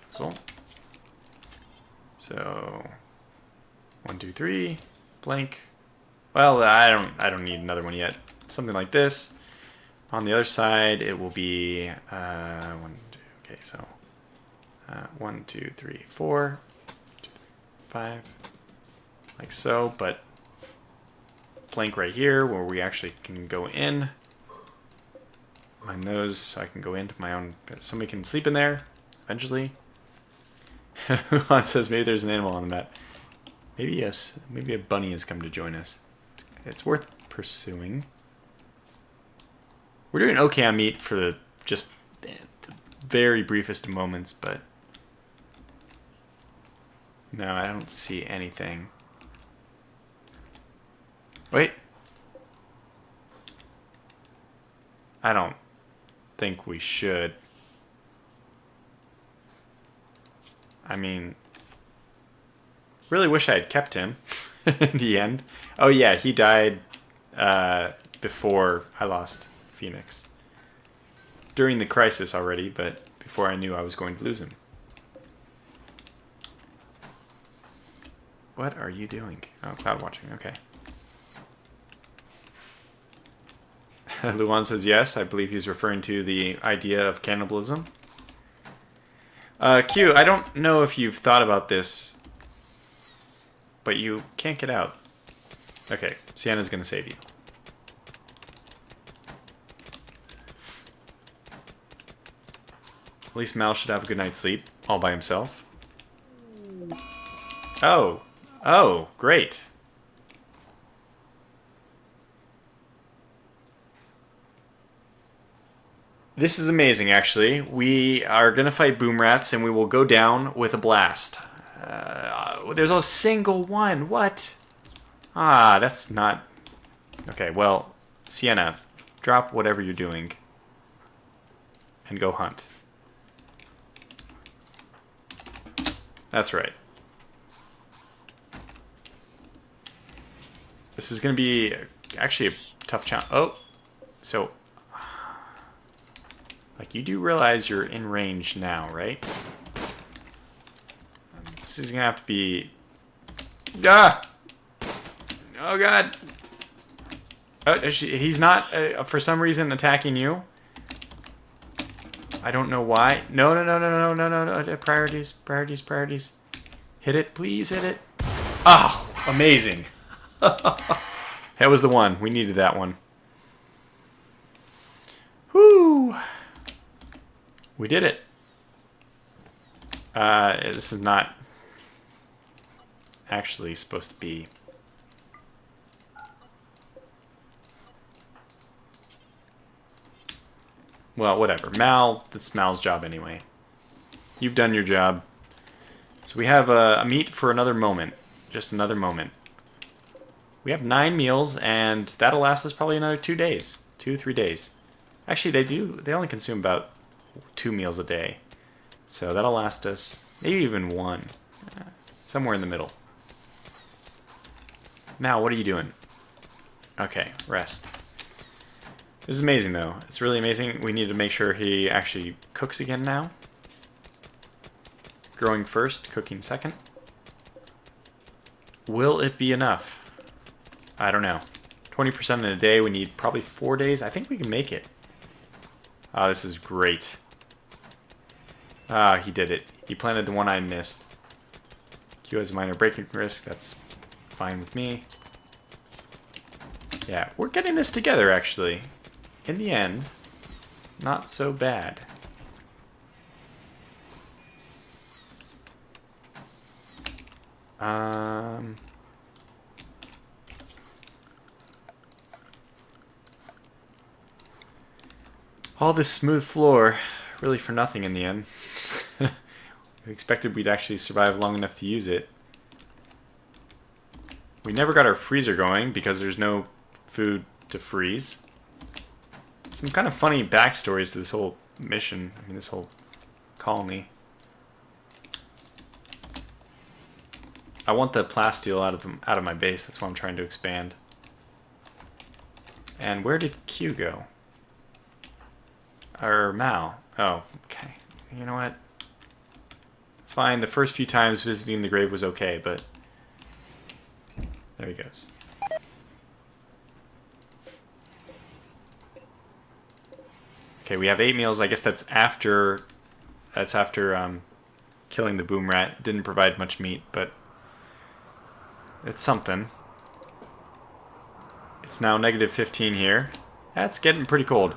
Cancel. So 1, 2, 3. Blank. Well, I don't need another one yet. Something like this. On the other side, it will be 1, 2. Okay, so 1, 2, 3, 4, 2, 3, 5, like so. But blank right here, where we actually can go in. Mind those, so I can go into my own. Somebody can sleep in there eventually. Juan says maybe there's an animal on the map. Maybe yes. Maybe a bunny has come to join us. It's worth pursuing. We're doing okay on meat for the very briefest of moments, but no, I don't see anything. Wait. I don't think we should. I mean, really wish I had kept him in the end. Oh yeah, he died before I lost Phoenix. During the crisis already, but before I knew I was going to lose him. What are you doing? Oh, cloud watching, okay. Luan says yes, I believe he's referring to the idea of cannibalism. Q, I don't know if you've thought about this, but you can't get out. Okay, Sienna's gonna save you. At least Mal should have a good night's sleep, all by himself. Oh. Oh, great. This is amazing, actually. We are going to fight boom rats, and we will go down with a blast. There's a single one. What? Ah, that's not... Okay, well, Sienna, drop whatever you're doing and go hunt. That's right. This is going to be actually a tough challenge. Oh, so... Like, you do realize you're in range now, right? This is going to have to be... Ah! Oh, God! Oh, he's not, for some reason, attacking you. I don't know why. No, no, no, no, no, no, no, no. Priorities, priorities, priorities. Hit it, please hit it. Oh, amazing. That was the one. We needed that one. Whoo! We did it. This is not actually supposed to be. Well, whatever. Mal, that's Mal's job anyway. You've done your job. So we have a meat for another moment. Just another moment. We have 9 meals, and that'll last us probably another 2 days. 2-3 days. Actually, they only consume about 2 meals a day. So that'll last us maybe even 1. Somewhere in the middle. Now, what are you doing? Okay, rest. This is amazing, though. It's really amazing. We need to make sure he actually cooks again now. Growing first, cooking second. Will it be enough? I don't know. 20% in a day. We need probably 4 days. I think we can make it. Ah, this is great. Ah, he did it. He planted the one I missed. Q has a minor breaking risk. That's fine with me. Yeah, we're getting this together, actually. In the end, not so bad. All this smooth floor, really for nothing in the end. We expected we'd actually survive long enough to use it. We never got our freezer going because there's no food to freeze. Some kind of funny backstories to this whole mission. I mean, this whole colony. I want the plasteel out of my base. That's why I'm trying to expand. And where did Q go? Or Mal? Oh, okay. You know what? It's fine. The first few times visiting the grave was okay, but there he goes. Okay, we have 8 meals. I guess that's after killing the boom rat. It didn't provide much meat, but it's something. It's now -15 here. That's getting pretty cold.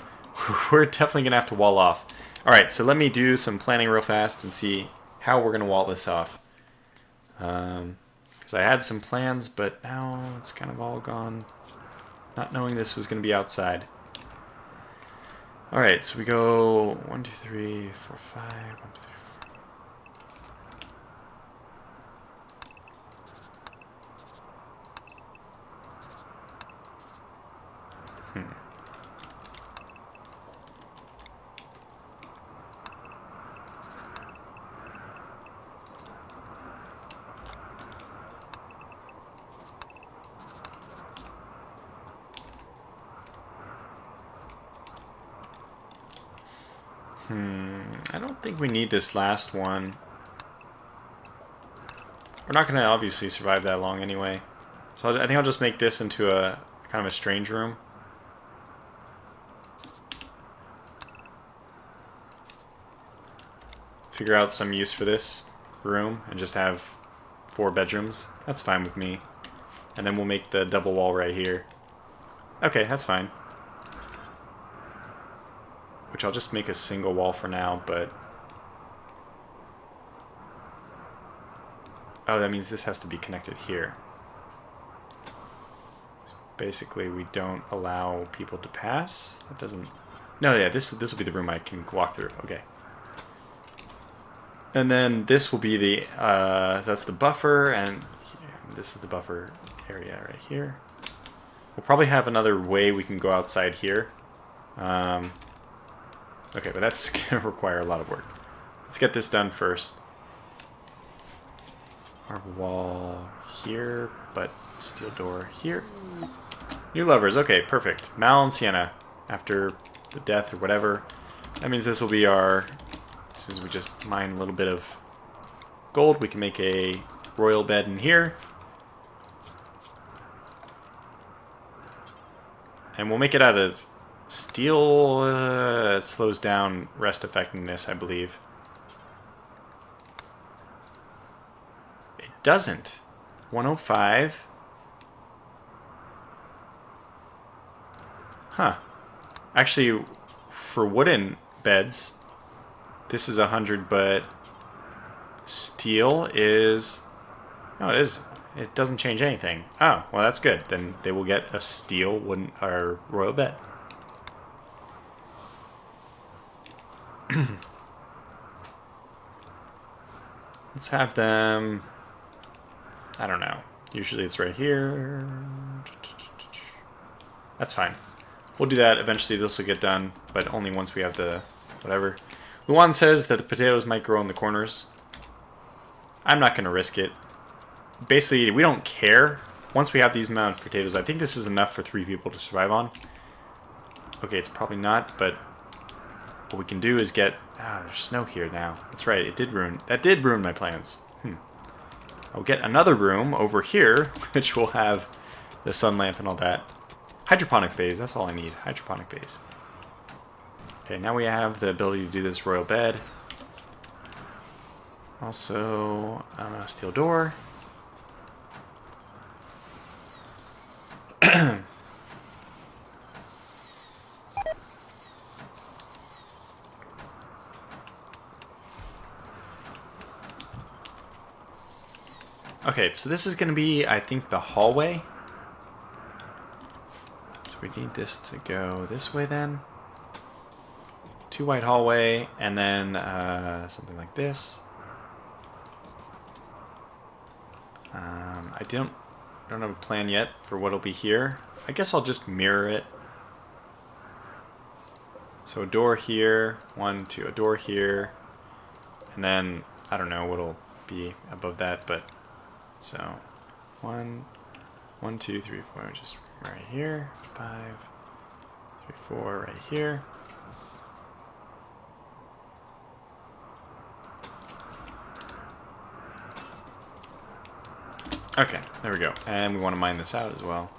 We're definitely going to have to wall off. Alright, so let me do some planning real fast and see how we're going to wall this off. Because I had some plans, but now it's kind of all gone. Not knowing this was going to be outside. Alright, so we go 1, 2, 3, 4, 5, 1, 2, 3, 4. I don't think we need this last one. We're not going to obviously survive that long anyway. So I think I'll just make this into a kind of a strange room. Figure out some use for this room and just have 4 bedrooms. That's fine with me. And then we'll make the double wall right here. Okay, that's fine. Which I'll just make a single wall for now, but... Oh, that means this has to be connected here. Basically, we don't allow people to pass. That doesn't... No, yeah, this will be the room I can walk through. Okay. And then this will be the... that's the buffer, and this is the buffer area right here. We'll probably have another way we can go outside here. Okay, but that's going to require a lot of work. Let's get this done first. Our wall here, but steel door here. New lovers. Okay, perfect. Mal and Sienna, after the death or whatever. That means this will be our... As soon as we just mine a little bit of gold, we can make a royal bed in here. And we'll make it out of... Steel slows down rest effectiveness, I believe. It doesn't. 105. Huh. Actually, for wooden beds, this is 100, but steel is... No, it is. It doesn't change anything. Oh, well, that's good. Then they will get a steel wooden or royal bed. Let's have them... I don't know. Usually it's right here. That's fine. We'll do that. Eventually this will get done, but only once we have the... whatever. Luan says that the potatoes might grow in the corners. I'm not going to risk it. Basically, we don't care. Once we have these amount of potatoes, I think this is enough for 3 people to survive on. Okay, it's probably not, but... What we can do is get... Ah, there's snow here now. That's right, it did ruin... That did ruin my plans. I'll get another room over here, which will have the sun lamp and all that. Hydroponic bays, that's all I need. Hydroponic bays. Okay, now we have the ability to do this royal bed. Also, steel door. Okay, so this is going to be, I think, the hallway. So we need this to go this way then. 2 wide hallway, and then something like this. I don't have a plan yet for what'll be here. I guess I'll just mirror it. So a door here, 1, 2, a door here, and then I don't know what'll be above that, but So 1, 1, 2, 3, 4, just right here. 5, 3, 4, right here. Okay, there we go. And we want to mine this out as well.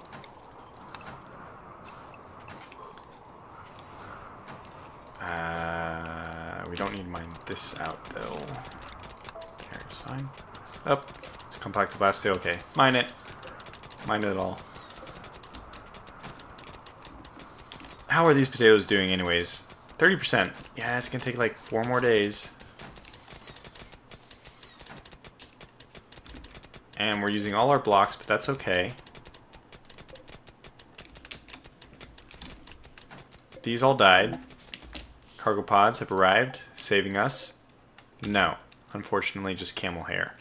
We don't need to mine this out though. There's fine. Oh, it's a compact blast steel. Okay, mine it. Mine it all. How are these potatoes doing anyways? 30%. Yeah, it's gonna take like 4 more days. And we're using all our blocks, but that's okay. These all died. Cargo pods have arrived, saving us. No, unfortunately just camel hair.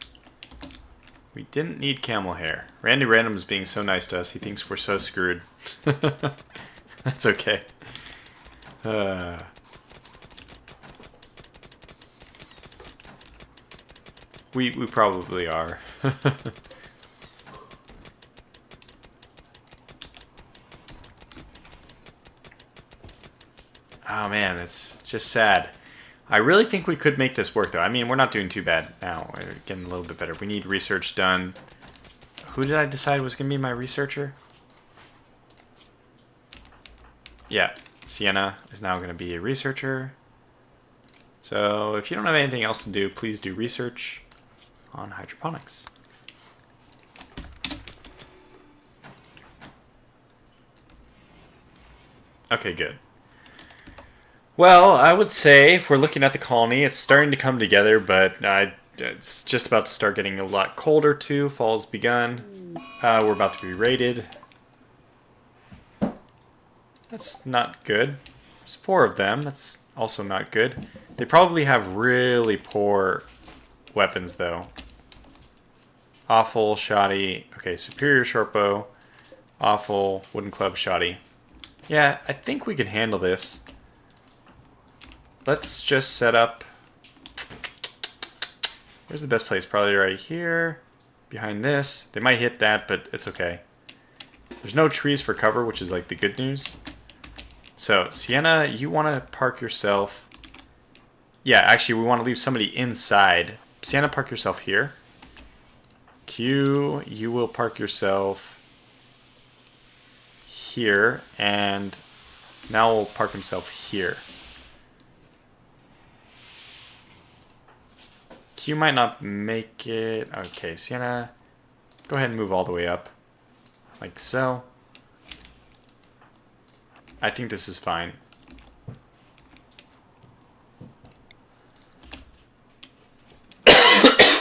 We didn't need camel hair. Randy Random's being so nice to us, he thinks we're so screwed. That's okay. We probably are. Oh man, it's just sad. I really think we could make this work though. I mean, we're not doing too bad now. We're getting a little bit better. We need research done. Who did I decide was going to be my researcher? Yeah, Sienna is now going to be a researcher. So if you don't have anything else to do, please do research on hydroponics. Okay, good. Well, I would say if we're looking at the colony, it's starting to come together, but it's just about to start getting a lot colder too. Fall's begun. We're about to be raided. That's not good. There's 4 of them. That's also not good. They probably have really poor weapons though. Awful, shoddy. Okay, superior short bow. Awful, wooden club, shoddy. Yeah, I think we can handle this. Let's just set up... Where's the best place? Probably right here. Behind this. They might hit that, but it's okay. There's no trees for cover, which is like the good news. So, Sienna, you want to park yourself... Yeah, actually, we want to leave somebody inside. Sienna, park yourself here. Q, you will park yourself here. And now we'll park himself here. Q might not make it. Okay, Sienna, go ahead and move all the way up. Like so. I think this is fine.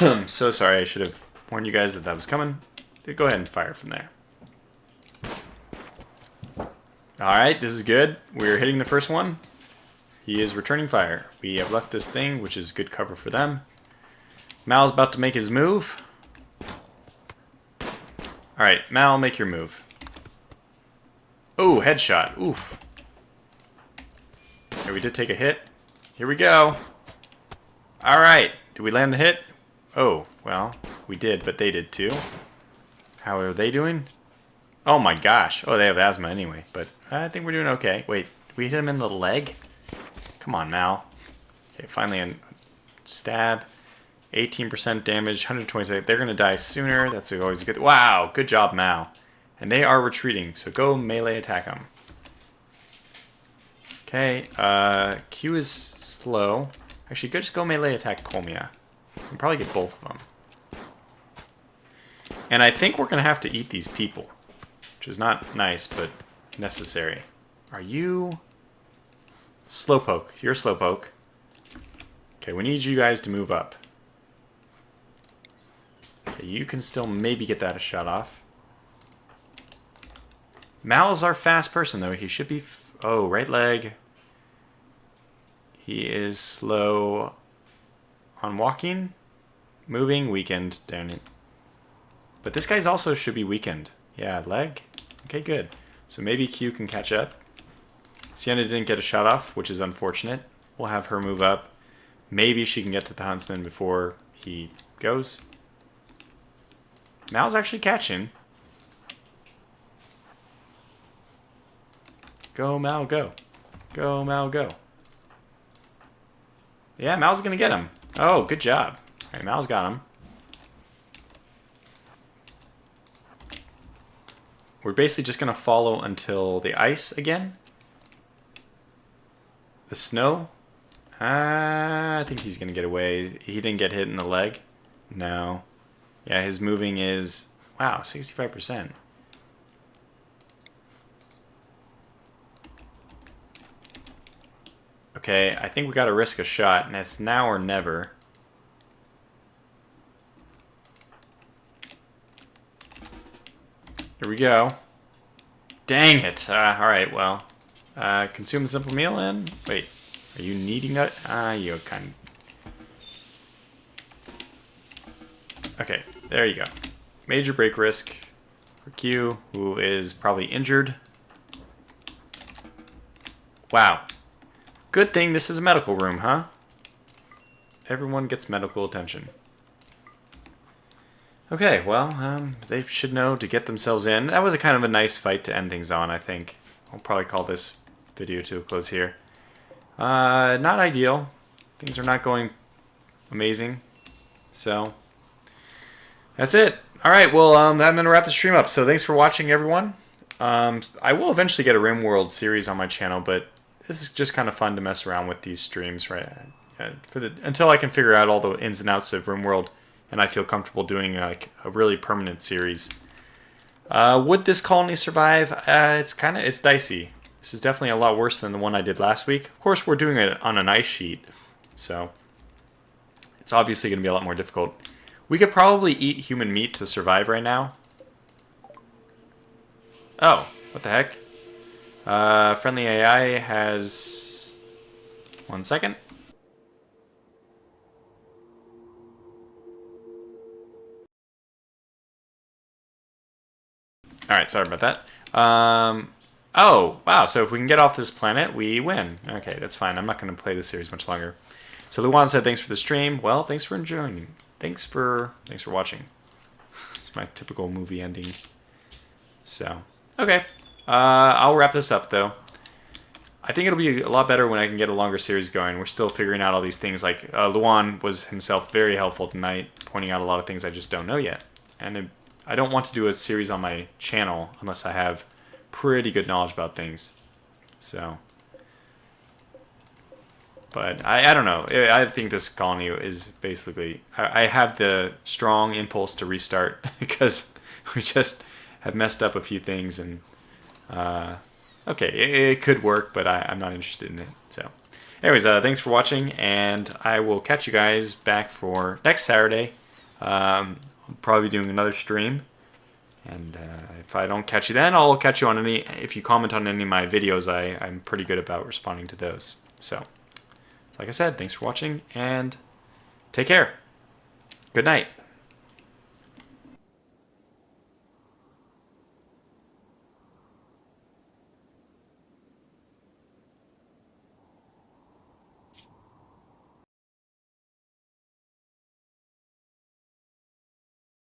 I'm so sorry, I should have warned you guys that that was coming. Go ahead and fire from there. Alright, this is good. We're hitting the first one. He is returning fire. We have left this thing, which is good cover for them. Mal's about to make his move. Alright, Mal, make your move. Oh, headshot. Oof. Okay, we did take a hit. Here we go. Alright, did we land the hit? Oh, well, we did, but they did too. How are they doing? Oh my gosh. Oh, they have asthma anyway, but I think we're doing okay. Wait, did we hit him in the leg? Come on, Mal. Okay, finally a stab. 18% damage, 126. They're going to die sooner. That's always a good... Wow, good job, Mal. And they are retreating, so go melee attack them. Okay, Q is slow. Actually, just go melee attack Kolmia. You can probably get both of them. And I think we're going to have to eat these people. Which is not nice, but necessary. Are you... Slowpoke. You're Slowpoke. Okay, we need you guys to move up. Okay, you can still maybe get that a shot off. Mal's our fast person, though. He should be... Oh, right leg. He is slow on walking. Moving, weakened. Damn it. But this guy's also should be weakened. Yeah, leg. Okay, good. So maybe Q can catch up. Sienna didn't get a shot off, which is unfortunate. We'll have her move up. Maybe she can get to the Huntsman before he goes. Mal's actually catching. Go, Mal, go. Go, Mal, go. Yeah, Mal's gonna get him. Oh, good job. All right, Mal's got him. We're basically just gonna follow until the ice again. The snow. I think he's gonna get away. He didn't get hit in the leg. No. Yeah, his moving is, wow, 65%. Okay, I think we gotta risk a shot, and it's now or never. Here we go. Dang it. Alright, well. Consume a simple meal and... Wait, are you needing it? You kind of... Okay, there you go. Major break risk for Q, who is probably injured. Wow. Good thing this is a medical room, huh? Everyone gets medical attention. Okay, well, they should know to get themselves in. That was a kind of a nice fight to end things on, I think. I'll probably call this video to a close here. Not ideal. Things are not going amazing. So, that's it. Alright, well, I'm going to wrap the stream up. So thanks for watching, everyone. I will eventually get a Rimworld series on my channel, but this is just kind of fun to mess around with these streams, right? Until I can figure out all the ins and outs of Rimworld, and I feel comfortable doing like a really permanent series. Would this colony survive? It's dicey. This is definitely a lot worse than the one I did last week. Of course, we're doing it on an ice sheet, so it's obviously going to be a lot more difficult. We could probably eat human meat to survive right now. Oh, what the heck? Friendly AI has... 1 second. Alright, sorry about that. Oh, wow, so if we can get off this planet, we win. Okay, that's fine. I'm not going to play this series much longer. So Luan said thanks for the stream. Well, thanks for enjoying. Thanks for watching. It's my typical movie ending. So, okay. I'll wrap this up, though. I think it'll be a lot better when I can get a longer series going. We're still figuring out all these things. Like, Luan was himself very helpful tonight, pointing out a lot of things I just don't know yet. And I don't want to do a series on my channel unless I have pretty good knowledge about things. So, but I don't know. I think this colony is basically... I have the strong impulse to restart because we just have messed up a few things. And okay, it could work, but I'm not interested in it. So anyways, thanks for watching, and I will catch you guys back for next Saturday. I'll probably be doing another stream. And if I don't catch you then, I'll catch you on any... If you comment on any of my videos, I'm pretty good about responding to those. So, like I said, thanks for watching, and take care. Good night.